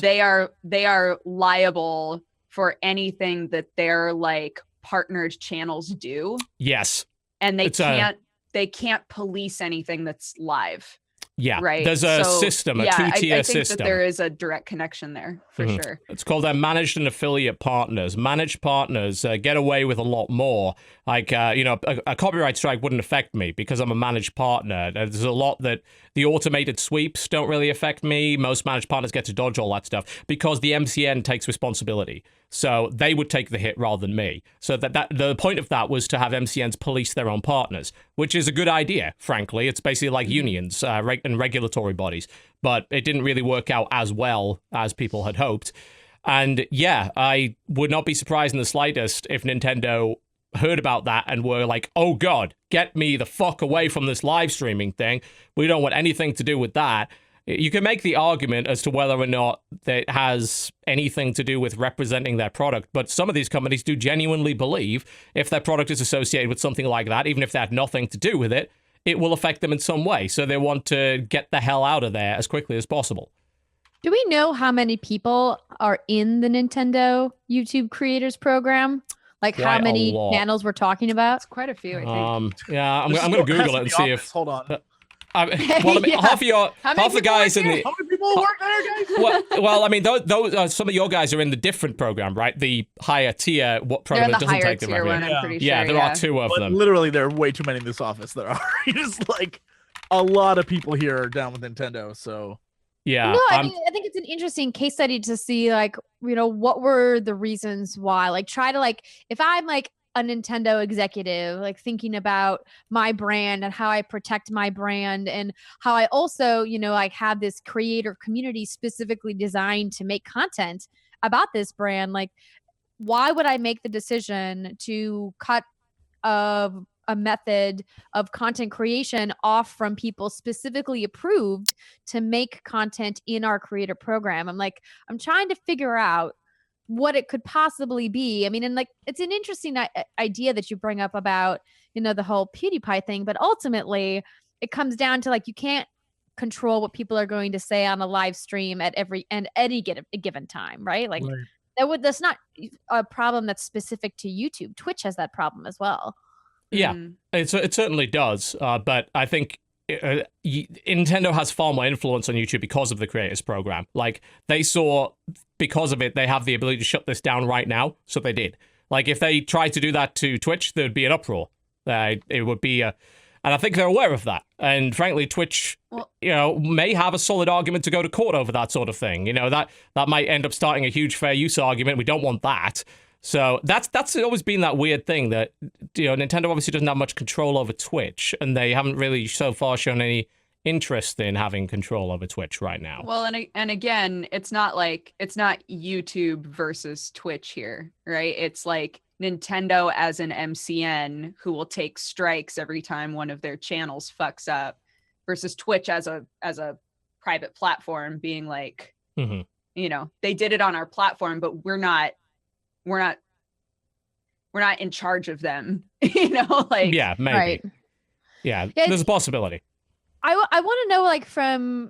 they are liable for anything that their like partnered channels do. Yes. And they can't police anything that's live. Yeah, right. There's a system, a two-tier system. I think that there is a direct connection there, for sure. It's called managed and affiliate partners. Managed partners get away with a lot more. Like, a copyright strike wouldn't affect me because I'm a managed partner. There's a lot that the automated sweeps don't really affect me. Most managed partners get to dodge all that stuff because the MCN takes responsibility. So they would take the hit rather than me. So that the point of that was to have MCNs police their own partners, which is a good idea, frankly. It's basically like unions and regulatory bodies. But it didn't really work out as well as people had hoped. And yeah, I would not be surprised in the slightest if Nintendo heard about that and were like, oh God, get me the fuck away from this live streaming thing. We don't want anything to do with that. You can make the argument as to whether or not that has anything to do with representing their product, but some of these companies do genuinely believe if their product is associated with something like that, even if they had nothing to do with it, it will affect them in some way. So they want to get the hell out of there as quickly as possible. Do we know how many people are in the Nintendo YouTube Creators Program? Like how many channels we're talking about? It's quite a few, I think. Yeah, I'm going to Google it and see if... Hold on. Half the guys in the... How many people work there, guys? well, I mean, those some of your guys are in the different program, right? The higher tier program that doesn't take the revenue. I'm pretty sure. Yeah, there are two of them. Literally, there are way too many in this office. There are just like a lot of people here are down with Nintendo, so... Yeah. No, I think it's an interesting case study to see, like, what were the reasons why? Like, try to, like, if I'm, like, a Nintendo executive, like, thinking about my brand and how I protect my brand and how I also, like, have this creator community specifically designed to make content about this brand, like, why would I make the decision to cut a method of content creation off from people specifically approved to make content in our creator program? I'm trying to figure out what it could possibly be. I mean, and like, it's an interesting idea that you bring up about, the whole PewDiePie thing, but ultimately it comes down to, like, you can't control what people are going to say on a live stream at any given time, right? Like, right. That's not a problem that's specific to YouTube. Twitch has that problem as well. Yeah, it certainly does. But I think Nintendo has far more influence on YouTube because of the Creators Program. Like, they saw, because of it, they have the ability to shut this down right now. So they did. Like, if they tried to do that to Twitch, there'd be an uproar. It would be and I think they're aware of that. And frankly, Twitch, may have a solid argument to go to court over that sort of thing. That might end up starting a huge fair use argument. We don't want that. So that's always been that weird thing that, Nintendo obviously doesn't have much control over Twitch, and they haven't really so far shown any interest in having control over Twitch right now. Well, and again, it's not YouTube versus Twitch here, right? It's like Nintendo as an MCN who will take strikes every time one of their channels fucks up, versus Twitch as a private platform being like, they did it on our platform, but we're not in charge of them. Yeah, maybe. Right. Yeah, there's a possibility. I want to know, like, from,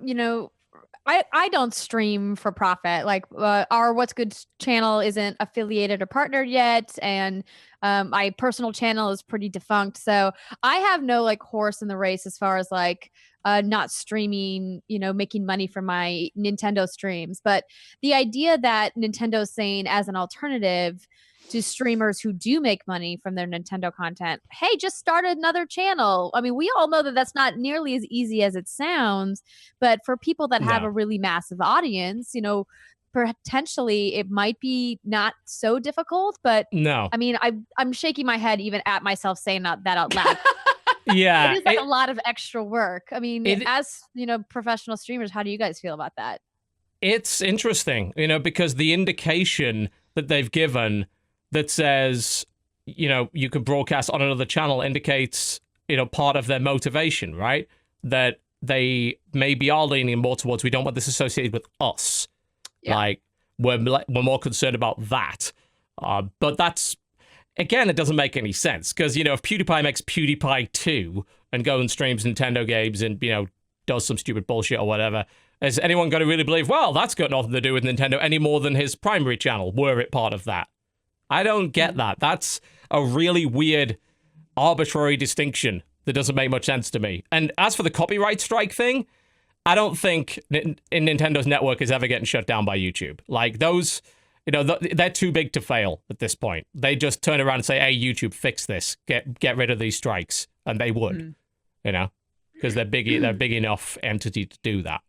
I don't stream for profit. Like, our What's Good channel isn't affiliated or partnered yet, and my personal channel is pretty defunct. So I have no, like, horse in the race as far as, like, not streaming, making money from my Nintendo streams. But the idea that Nintendo's saying as an alternative to streamers who do make money from their Nintendo content, hey, just start another channel. I mean, we all know that that's not nearly as easy as it sounds, but for people that have a really massive audience, potentially it might be not so difficult. But I mean, I'm shaking my head even at myself saying that out loud. Yeah, it is like a lot of extra work. I mean, as professional streamers, how do you guys feel about that? It's interesting, because the indication that they've given that says, you could broadcast on another channel indicates, part of their motivation, right? That they maybe are leaning more towards, we don't want this associated with us. Yeah. Like, we're more concerned about that. But that's, again, it doesn't make any sense. Because, if PewDiePie makes PewDiePie 2 and go and streams Nintendo games and, does some stupid bullshit or whatever, is anyone going to really believe, well, that's got nothing to do with Nintendo any more than his primary channel, were it part of that? I don't get that. That's a really weird, arbitrary distinction that doesn't make much sense to me. And as for the copyright strike thing, I don't think Nintendo's network is ever getting shut down by YouTube. Like, those, they're too big to fail at this point. They just turn around and say, hey, YouTube, fix this. Get rid of these strikes. And they would, because they're big enough entity to do that.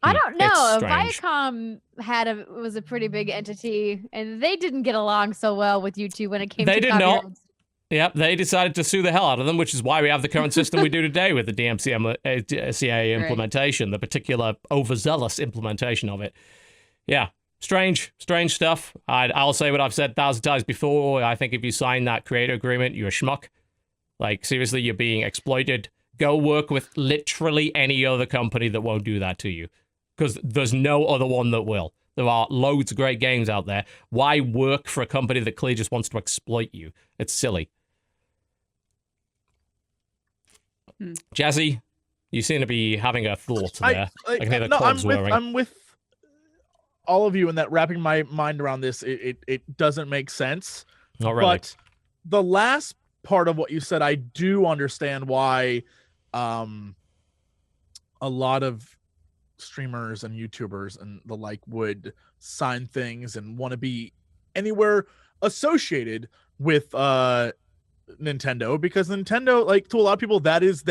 I don't know. Viacom was a pretty big entity, and they didn't get along so well with YouTube when it came to copyright. They did not. Yep, they decided to sue the hell out of them, which is why we have the current system we do today with the DMCA implementation, the particular overzealous implementation of it. Yeah, strange stuff. I'll say what I've said 1,000 times before. I think if you sign that creator agreement, you're a schmuck. Like, seriously, you're being exploited. Go work with literally any other company that won't do that to you. Because there's no other one that will. There are loads of great games out there. Why work for a company that clearly just wants to exploit you? It's silly. Jazzy, you seem to be having a thought there. I can hear the cogs whirring. I'm with all of you in that, wrapping my mind around this. It doesn't make sense. Not really. But the last part of what you said, I do understand why a lot of streamers and YouTubers and the like would sign things and want to be anywhere associated with Nintendo, because Nintendo, like, to a lot of people, that is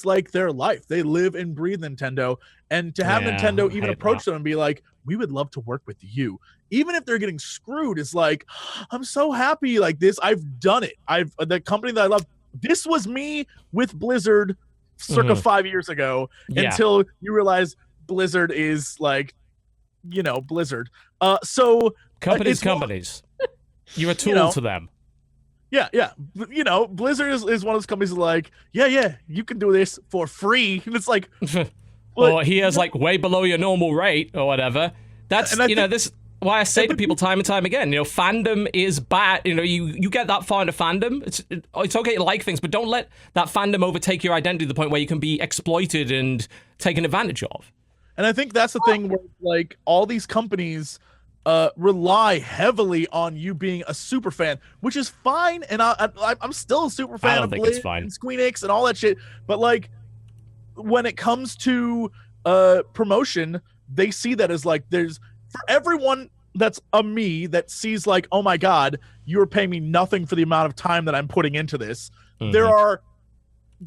like their life. They live and breathe Nintendo, and to have Nintendo even approach them and be like, we would love to work with you, even if they're getting screwed, is like, I'm so happy. Like, this, I've done it. The company that I love, this was me with Blizzard circa 5 years ago, until you realize Blizzard is like, Blizzard. So companies. You're a tool to them. Yeah. Blizzard is one of those companies like, yeah, you can do this for free. And it's like, or he has like way below your normal rate or whatever. That's, this why I say to people time and time again, fandom is bad. You get that far into fandom. It's okay to like things, but don't let that fandom overtake your identity to the point where you can be exploited and taken advantage of. And I think that's the thing where, like, all these companies rely heavily on you being a super fan, which is fine. And I'm still a super fan of Blizz and Squeenix and all that shit. But, like, when it comes to promotion, they see that as like, for everyone a me that sees like, oh my God, you're paying me nothing for the amount of time that I'm putting into this. There are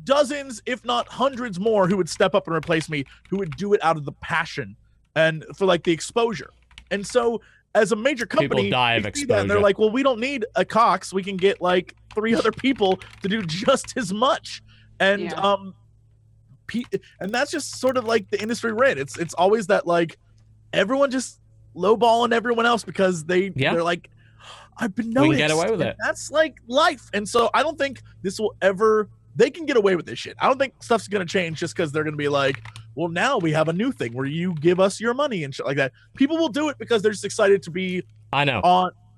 dozens, if not hundreds more who would step up and replace me, who would do it out of the passion and for like the exposure. And so as a major company, people die of exposure. They're like, well, we don't need a Cox. We can get like 3 other people to do just as much. And and that's just sort of like the industry we're in. It's always that like everyone just lowballing everyone else because they're like, I've been noticed. We can get away with it. That's like life. And so I don't think this will ever, they can get away with this shit. I don't think stuff's going to change just because they're going to be like, well, now we have a new thing where you give us your money and shit like that. People will do it because they're just excited to be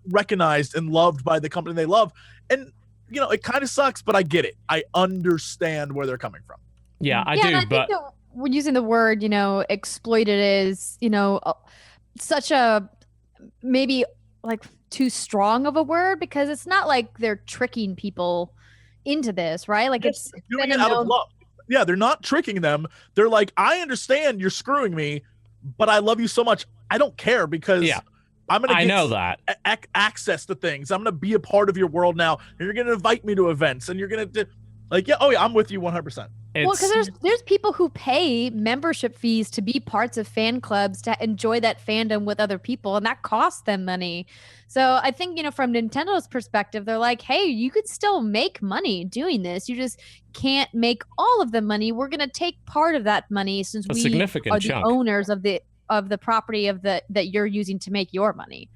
recognized and loved by the company they love. And, you know, it kind of sucks, but I get it. I understand where they're coming from. Yeah, I do. I but think that we're using the word, you know, exploited is, you know, such a maybe like too strong of a word, because it's not like they're tricking people into this, right? Like it's doing it out of love. Yeah, they're not tricking them. They're like, I understand you're screwing me, but I love you so much. I don't care because I'm gonna get access to things. I'm gonna be a part of your world now. And you're gonna invite me to events, and you're gonna like, I'm with you 100%. Well, because there's people who pay membership fees to be parts of fan clubs to enjoy that fandom with other people, and that costs them money. So I think, you know, from Nintendo's perspective, they're like, hey, you could still make money doing this. You just can't make all of the money. We're going to take part of that money since we are the owners of the property that you're using to make your money.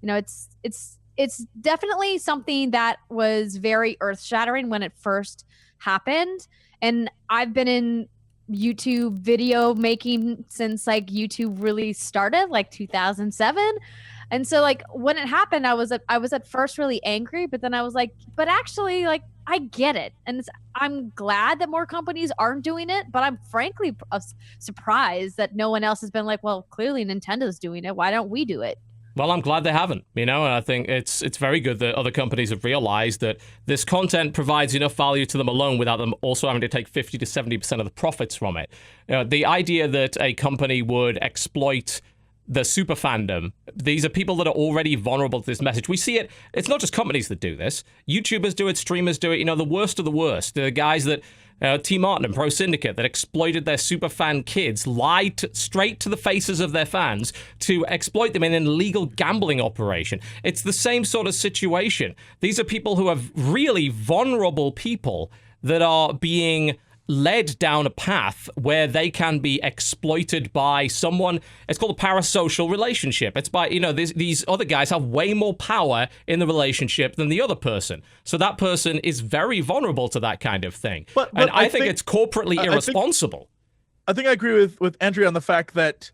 You know, it's definitely something that was very earth-shattering when it first happened. And I've been in YouTube video making since like YouTube really started, like 2007. And so like when it happened, I was at first really angry, but then I was like, but actually, like, I get it. And I'm glad that more companies aren't doing it, but I'm frankly surprised that no one else has been like, well, clearly Nintendo's doing it. Why don't we do it? Well, I'm glad they haven't, you know, and I think it's very good that other companies have realized that this content provides enough value to them alone without them also having to take 50 to 70% of the profits from it. The idea that a company would exploit the super fandom, these are people that are already vulnerable to this message. We see it. It's not just companies that do this. YouTubers do it, streamers do it, you know, the worst of the worst. The guys that T. Martin and Pro Syndicate that exploited their super fan kids, lied straight to the faces of their fans to exploit them in an illegal gambling operation. It's the same sort of situation. These are people who are really vulnerable people that are being led down a path where they can be exploited by someone. It's called a parasocial relationship. It's by, you know, these other guys have way more power in the relationship than the other person. So that person is very vulnerable to that kind of thing. But I think it's corporately irresponsible. I think I agree with Andrea on the fact that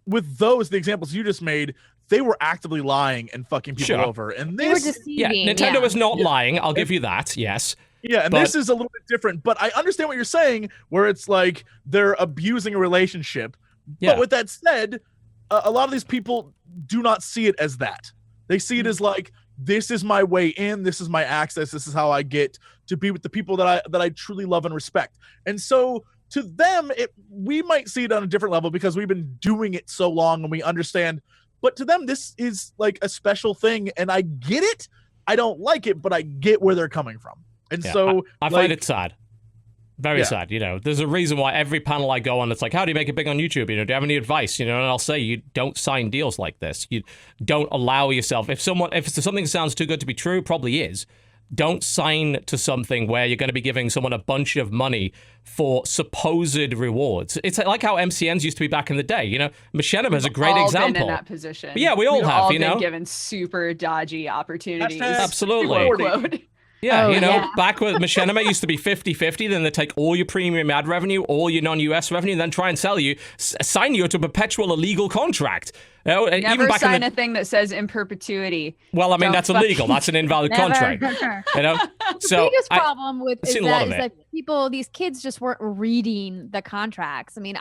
with the examples you just made, they were actively lying and fucking people over. And this, Nintendo is not lying. I'll give you that. Yes. Yeah, and this is a little bit different, but I understand what you're saying, where it's like they're abusing a relationship. Yeah. But with that said, a lot of these people do not see it as that. They see it as like, this is my way in, this is my access, this is how I get to be with the people that I truly love and respect. And so to them, we might see it on a different level because we've been doing it so long and we understand. But to them, this is like a special thing, and I get it. I don't like it, but I get where they're coming from. And so I find it sad. Very sad. You know, there's a reason why every panel I go on, it's like, how do you make it big on YouTube? You know, do you have any advice? You know, and I'll say, you don't sign deals like this. You don't allow yourself. If something sounds too good to be true, probably is. Don't sign to something where you're going to be giving someone a bunch of money for supposed rewards. It's like how MCNs used to be back in the day. You know, Machinima is a great example. Been in that position. But yeah, we all have. All you know, been given super dodgy opportunities. Absolutely. Yeah, back when Machinima used to be 50-50, then they take all your premium ad revenue, all your non-US revenue, then try and sign you to a perpetual illegal contract. You know, never even back sign a thing that says in perpetuity. Well, I mean, that's illegal. That's an invalid contract. You know? The biggest problem with is that these kids just weren't reading the contracts. I mean,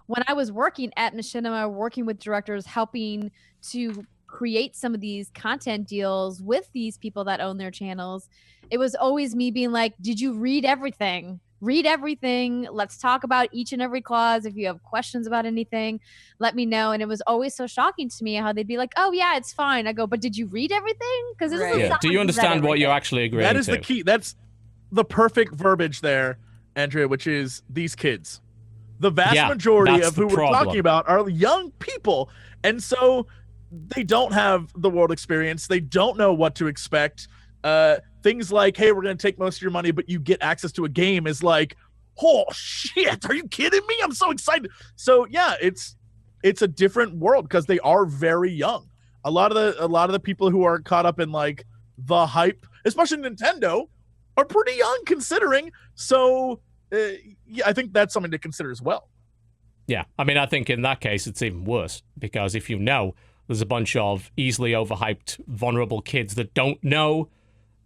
when I was working at Machinima, working with directors, helping to create some of these content deals with these people that own their channels, it was always me being like, did you read everything? read everything. Let's talk about each and every clause. If you have questions about anything, let me know. And it was always so shocking to me how they'd be like, oh yeah, it's fine. I go, but did you read everything? Because do you understand what you're actually agreeing to? That is the key. That's the perfect verbiage there, Andrea, which is these kids. The vast majority of who we're talking about are young people. And so they don't have the world experience. They don't know what to expect. Things like, hey, we're going to take most of your money, but you get access to a game is like, oh shit, are you kidding me? I'm so excited. So yeah, it's a different world because they are very young. A lot of the people who are caught up in like the hype, especially Nintendo, are pretty young considering. So I think that's something to consider as well. Yeah, I mean, I think in that case it's even worse because if you know there's a bunch of easily overhyped, vulnerable kids that don't know.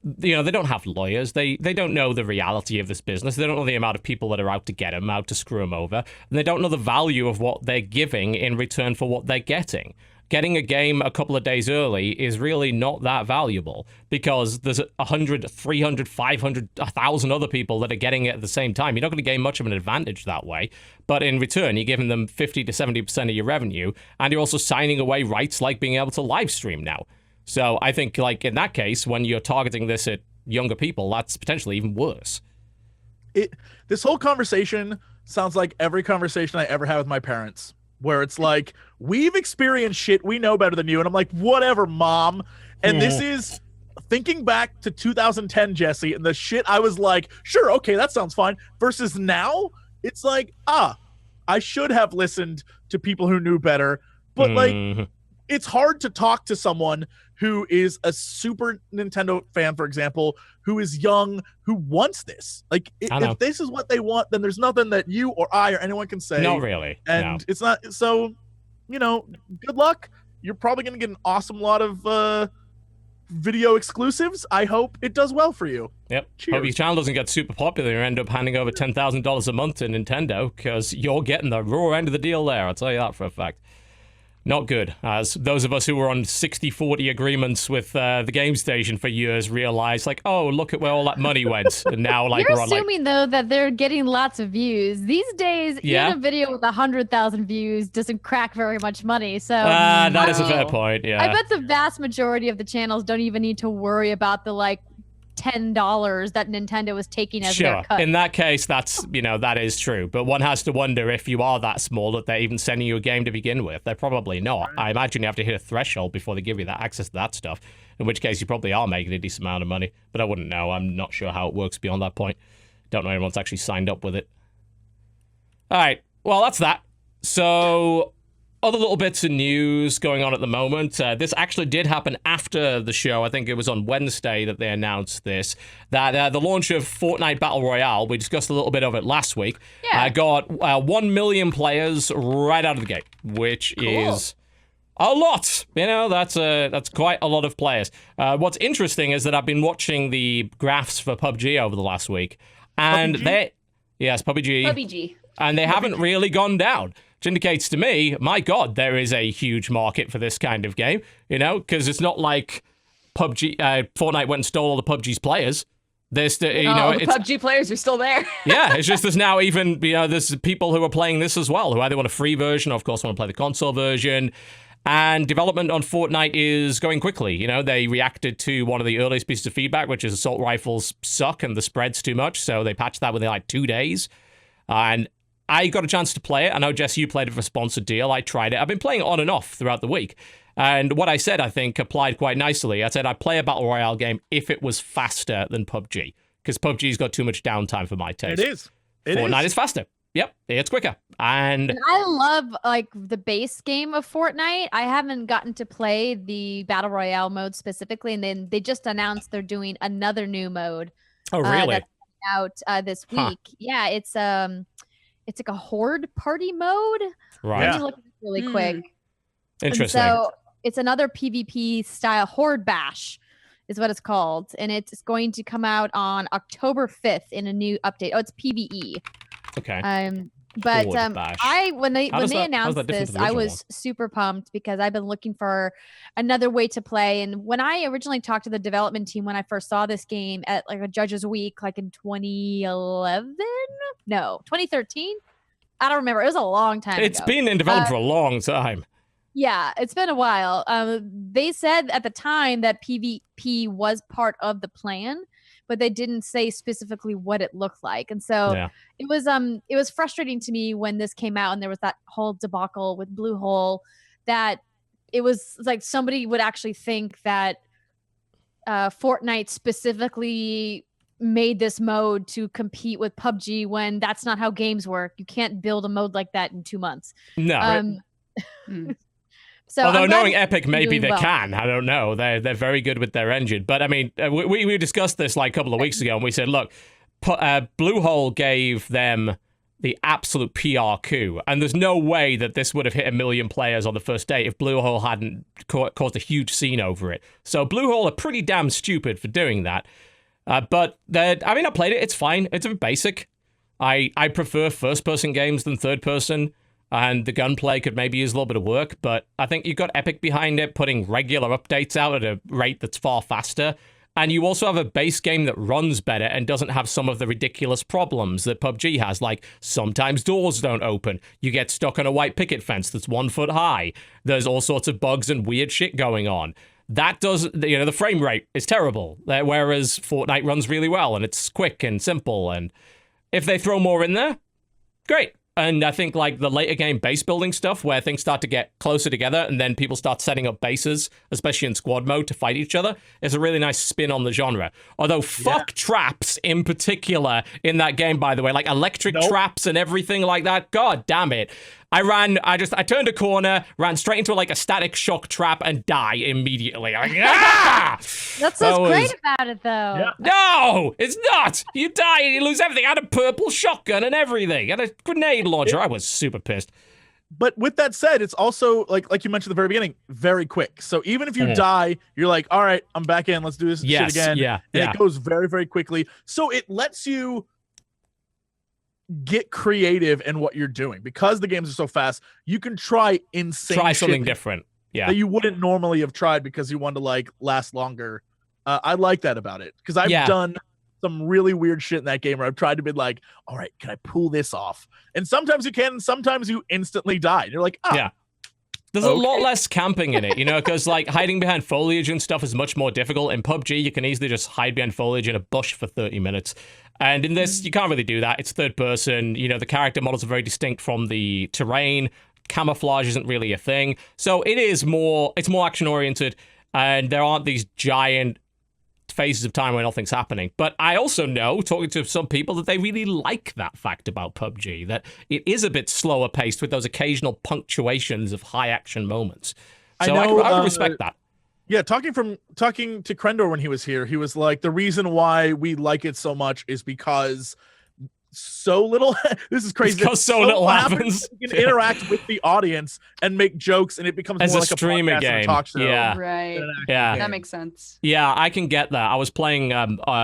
They don't have lawyers. They don't know the reality of this business. They don't know the amount of people that are out to get them, out to screw them over. And they don't know the value of what they're giving in return for what they're getting. Getting a game a couple of days early is really not that valuable because there's 100, 300, 500, 1,000 other people that are getting it at the same time. You're not going to gain much of an advantage that way. But in return, you're giving them 50 to 70% of your revenue, and you're also signing away rights like being able to live stream now. So I think, like, in that case, when you're targeting this at younger people, that's potentially even worse. This whole conversation sounds like every conversation I ever had with my parents, where it's like, we've experienced shit, we know better than you. And I'm like, whatever, Mom. And this is thinking back to 2010, Jesse, and the shit I was like, sure, okay, that sounds fine. Versus now, it's like, I should have listened to people who knew better. But, like, it's hard to talk to someone who is a Super Nintendo fan, for example, who is young, who wants this. Like, if this is what they want, then there's nothing that you or I or anyone can say. No, really. And it's not. So, good luck. You're probably going to get an awesome lot of video exclusives. I hope it does well for you. Yep. Cheers. Hope your channel doesn't get super popular and end up handing over $10,000 a month to Nintendo because you're getting the raw end of the deal there. I'll tell you that for a fact. Not good, as those of us who were on 60-40 agreements with the Game Station for years realized, like, oh, look at where all that money went. And now, like, you're assuming, though, that they're getting lots of views. These days, even a video with 100,000 views doesn't crack very much money. So that is a fair point, yeah. I bet the vast majority of the channels don't even need to worry about the, like, $10 that Nintendo was taking as their cut. In that case, that's, that is true. But one has to wonder if you are that small that they're even sending you a game to begin with. They're probably not. I imagine you have to hit a threshold before they give you that access to that stuff, in which case you probably are making a decent amount of money. But I wouldn't know. I'm not sure how it works beyond that point. Don't know anyone's actually signed up with it. All right. Well, that's that. So, other little bits of news going on at the moment. This actually did happen after the show. I think it was on Wednesday that they announced this. That the launch of Fortnite Battle Royale, we discussed a little bit of it last week, got 1 million players right out of the gate, which is a lot. That's quite a lot of players. What's interesting is that I've been watching the graphs for PUBG over the last week, and PUBG. And they haven't really gone down. Which indicates to me, my God, there is a huge market for this kind of game, because it's not like Fortnite went and stole all the PUBG's players. There's still, the PUBG players are still there. Yeah, it's just there's now even, there's people who are playing this as well, who either want a free version or, of course, want to play the console version. And development on Fortnite is going quickly. They reacted to one of the earliest pieces of feedback, which is assault rifles suck and the spread's too much. So they patched that within like 2 days. And I got a chance to play it. I know, Jess, you played it for a sponsored deal. I tried it. I've been playing it on and off throughout the week. And what I said, I think, applied quite nicely. I said I'd play a Battle Royale game if it was faster than PUBG. Because PUBG's got too much downtime for my taste. It is. Fortnite is faster. Yep, it's quicker. And I love, like, the base game of Fortnite. I haven't gotten to play the Battle Royale mode specifically. And then they just announced they're doing another new mode. Oh, really? That's out this week. Yeah, it's like a horde party mode. Right. Let me look at it really quick. Interesting. And so it's another PvP style horde bash is what it's called. And it's going to come out on October 5th in a new update. Oh, it's PvE. Okay. But when they announced this, I was super pumped because I've been looking for another way to play. And when I originally talked to the development team when I first saw this game at like a Judges Week, like in 2013. I don't remember. It was a long time ago. It's been in development for a long time. Yeah, it's been a while. They said at the time that PvP was part of the plan, but they didn't say specifically what it looked like. And so it was frustrating to me when this came out and there was that whole debacle with Bluehole, that it was like somebody would actually think that Fortnite specifically made this mode to compete with PUBG when that's not how games work. You can't build a mode like that in 2 months. No. So although knowing Epic, maybe they can. I don't know. They're very good with their engine. But I mean, we discussed this like a couple of weeks ago, and we said, look, Bluehole gave them the absolute PR coup, and there's no way that this would have hit 1 million players on the first day if Bluehole hadn't caused a huge scene over it. So Bluehole are pretty damn stupid for doing that. But I mean, I played it. It's fine. It's a bit basic. I prefer first-person games than third-person. And the gunplay could maybe use a little bit of work, but I think you've got Epic behind it, putting regular updates out at a rate that's far faster. And you also have a base game that runs better and doesn't have some of the ridiculous problems that PUBG has, like sometimes doors don't open. You get stuck on a white picket fence that's 1 foot high. There's all sorts of bugs and weird shit going on. That does, the frame rate is terrible, whereas Fortnite runs really well and it's quick and simple. And if they throw more in there, great. And I think like the later game base building stuff where things start to get closer together and then people start setting up bases, especially in squad mode to fight each other, is a really nice spin on the genre. Although fuck traps in particular in that game, by the way, like electric traps and everything like that. God damn it. I turned a corner, ran straight into like a static shock trap and die immediately. Like, That's what's great about it, though. Yeah. No, it's not. You die, you lose everything. I had a purple shotgun and everything. And a grenade launcher. I was super pissed. But with that said, it's also, like you mentioned at the very beginning, very quick. So even if you die, you're like, all right, I'm back in. Let's do this shit again. And it goes very, very quickly. So it lets you get creative in what you're doing. Because the games are so fast, you can try something different. Yeah. That you wouldn't normally have tried because you want to like last longer. I like that about it. Because I've done some really weird shit in that game where I've tried to be like, all right, can I pull this off? And sometimes you can, and sometimes you instantly die. And you're like, oh. Yeah. There's a lot less camping in it, because like hiding behind foliage and stuff is much more difficult. In PUBG, you can easily just hide behind foliage in a bush for 30 minutes. And in this, you can't really do that. It's third person. The character models are very distinct from the terrain. Camouflage isn't really a thing. So it's more action oriented. And there aren't these giant phases of time where nothing's happening. But I also know, talking to some people, that they really like that fact about PUBG, that it is a bit slower paced with those occasional punctuations of high action moments. So I can respect that. Yeah, talking to Krendor when he was here, he was like, the reason why we like it so much is because so little this is crazy, because so little happens. You can interact with the audience and make jokes, and it becomes as more a like a streamer podcast game. And a talk show. Right. That makes sense. Yeah, I can get that. I was playing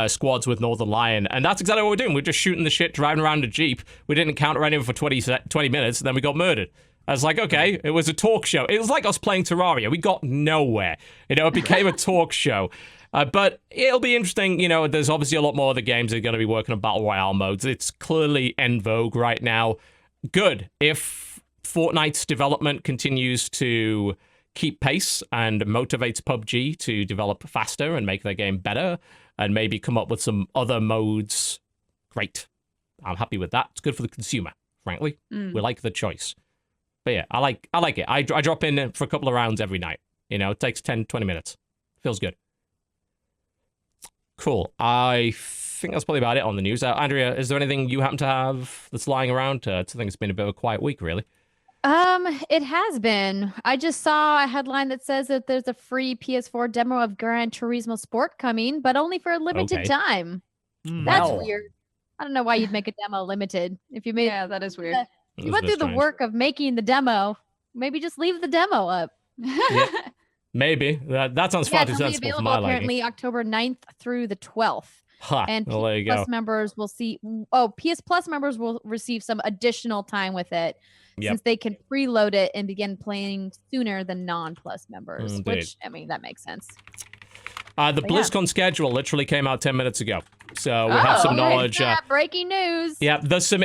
squads with Northern Lion, and that's exactly what we're doing. We're just shooting the shit, driving around a Jeep. We didn't encounter anyone for 20 minutes, and then we got murdered. I was like, okay, it was a talk show. It was like us playing Terraria. We got nowhere. It became a talk show. But it'll be interesting. There's obviously a lot more of the games that are going to be working on Battle Royale modes. It's clearly en vogue right now. Good. If Fortnite's development continues to keep pace and motivates PUBG to develop faster and make their game better and maybe come up with some other modes, great. I'm happy with that. It's good for the consumer, frankly. We like the choice. But yeah, I like it. I drop in for a couple of rounds every night. It takes 10, 20 minutes. Feels good. Cool. I think that's probably about it on the news. Andrea, is there anything you happen to have that's lying around? I think it's been a bit of a quiet week, really. It has been. I just saw a headline that says that there's a free PS4 demo of Gran Turismo Sport coming, but only for a limited time. That's weird. I don't know why you'd make a demo limited. If you made that is weird. You went through the work of making the demo. Maybe just leave the demo up. Maybe. That sounds far too sensible for my liking. Apparently October 9th through the 12th. And PS Plus members will PS Plus members will receive some additional time with it since they can preload it and begin playing sooner than non-Plus members, which, I mean, that makes sense. The BlizzCon schedule literally came out 10 minutes ago. So we have some knowledge. Breaking news. Yeah, there's some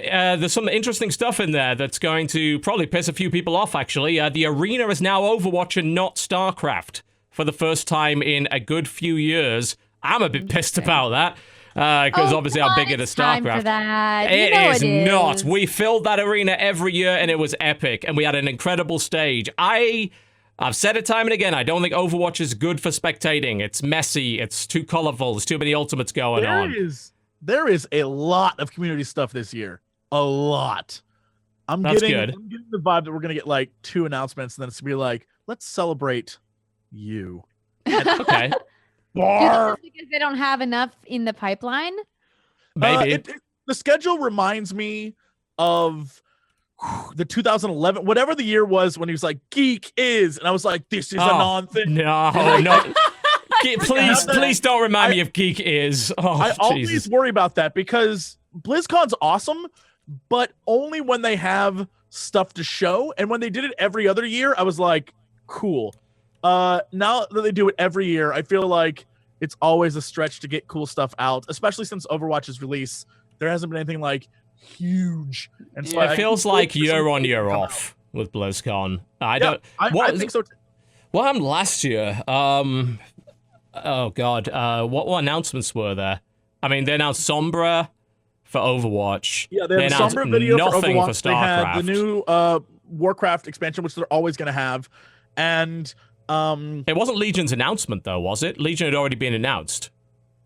interesting stuff in there that's going to probably piss a few people off, actually. The arena is now Overwatch and not StarCraft for the first time in a good few years. I'm a bit pissed about that. Because obviously how big it is StarCraft. It is not. We filled that arena every year and it was epic. And we had an incredible stage. I've said it time and again, I don't think Overwatch is good for spectating. It's messy. It's too colorful. There's too many ultimates going on. There is a lot of community stuff this year. A lot. I'm getting the vibe that we're going to get like 2 announcements and then it's going to be like, let's celebrate you. Okay. Bar. Because they don't have enough in the pipeline? Maybe. The schedule reminds me of the 2011, whatever the year was when he was like, Geek is, and I was like, this is a non-thing. No. Please don't remind me of Geek is. I always worry about that because BlizzCon's awesome, but only when they have stuff to show. And when they did it every other year, I was like, cool. Now that they do it every year, I feel like it's always a stretch to get cool stuff out, especially since Overwatch's release. There hasn't been anything like huge, and so it feels like year on year off with BlizzCon. I think so too. What happened last year? Oh god, what announcements were there? I mean, they announced Sombra for Overwatch. Yeah, they had a Sombra video for Overwatch. For StarCraft. They had the new Warcraft expansion, which they're always going to have, and it wasn't Legion's announcement though, was it? Legion had already been announced.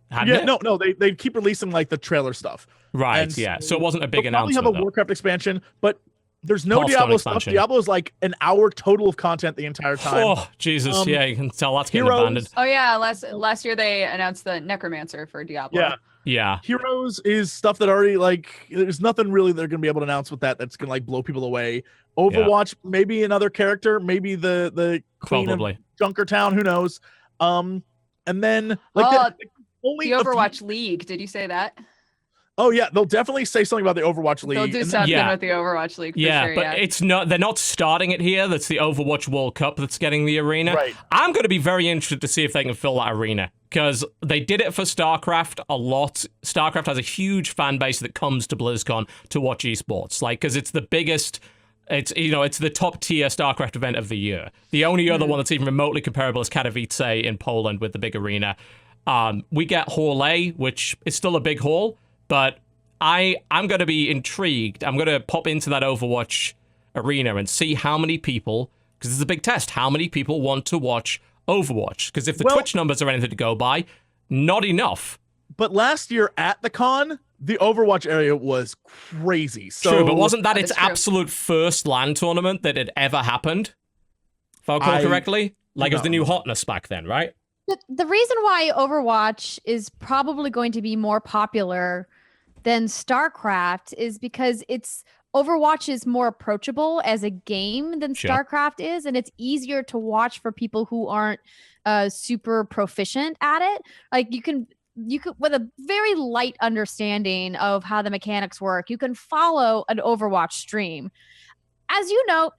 No, they keep releasing like the trailer stuff. Right, and so it wasn't a big announcement. Probably have a Warcraft expansion, but there's no Diablo stuff. Diablo is like an hour total of content the entire time. Oh, Jesus, you can tell that's getting abandoned. Oh yeah, last year they announced the Necromancer for Diablo. Yeah. Heroes is stuff that already, like, there's nothing really they're going to be able to announce with that's going to, like, blow people away. Overwatch, maybe another character, maybe the Queen of Junkertown, who knows. And then, like, only the Overwatch League. Did you say that? Oh, yeah. They'll definitely say something about the Overwatch League. They'll do something with the Overwatch League, for sure, but it's not. They're not starting it here. That's the Overwatch World Cup that's getting the arena. Right. I'm going to be very interested to see if they can fill that arena, because they did it for StarCraft a lot. StarCraft has a huge fan base that comes to BlizzCon to watch esports, like, because it's the biggest. It's the top tier StarCraft event of the year. The only other one that's even remotely comparable is Katowice in Poland with the big arena. We get Hall A, which is still a big hall, but I'm going to be intrigued. I'm going to pop into that Overwatch arena and see how many people, because it's a big test, how many people want to watch Overwatch. Because if the Twitch numbers are anything to go by, not enough. But last year at the con, the Overwatch area was crazy. So, true, but wasn't that its absolute first LAN tournament that had ever happened? If I recall correctly? Like, it was the new hotness back then, right? The reason why Overwatch is probably going to be more popular than StarCraft is because Overwatch is more approachable as a game than StarCraft is, and it's easier to watch for people who aren't super proficient at it. Like you can with a very light understanding of how the mechanics work, you can follow an Overwatch stream. As you know,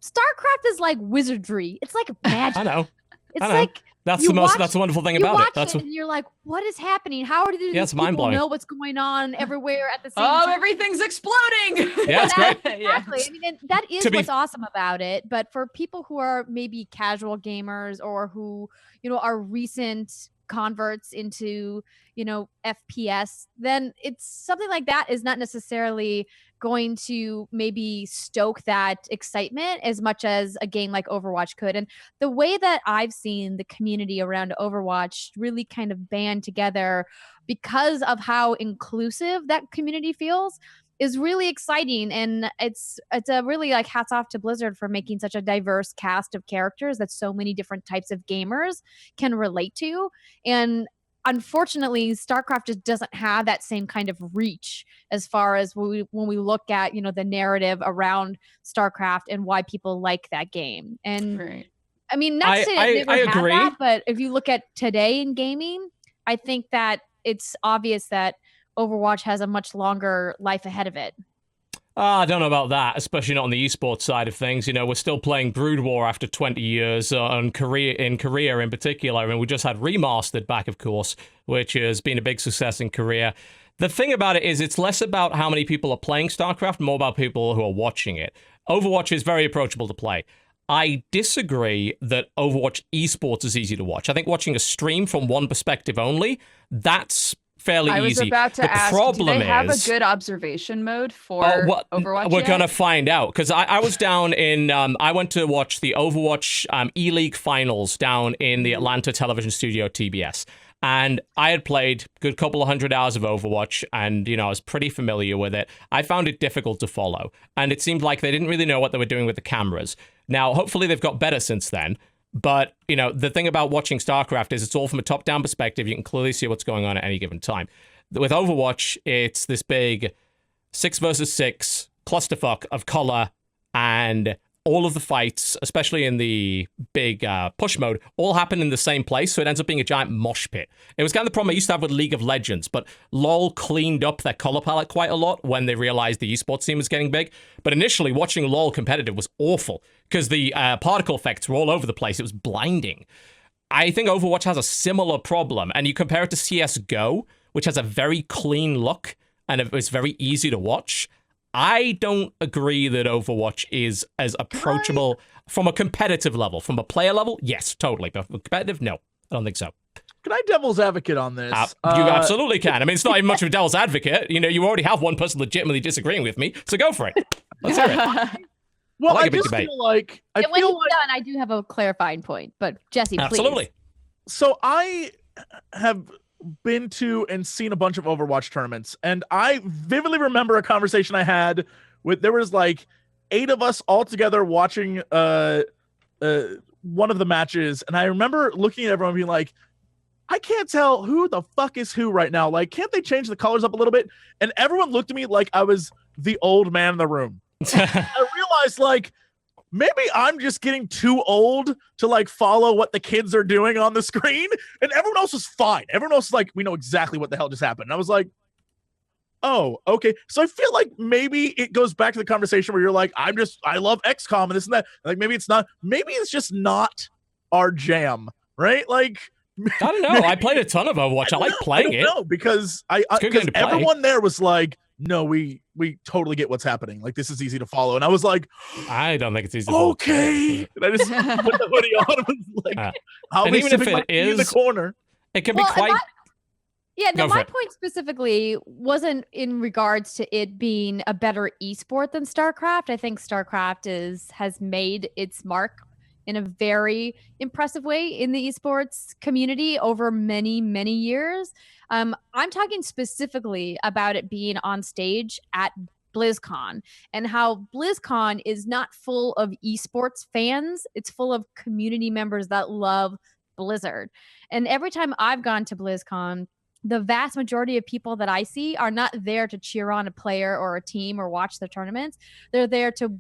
StarCraft is like wizardry. It's like magic. I know. It's like that's the wonderful thing about it. That's and you're like, what is happening? How are these people know what's going on everywhere at the same time? Oh, everything's exploding. Yeah, it's great. Exactly. I mean, that is what's awesome about it. But for people who are maybe casual gamers or who, are recent converts into, FPS, then it's something like that is not necessarily going to maybe stoke that excitement as much as a game like Overwatch could. And the way that I've seen the community around Overwatch really kind of band together because of how inclusive that community feels is really exciting. And it's a really like hats off to Blizzard for making such a diverse cast of characters that so many different types of gamers can relate to. And unfortunately, StarCraft just doesn't have that same kind of reach as far as when we look at, the narrative around StarCraft and why people like that game. And I mean, not to say it never had that, but if you look at today in gaming, I think that it's obvious that Overwatch has a much longer life ahead of it. I don't know about that, especially not on the esports side of things. You know, we're still playing Brood War after 20 years in Korea in particular, and we just had Remastered back, of course, which has been a big success in Korea. The thing about it is it's less about how many people are playing StarCraft, more about people who are watching it. Overwatch is very approachable to play. I disagree that Overwatch esports is easy to watch. I think watching a stream from one perspective only, that's fairly easy. I was about to ask, do they have a good observation mode for Overwatch We're going to find out, because I was down in, I went to watch the Overwatch E-League finals down in the Atlanta television studio, TBS. And I had played a good couple of 100 hours of Overwatch, and, you know, I was pretty familiar with it. I found it difficult to follow, and it seemed like they didn't really know what they were doing with the cameras. Now, hopefully they've got better since then. But, you know, the thing about watching StarCraft is it's all from a top-down perspective. You can clearly see what's going on at any given time. With Overwatch, it's this big 6 versus 6 clusterfuck of color, and all of the fights, especially in the big push mode, all happen in the same place, so it ends up being a giant mosh pit. It was kind of the problem I used to have with League of Legends, but LoL cleaned up their color palette quite a lot when they realized the esports scene was getting big. But initially, watching LoL competitive was awful, because the particle effects were all over the place. It was blinding. I think Overwatch has a similar problem, and you compare it to CSGO, which has a very clean look, and it's very easy to watch. I don't agree that Overwatch is as approachable from a competitive level. From a player level, yes, totally. But competitive, no, I don't think so. Can I devil's advocate on this? You absolutely can. I mean, it's not even much of a devil's advocate. You know, you already have one person legitimately disagreeing with me, so go for it. Let's hear it. Well, I just feel like... when you're done, I do have a clarifying point, but Jesse, please. Absolutely. So I have been to and seen a bunch of Overwatch tournaments, and I vividly remember a conversation I had with, there was like 8 of us all together watching one of the matches, and I remember looking at everyone being like, I can't tell who the fuck is who right now. Like, can't they change the colors up a little bit? And everyone looked at me like I was the old man in the room. I realized, like, maybe I'm just getting too old to like follow what the kids are doing on the screen, and everyone else was fine. Everyone else is like, we know exactly what the hell just happened. And I was like, oh, okay. So I feel like maybe it goes back to the conversation where you're like, I love XCOM and this and that. Like, maybe it's just not our jam, right? Like, I don't know. I played a ton of Overwatch. I like playing it. No, because everyone there was like, no, we totally get what's happening. Like, this is easy to follow. And I was like, I don't think it's easy to follow. Okay. And I just put the hoodie on and was like, I'll be sitting in the corner. It can be quite... My point specifically wasn't in regards to it being a better esport than StarCraft. I think StarCraft has made its mark in a very impressive way in the esports community over many, many years. I'm talking specifically about it being on stage at BlizzCon, and how BlizzCon is not full of esports fans. It's full of community members that love Blizzard. And every time I've gone to BlizzCon, the vast majority of people that I see are not there to cheer on a player or a team or watch the tournaments. They're there to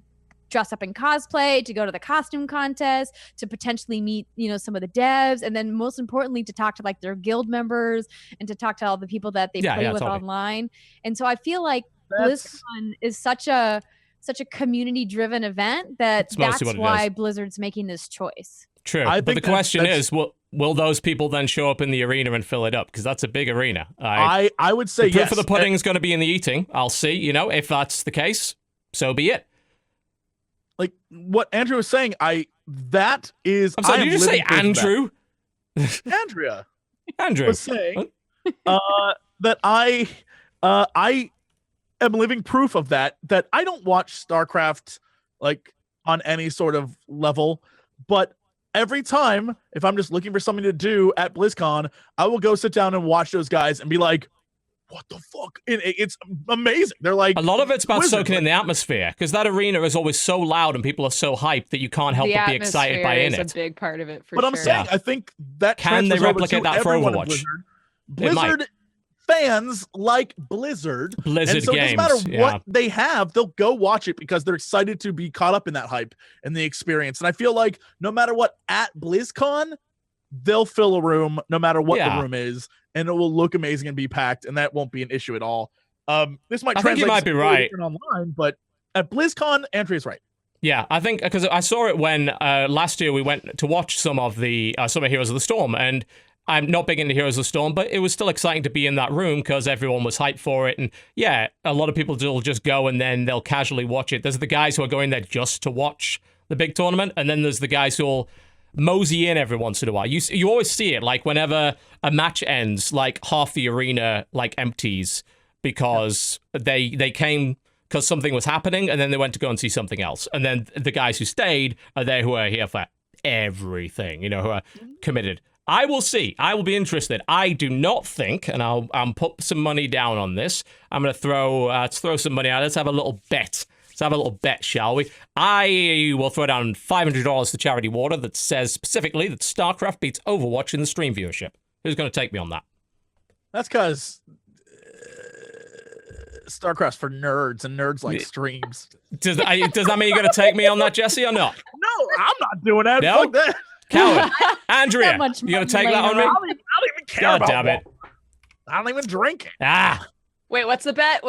dress up in cosplay, to go to the costume contest, to potentially meet, some of the devs, and then most importantly, to talk to like their guild members and to talk to all the people that they play with online. And so I feel like BlizzCon is such a community-driven event that's why Blizzard's making this choice. True, but the question is, will those people then show up in the arena and fill it up? Because that's a big arena. I would say yes. The proof of the pudding is going to be in the eating. I'll see. If that's the case, so be it. Like what Andrew was saying, that is. I'm sorry, did you just say Andrew? Andrea. Andrew was saying that I am living proof of that. That I don't watch StarCraft like on any sort of level, but every time if I'm just looking for something to do at BlizzCon, I will go sit down and watch those guys and be like, what the fuck? It's amazing. They're like, a lot of it's about soaking in the atmosphere, because that arena is always so loud and people are so hyped that you can't help but be excited by it. It's a big part of it, for but sure. I'm saying, I think that can they replicate that for Overwatch? Blizzard fans like Blizzard. Blizzard so games. No matter what they have, they'll go watch it because they're excited to be caught up in that hype and the experience. And I feel like no matter what at BlizzCon, they'll fill a room no matter what the room is, and it will look amazing and be packed, and that won't be an issue at all. This might translate. I think you might be right online, but at BlizzCon, Andrea's right. Yeah, I think because I saw it when last year we went to watch some of Heroes of the Storm, and I'm not big into Heroes of the Storm, but it was still exciting to be in that room because everyone was hyped for it. And yeah, a lot of people will just go and then they'll casually watch it. There's the guys who are going there just to watch the big tournament, and then there's the guys who will mosey in every once in a while. You always see it, like whenever a match ends, like half the arena like empties because they came because something was happening, and then they went to go and see something else. And then the guys who stayed are there who are here for everything, who are committed. I will see. I will be interested. I do not think, and I'll put some money down on this. I'm going to throw some money out. Let's have a little bet. Let's have a little bet, shall we? I will throw down $500 to Charity Water that says specifically that StarCraft beats Overwatch in the stream viewership. Who's going to take me on that? That's because StarCraft's for nerds, and nerds like streams. Does that mean you're going to take me on that, Jesse, or not? No, I'm not doing that. No? Fuck that. Coward. Andrea, you going to take that on me? I don't even care God about damn it. I don't even drink it. Wait, what's the bet?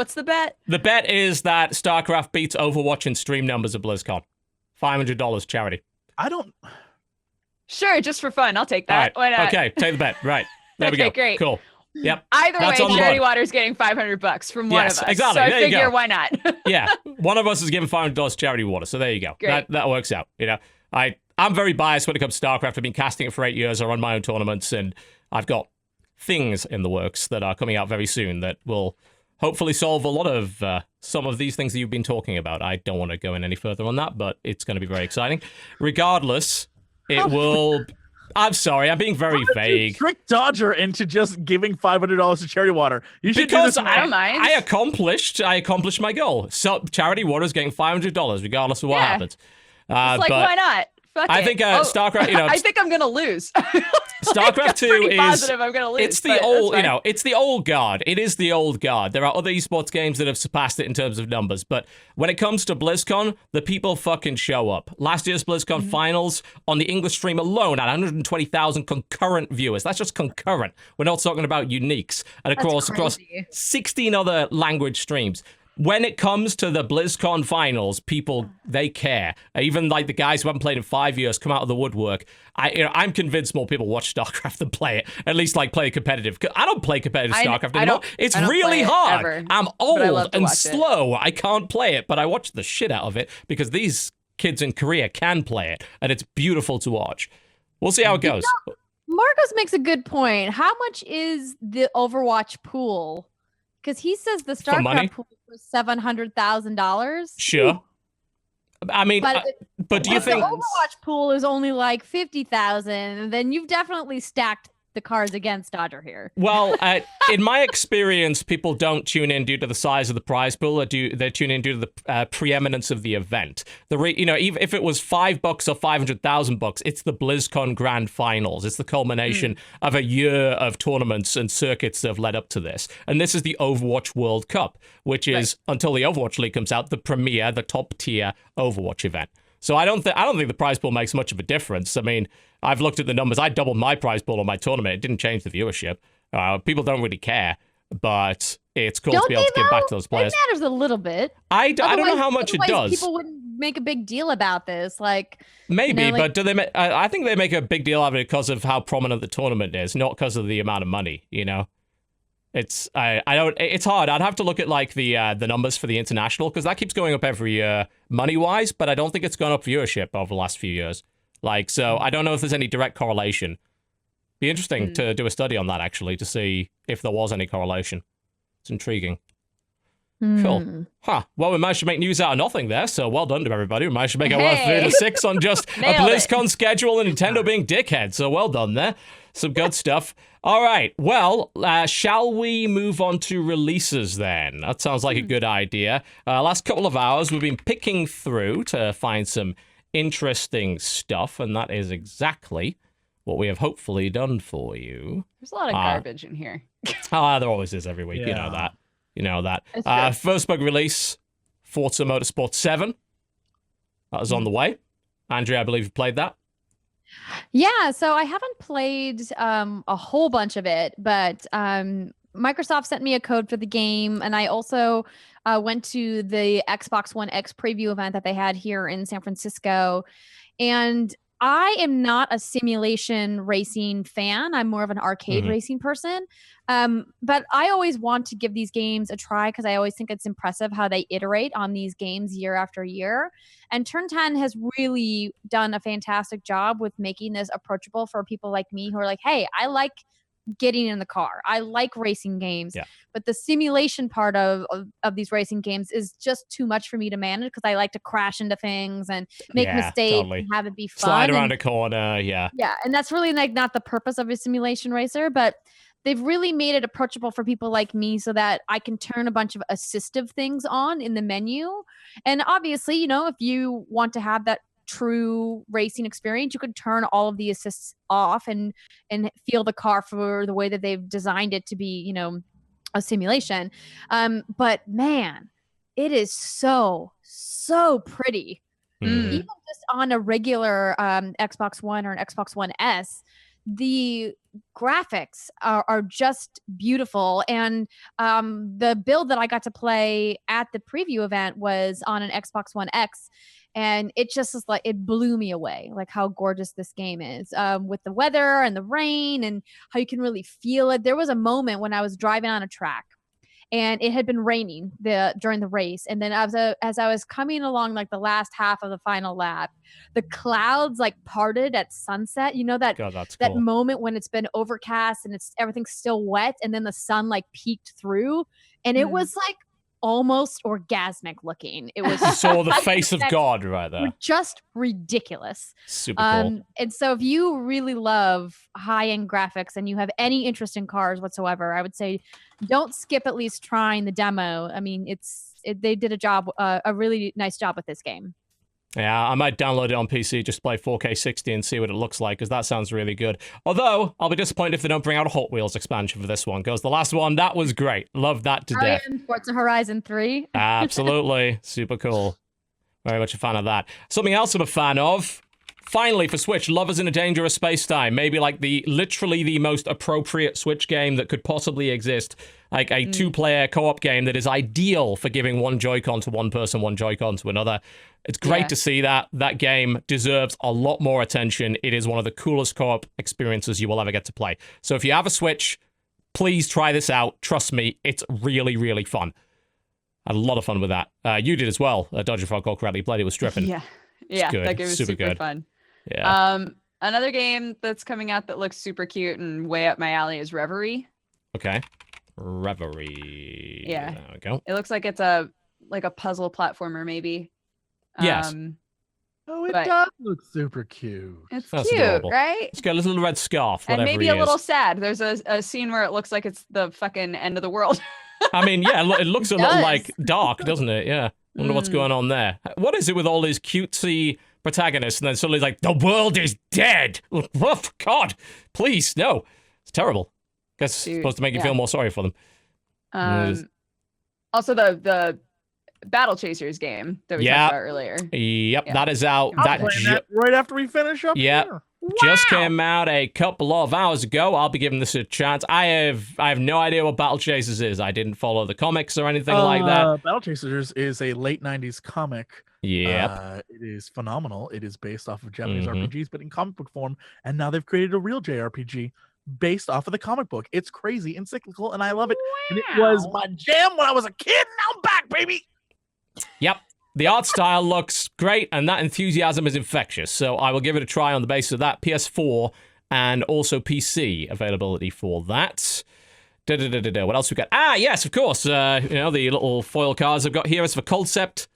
The bet is that StarCraft beats Overwatch in stream numbers at BlizzCon. $500 charity. I don't... Sure, just for fun. I'll take that. Right. Why not? Okay, take the bet. Right. There we go. Great. Cool. Yep. Either way, Charity Water's getting $500 from one of us. Exactly. So I there figure, why not? Yeah. One of us is giving $500 to Charity Water. So there you go. Great. That works out. I'm very biased when it comes to StarCraft. I've been casting it for 8 years. I run my own tournaments, and I've got things in the works that are coming out very soon that will hopefully solve a lot of some of these things that you've been talking about. I don't want to go in any further on that, but it's going to be very exciting. Regardless, it will... I'm sorry, I'm being very vague. You trick Dodger into just giving $500 to Charity Water. You should because do this. I don't mind. I accomplished my goal. So Charity Water is getting $500 regardless of what happens. It's why not? Fuck I think StarCraft. I think I'm gonna lose. StarCraft 2 is positive I'm gonna lose. It's the old, it's the old guard. It is the old guard. There are other esports games that have surpassed it in terms of numbers, but when it comes to BlizzCon, the people fucking show up. Last year's BlizzCon finals on the English stream alone had 120,000 concurrent viewers. That's just concurrent. We're not talking about uniques. And of course, across 16 other language streams. When it comes to the BlizzCon finals, people, they care. Even like the guys who haven't played in 5 years come out of the woodwork. I'm convinced more people watch StarCraft than play it. At least like play competitive. I don't play competitive StarCraft anymore. It's really hard. Ever, I'm old and slow. I can't play it, but I watch the shit out of it because these kids in Korea can play it, and it's beautiful to watch. We'll see how it goes. Marcos makes a good point. How much is the Overwatch pool? Because he says the StarCraft pool was $700,000. Sure. I mean, but do you think the Overwatch pool is only like 50,000? Then you've definitely stacked the cards against Dodger here. Well, in my experience, people don't tune in due to the size of the prize pool. They tune in due to the preeminence of the event. Even if it was $5 or $500,000, it's the BlizzCon Grand Finals. It's the culmination of a year of tournaments and circuits that have led up to this. And this is the Overwatch World Cup, which is, until the Overwatch League comes out, the premier, the top tier Overwatch event. So I don't think the prize pool makes much of a difference. I mean, I've looked at the numbers. I doubled my prize pool on my tournament. It didn't change the viewership. People don't really care, but it's cool to be able to give back to those players. It matters a little bit. I don't know how much it does. People wouldn't make a big deal about this. Maybe, but do they? I think they make a big deal out of it because of how prominent the tournament is, not because of the amount of money. It's It's hard. I'd have to look at the numbers for the international because that keeps going up every year money wise, but I don't think it's gone up viewership over the last few years. So I don't know if there's any direct correlation. Be interesting to do a study on that actually to see if there was any correlation. It's intriguing. Cool. Huh. Well, we managed to make news out of nothing there, so well done to everybody. We managed to make our way through to 6 on just a BlizzCon schedule and Nintendo being dickheads, so well done there. Some good stuff. All right, well, shall we move on to releases then? That sounds like a good idea. Last couple of hours, we've been picking through to find some interesting stuff, and that is exactly what we have hopefully done for you. There's a lot of garbage in here. There always is every week, you know that. First bug release, Forza Motorsport 7. That was on the way. Andrea, I believe you played that. Yeah, so I haven't played a whole bunch of it, but Microsoft sent me a code for the game, and I also went to the Xbox One X preview event that they had here in San Francisco. And I am not a simulation racing fan. I'm more of an arcade racing person. But I always want to give these games a try because I always think it's impressive how they iterate on these games year after year. And Turn 10 has really done a fantastic job with making this approachable for people like me who are like, hey, I like getting in the car. I like racing games, but the simulation part of these racing games is just too much for me to manage because I like to crash into things and make mistakes and have it be fun. Slide around a corner, yeah. And that's really like not the purpose of a simulation racer, but they've really made it approachable for people like me so that I can turn a bunch of assistive things on in the menu. And obviously, you know, if you want to have that true racing experience, you could turn all of the assists off and feel the car for the way that they've designed it to be, you know, a simulation. But man, it is so pretty. Even just on a regular Xbox One or an Xbox One S, the graphics are just beautiful. And the build that I got to play at the preview event was on an Xbox One X. And it just is like, it blew me away, like how gorgeous this game is with the weather and the rain and how you can really feel it. There was a moment when I was driving on a track and it had been raining during the race. And then as I was coming along like the last half of the final lap, the clouds like parted at sunset. You know that that moment when it's been overcast and everything's still wet and then the sun like peeked through and it was like almost orgasmic looking. It was saw the face of God right there. Just ridiculous. Super cool. And so if you really love high-end graphics and you have any interest in cars whatsoever, I would say don't skip at least trying the demo. I mean, they did a really nice job with this game. Yeah, I might download it on PC, just play 4K 60 and see what it looks like, because that sounds really good. Although, I'll be disappointed if they don't bring out a Hot Wheels expansion for this one, because the last one, that was great. Loved that to death. Forza Horizon 3. Absolutely. Super cool. Very much a fan of that. Something else I'm a fan of, finally for Switch, Lovers in a Dangerous Space-Time. Maybe like literally the most appropriate Switch game that could possibly exist. Like a two-player co-op game that is ideal for giving one Joy-Con to one person, one Joy-Con to another. It's great to see that. That game deserves a lot more attention. It is one of the coolest co-op experiences you will ever get to play. So if you have a Switch, please try this out. Trust me, it's really, really fun. I had a lot of fun with that. You did as well, Dodger Frog Call correctly. Played it with Strippin'. Yeah, that game was super good. Fun. Yeah. Another game that's coming out that looks super cute and way up my alley is Reverie. Okay. Reverie. Yeah. There we go. It looks like it's a puzzle platformer, maybe. Yes. Oh, it does look super cute. That's cute, adorable. Right? It's got a little red scarf, and maybe a little sad. There's a scene where it looks like it's the fucking end of the world. I mean, yeah, it looks a little like dark, doesn't it? Yeah. I wonder what's going on there. What is it with all these cutesy protagonists and then suddenly it's like, the world is dead? Oh, God, please, no. It's terrible. Guess it's supposed to make you feel more sorry for them. Also, the Battle Chasers game that we talked about earlier. Yep, that is out. That right after we finish up here. Just came out a couple of hours ago. I'll be giving this a chance. I have no idea what Battle Chasers is. I didn't follow the comics or anything like that. Battle Chasers is a late 90s comic. Yeah. It is phenomenal. It is based off of Japanese RPGs, but in comic book form. And now they've created a real JRPG based off of the comic book. It's crazy and cyclical, and I love it. And it was my jam when I was a kid. Now I'm back, baby. Yep. The art style looks great, and that enthusiasm is infectious. So I will give it a try on the basis of that. PS4 and also PC availability for that. What else we got? Yes, of course. The little foil cards I've got here is for Concept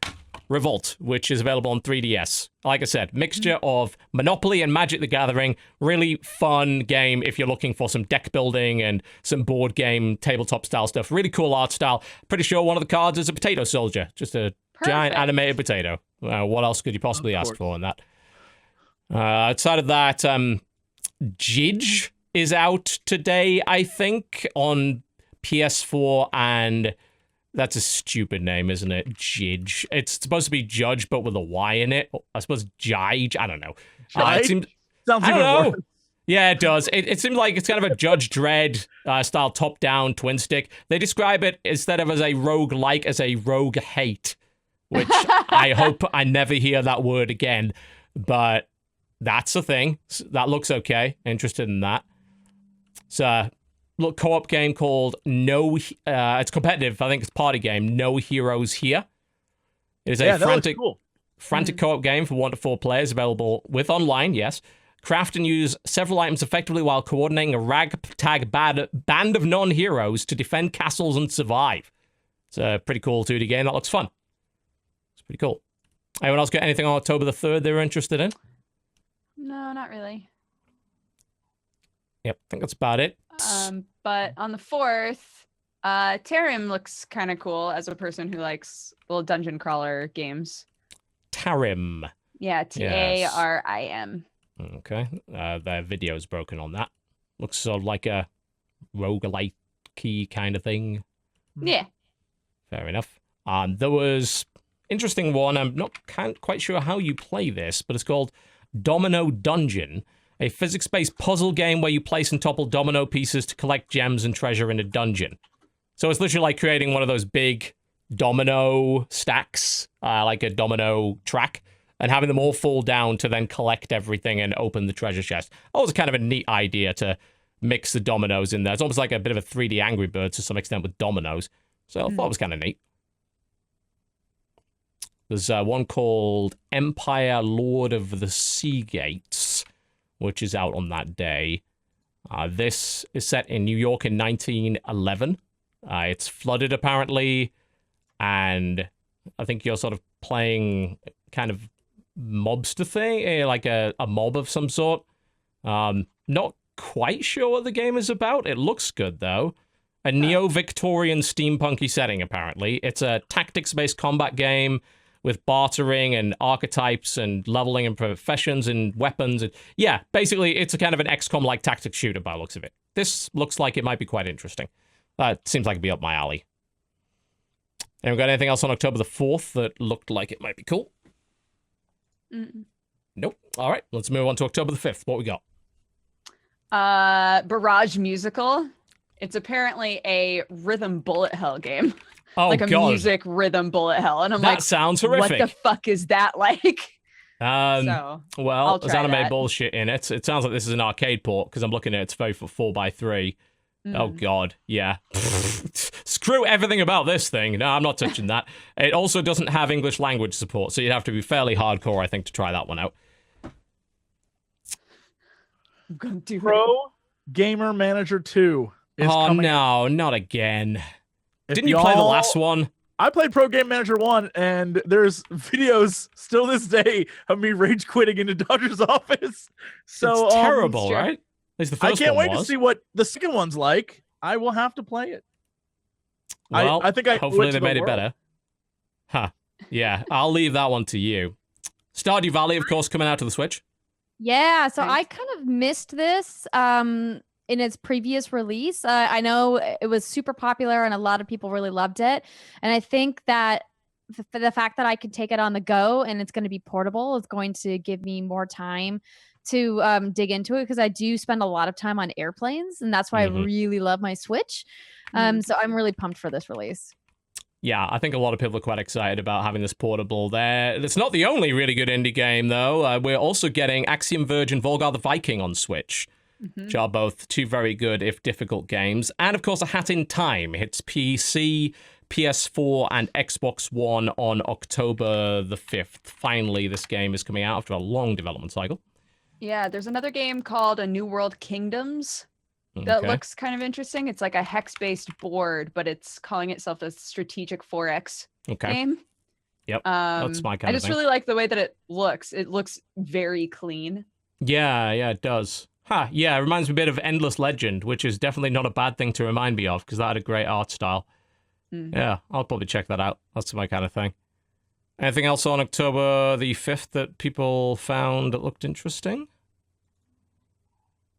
Revolt, which is available on 3DS. Like I said, mixture of Monopoly and Magic the Gathering. Really fun game if you're looking for some deck building and some board game, tabletop style stuff. Really cool art style. Pretty sure one of the cards is a potato soldier. Just a giant animated potato. What else could you possibly ask for in that? Outside of that, Jidge is out today, I think, on PS4 and... That's a stupid name, isn't it? Jidge. It's supposed to be judge, but with a Y in it. I suppose Jige. I don't know. Sounds I don't know. Worse. Yeah, it does. It seems like it's kind of a Judge Dredd style top-down twin stick. They describe it instead of as a rogue-like as a rogue hate, which I hope I never hear that word again. But that's a thing. That looks okay. Interested in that. It's a little co-op game called it's competitive. I think it's party game. No Heroes Here. It is a frantic co-op game for 1 to 4 players, available with online, yes. Craft and use several items effectively while coordinating a ragtag band of non-heroes to defend castles and survive. It's a pretty cool 2D game. That looks fun. It's pretty cool. Anyone else got anything on October the 3rd they were interested in? No, not really. Yep, I think that's about it. But on the 4th, Tarim looks kind of cool as a person who likes little dungeon crawler games. Tarim. Yeah, Tarim. Okay. Their video's broken on that. Looks sort of like a roguelike-y kind of thing. Yeah. Fair enough. There was interesting one. I'm not quite sure how you play this, but it's called Domino Dungeon, a physics-based puzzle game where you place and topple domino pieces to collect gems and treasure in a dungeon. So it's literally like creating one of those big domino stacks, like a domino track, and having them all fall down to then collect everything and open the treasure chest. Oh, it's kind of a neat idea to mix the dominoes in there. It's almost like a bit of a 3D Angry Birds to some extent with dominoes. So I thought it was kind of neat. There's one called Empire Lord of the Sea Gates, which is out on that day. This is set in New York in 1911. It's flooded, apparently, and I think you're sort of playing kind of mobster thing, like a mob of some sort. Not quite sure what the game is about. It looks good, though. A neo-Victorian steampunky setting, apparently. It's a tactics-based combat game with bartering and archetypes and leveling and professions and weapons. And yeah, basically, it's a kind of an XCOM-like tactics shooter by the looks of it. This looks like it might be quite interesting. It seems like it'd be up my alley. Anyone got anything else on October the 4th that looked like it might be cool? Nope. All right, let's move on to October the 5th. What we got? Barrage Musical. It's apparently a rhythm bullet hell game. Oh, like a music rhythm bullet hell. And I'm that sounds horrific. What the fuck is that like? Well, there's anime bullshit in it. It sounds like this is an arcade port because I'm looking at it's very for 4x3. Oh, God. Yeah. Screw everything about this thing. No, I'm not touching that. It also doesn't have English language support, so you'd have to be fairly hardcore, I think, to try that one out. I'm gonna do Pro Gamer Manager 2 is coming. No, not again. Didn't you play the last one? I played Pro Game Manager 1, and there's videos still this day of me rage quitting into Dodger's office. So it's terrible, right? At least the first I can't wait to see what the second one's like. I will have to play it. Well, I think hopefully they made it better. Huh. Yeah, I'll leave that one to you. Stardew Valley, of course, coming out to the Switch. Yeah, so I kind of missed this in its previous release. I know it was super popular and a lot of people really loved it. And I think that the fact that I could take it on the go and it's going to be portable is going to give me more time to dig into it, because I do spend a lot of time on airplanes, and that's why I really love my Switch. So I'm really pumped for this release. Yeah, I think a lot of people are quite excited about having this portable there. It's not the only really good indie game, though. We're also getting Axiom Verge and Volgar the Viking on Switch, which are both two very good, if difficult, games. And, of course, A Hat in Time hits PC, PS4, and Xbox One on October the 5th. Finally, this game is coming out after a long development cycle. Yeah, there's another game called A New World Kingdoms that looks kind of interesting. It's like a hex-based board, but it's calling itself a strategic 4X game. Yep, that's my kind of thing. I just really like the way that it looks. It looks very clean. Yeah, it does. Yeah, it reminds me a bit of Endless Legend, which is definitely not a bad thing to remind me of, because that had a great art style. Yeah, I'll probably check that out. That's my kind of thing. Anything else on October the 5th that people found that looked interesting?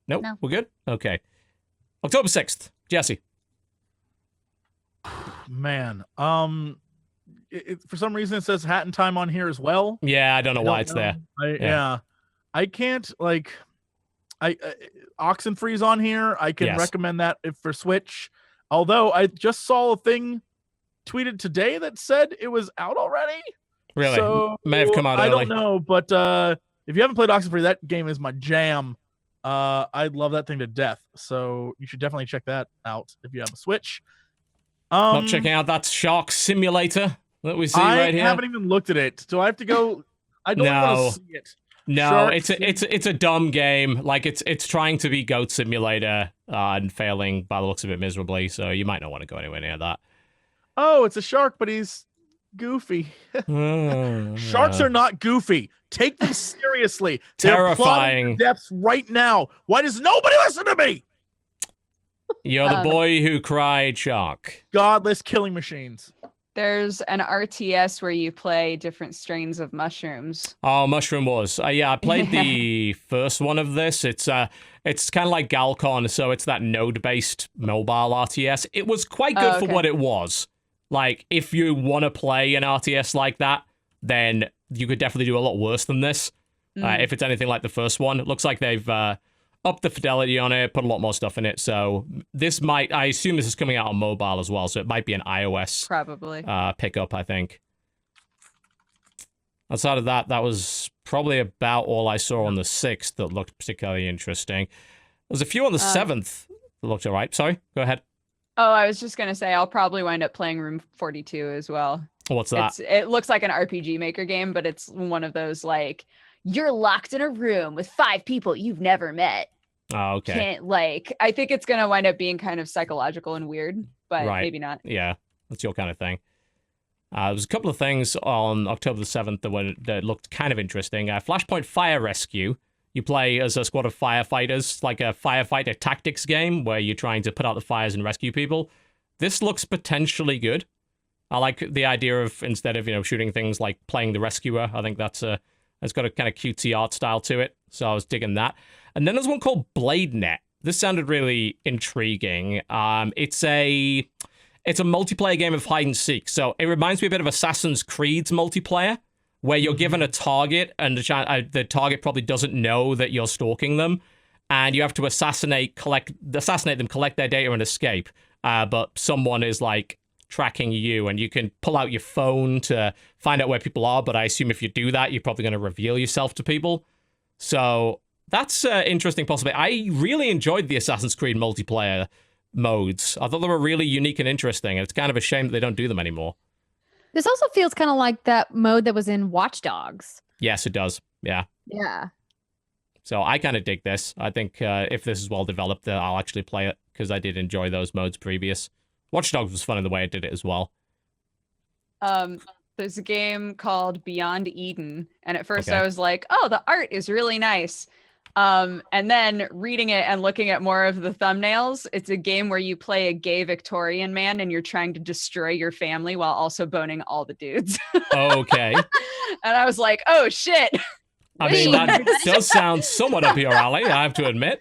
Nope, no. We're good? Okay. October 6th, Jesse. Man, for some reason it says Hat in Time on here as well. Yeah, I don't know why it's there. Yeah. I can't, like, Oxenfree's on here. I can recommend that for Switch. Although I just saw a thing tweeted today that said it was out already. Really? So may have come out early. I don't know, but if you haven't played Oxenfree, that game is my jam. I love that thing to death. So you should definitely check that out if you have a Switch. Not checking out that Shark Simulator that we see right here. I haven't even looked at it. Do I have to go? I don't want to see it. No, it's a dumb game. Like it's trying to be Goat Simulator and failing by the looks of it miserably. So you might not want to go anywhere near that. Oh, it's a shark, but he's goofy. Sharks are not goofy. Take them seriously. Terrifying. They're depths right now. Why does nobody listen to me? You're the boy who cried shark. Godless killing machines. There's an RTS where you play different strains of mushrooms. Oh, Mushroom Wars. Yeah, I played the first one of this. It's kind of like Galcon, so it's that node-based mobile RTS. It was quite good for what it was. Like, if you want to play an RTS like that, then you could definitely do a lot worse than this. If it's anything like the first one. It looks like they've upped the fidelity on it, put a lot more stuff in it. So this might, I assume this is coming out on mobile as well, so it might be an iOS probably pickup, I think. Outside of that, that was probably about all I saw on the 6th that looked particularly interesting. There's a few on the 7th that looked all right. Sorry, go ahead. Oh, I was just going to say, I'll probably wind up playing Room 42 as well. What's that? It looks like an RPG Maker game, but it's one of those, like, you're locked in a room with 5 people you've never met. Oh, okay. I think it's going to wind up being kind of psychological and weird, but maybe not. Yeah, that's your kind of thing. There was a couple of things on October the 7th that looked kind of interesting. Flashpoint Fire Rescue. You play as a squad of firefighters, like a firefighter tactics game where you're trying to put out the fires and rescue people. This looks potentially good. I like the idea of, instead of, shooting things, like playing the rescuer. I think it's got a kind of cutesy art style to it. So I was digging that. And then there's one called Blade Net. This sounded really intriguing. It's a multiplayer game of hide and seek. So it reminds me a bit of Assassin's Creed's multiplayer, where you're given a target, and the target probably doesn't know that you're stalking them, and you have to assassinate them, collect their data, and escape. But someone is, like, tracking you, and you can pull out your phone to find out where people are, but I assume if you do that, you're probably going to reveal yourself to people. So that's interesting possibility. I really enjoyed the Assassin's Creed multiplayer modes. I thought they were really unique and interesting, and it's kind of a shame that they don't do them anymore. This also feels kind of like that mode that was in Watch Dogs. Yes, it does. Yeah. Yeah. So I kind of dig this. I think if this is well developed, I'll actually play it, because I did enjoy those modes previous. Watch Dogs was fun in the way it did it as well. There's a game called Beyond Eden, and at first I was like, oh, the art is really nice. And then reading it and looking at more of the thumbnails, it's a game where you play a gay Victorian man and you're trying to destroy your family while also boning all the dudes. Okay. And I was like, oh, shit. I mean, that does sound somewhat up your alley, I have to admit.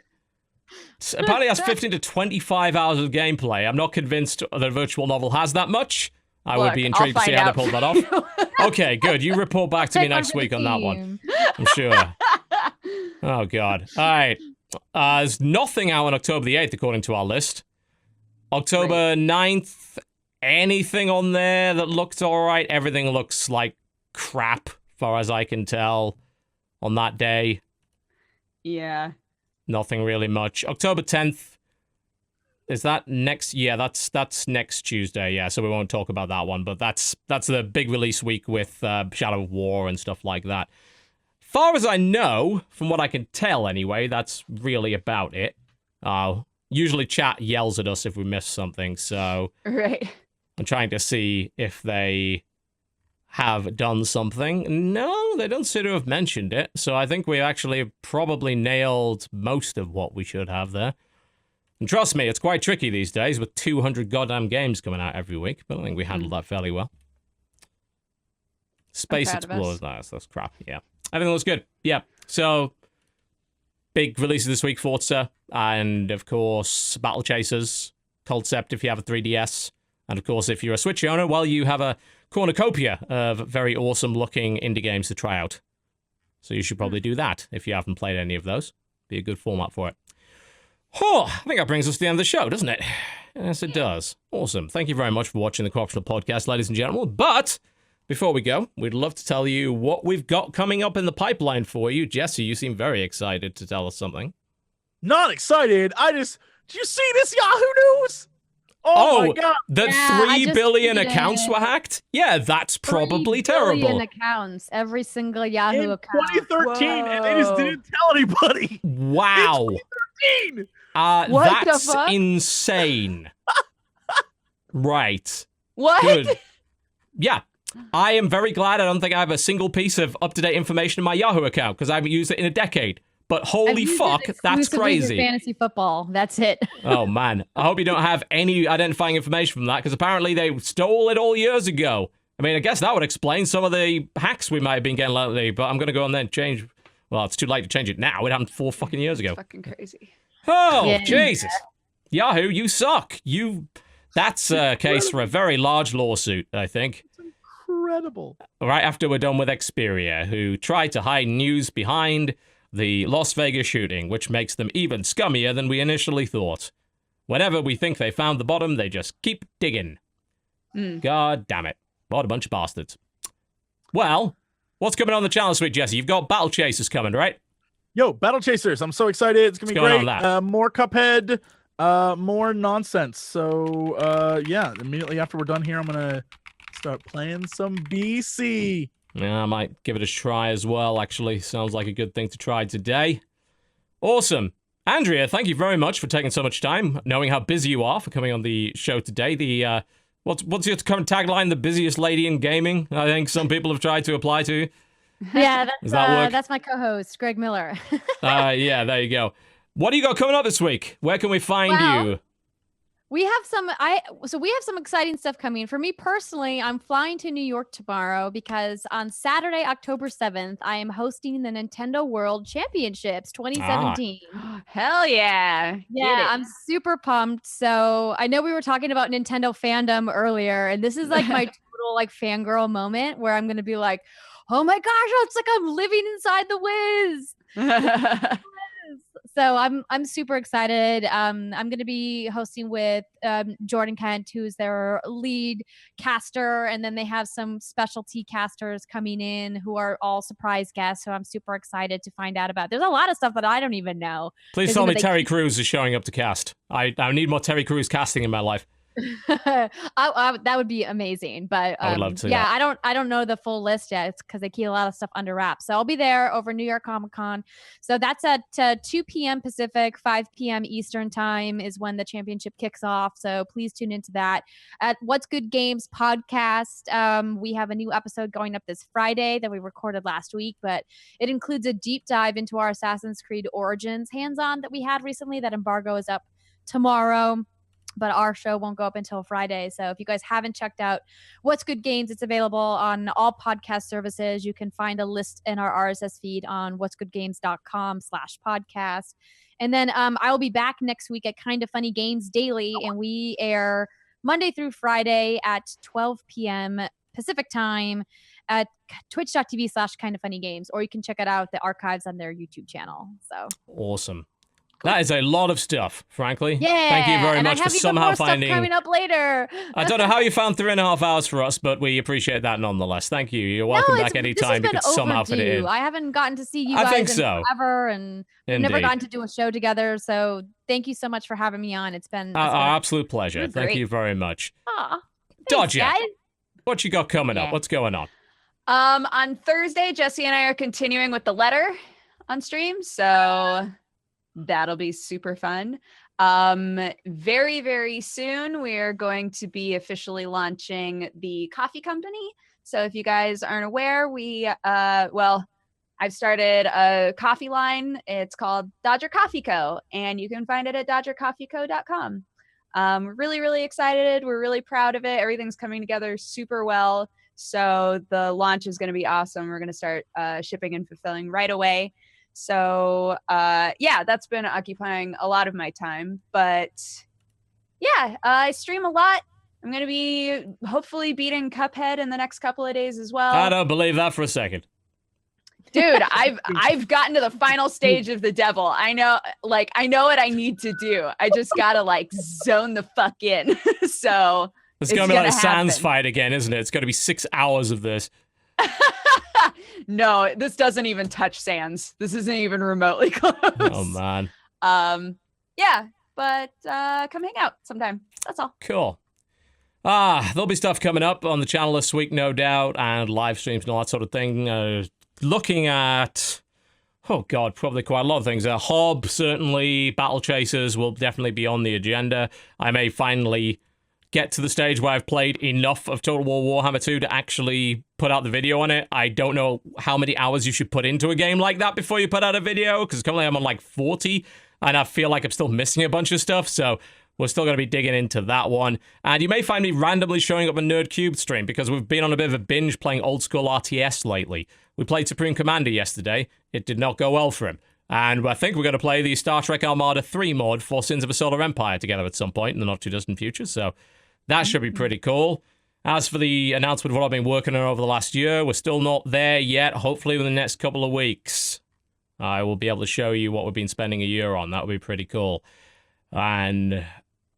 Apparently has 15 to 25 hours of gameplay. I'm not convinced that Virtual Novel has that much. I would be intrigued to see how they pull that off. Okay, good. You report back to me next week on that one. I'm sure. Oh, God. All right. There's nothing out on October the 8th, according to our list. October 9th, anything on there that looked all right? Everything looks like crap, as far as I can tell, on that day. Yeah. Nothing really much. October 10th. Is that next? Yeah, that's next Tuesday. Yeah, so we won't talk about that one. But that's the big release week with Shadow of War and stuff like that. Far as I know, from what I can tell anyway, that's really about it. Usually chat yells at us if we miss something, so right. I'm trying to see if they have done something. No, they don't seem to have mentioned it. So I think we actually probably nailed most of what we should have there. And trust me, it's quite tricky these days with 200 goddamn games coming out every week, but I think we handled that fairly well. Space Explorers, that's crap, yeah. Everything looks good, yeah. So, big releases this week, Forza, and of course, Battle Chasers, Concept if you have a 3DS, and of course, if you're a Switch owner, well, you have a cornucopia of very awesome-looking indie games to try out. So you should probably do that if you haven't played any of those. Be a good format for it. Oh, I think that brings us to the end of the show, doesn't it? Yes, it does. Awesome. Thank you very much for watching the Co-optional Podcast, ladies and gentlemen. But before we go, we'd love to tell you what we've got coming up in the pipeline for you. Jesse, you seem very excited to tell us something. Not excited. Did you see this Yahoo News? Oh my God. That 3 billion accounts were hacked? Yeah, that's probably terrible. 3 billion accounts, every single Yahoo account. 2013, and they just didn't tell anybody. Wow. 2013. That's insane. Right. What? Good. Yeah. I am very glad I don't think I have a single piece of up-to-date information in my Yahoo account because I haven't used it in a decade. But holy fuck, that's crazy. Fantasy football. That's it. Oh, man. I hope you don't have any identifying information from that because apparently they stole it all years ago. I mean, I guess that would explain some of the hacks we might have been getting lately, but I'm going to go on then change. Well, it's too late to change it now. It happened 4 fucking years ago. Fucking crazy. Oh, yeah. Jesus. Yahoo, you suck. That's a case for a very large lawsuit, I think. It's incredible. Right after we're done with Xperia, who tried to hide news behind the Las Vegas shooting, which makes them even scummier than we initially thought. Whenever we think they found the bottom, they just keep digging. God damn it. What a bunch of bastards. Well, what's coming on the channel this week, Jesse? You've got Battle Chasers coming, right? Yo, Battle Chasers. I'm so excited. It's going to be great. More Cuphead, more nonsense. So, yeah, immediately after we're done here, I'm going to start playing some BC. Yeah, I might give it a try as well, actually. Sounds like a good thing to try today. Awesome. Andrea, thank you very much for taking so much time, knowing how busy you are for coming on the show today. The what's your current tagline? The busiest lady in gaming, I think some people have tried to apply to. Yeah, that's my co-host, Greg Miller. Yeah, there you go. What do you got coming up this week? Where can we find you? We have some exciting stuff coming. For me personally, I'm flying to New York tomorrow because on Saturday, October 7th, I am hosting the Nintendo World Championships 2017. Hell yeah. Yeah, I'm super pumped. So I know we were talking about Nintendo fandom earlier, and this is like my total like fangirl moment where I'm going to be like, oh my gosh, it's like I'm living inside the Wiz. So I'm super excited. I'm going to be hosting with Jordan Kent, who's their lead caster, and then they have some specialty casters coming in who are all surprise guests. So I'm super excited to find out about. There's a lot of stuff that I don't even know. Please tell me Terry Crews is showing up to cast. I need more Terry Crews casting in my life. That would be amazing, but I would love to. Yeah, I don't know the full list yet. It's because they keep a lot of stuff under wraps. So I'll be there over New York Comic Con. So that's at 2 p.m. Pacific, 5 p.m. Eastern time is when the championship kicks off. So please tune into that. At What's Good Games podcast, we have a new episode going up this Friday that we recorded last week, but it includes a deep dive into our Assassin's Creed Origins hands-on that we had recently. That embargo is up tomorrow, but our show won't go up until Friday. So if you guys haven't checked out What's Good Games, it's available on all podcast services. You can find a list in our RSS feed on what'sgoodgames.com/podcast. And then I will be back next week at Kinda Funny Games Daily, and we air Monday through Friday at 12 p.m. Pacific time at twitch.tv/kindafunnygames, or you can check it out, the archives on their YouTube channel. So awesome. That is a lot of stuff, frankly. Yeah. Thank you very much for somehow finding. Stuff coming up later. I don't know how you found 3.5 hours for us, but we appreciate that nonetheless. Thank you. You're welcome back anytime you could somehow fit it in. I haven't gotten to see you guys ever, and we've never gotten to do a show together. So thank you so much for having me on. It's been our absolute pleasure. Thank you very much. Aw, Dodger, guys. What you got coming up? What's going on? On Thursday, Jesse and I are continuing with the letter on stream, so that'll be super fun. Very, very soon, we're going to be officially launching the coffee company. So if you guys aren't aware, I've started a coffee line. It's called Dodger Coffee Co., and you can find it at dodgercoffeeco.com. We're really, really excited. We're really proud of it. Everything's coming together super well. So the launch is going to be awesome. We're going to start shipping and fulfilling right away. So, that's been occupying a lot of my time, but yeah, I stream a lot. I'm going to be hopefully beating Cuphead in the next couple of days as well. I don't believe that for a second. Dude, I've gotten to the final stage of the devil. I know what I need to do. I just gotta like zone the fuck in. So it's gonna be like a Sans fight again, isn't it? It's gonna be 6 hours of this. No, this doesn't even touch Sans. This isn't even remotely close. Oh man. Yeah, but come hang out sometime. That's all. Cool. There'll be stuff coming up on the channel this week, no doubt, and live streams and all that sort of thing. Looking at, oh god, probably quite a lot of things. Hob, certainly, Battle Chasers will definitely be on the agenda. I may finally get to the stage where I've played enough of Total War Warhammer 2 to actually put out the video on it. I don't know how many hours you should put into a game like that before you put out a video, because currently I'm on like 40, and I feel like I'm still missing a bunch of stuff, so we're still going to be digging into that one. And you may find me randomly showing up a Nerd Cube stream, because we've been on a bit of a binge playing old school RTS lately. We played Supreme Commander yesterday. It did not go well for him. And I think we're going to play the Star Trek Armada 3 mod for Sins of a Solar Empire together at some point in the not too distant future. So that should be pretty cool. As for the announcement of what I've been working on over the last year, we're still not there yet. Hopefully within the next couple of weeks, I will be able to show you what we've been spending a year on. That would be pretty cool. And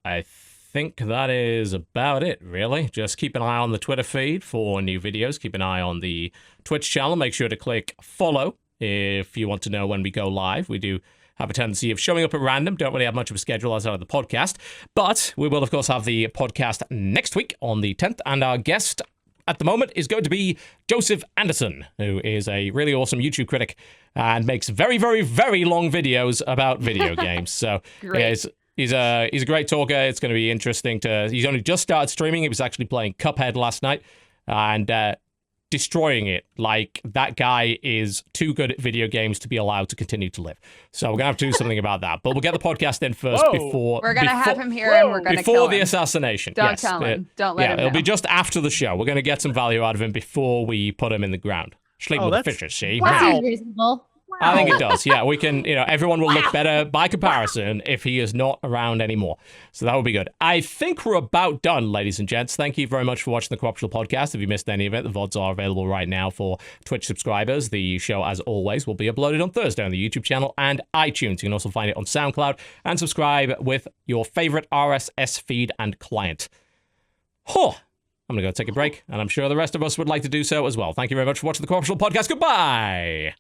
I think that is about it, really. Just keep an eye on the Twitter feed for new videos. Keep an eye on the Twitch channel. Make sure to click follow if you want to know when we go live. We do have a tendency of showing up at random. Don't really have much of a schedule outside of the podcast. But we will, of course, have the podcast next week on the 10th. And our guest at the moment is going to be Joseph Anderson, who is a really awesome YouTube critic and makes very, very, very long videos about video games. So he's a great talker. It's going to be interesting to... He's only just started streaming. He was actually playing Cuphead last night and destroying it. Like, that guy is too good at video games to be allowed to continue to live. So we're going to have to do something about that. But we'll get the podcast in first before... We're going to have him here and we're going to kill him. Before the assassination. Don't tell him. Don't let him know. It'll be just after the show. We're going to get some value out of him before we put him in the ground. Sleeping with the fishes, see? Wow. Reasonable. I think it does. Yeah, we can, everyone will look better by comparison if he is not around anymore. So that would be good. I think we're about done, ladies and gents. Thank you very much for watching the Corruptional Podcast. If you missed any of it, the VODs are available right now for Twitch subscribers. The show, as always, will be uploaded on Thursday on the YouTube channel and iTunes. You can also find it on SoundCloud and subscribe with your favorite RSS feed and client. I'm going to go take a break, and I'm sure the rest of us would like to do so as well. Thank you very much for watching the Corruptional Podcast. Goodbye!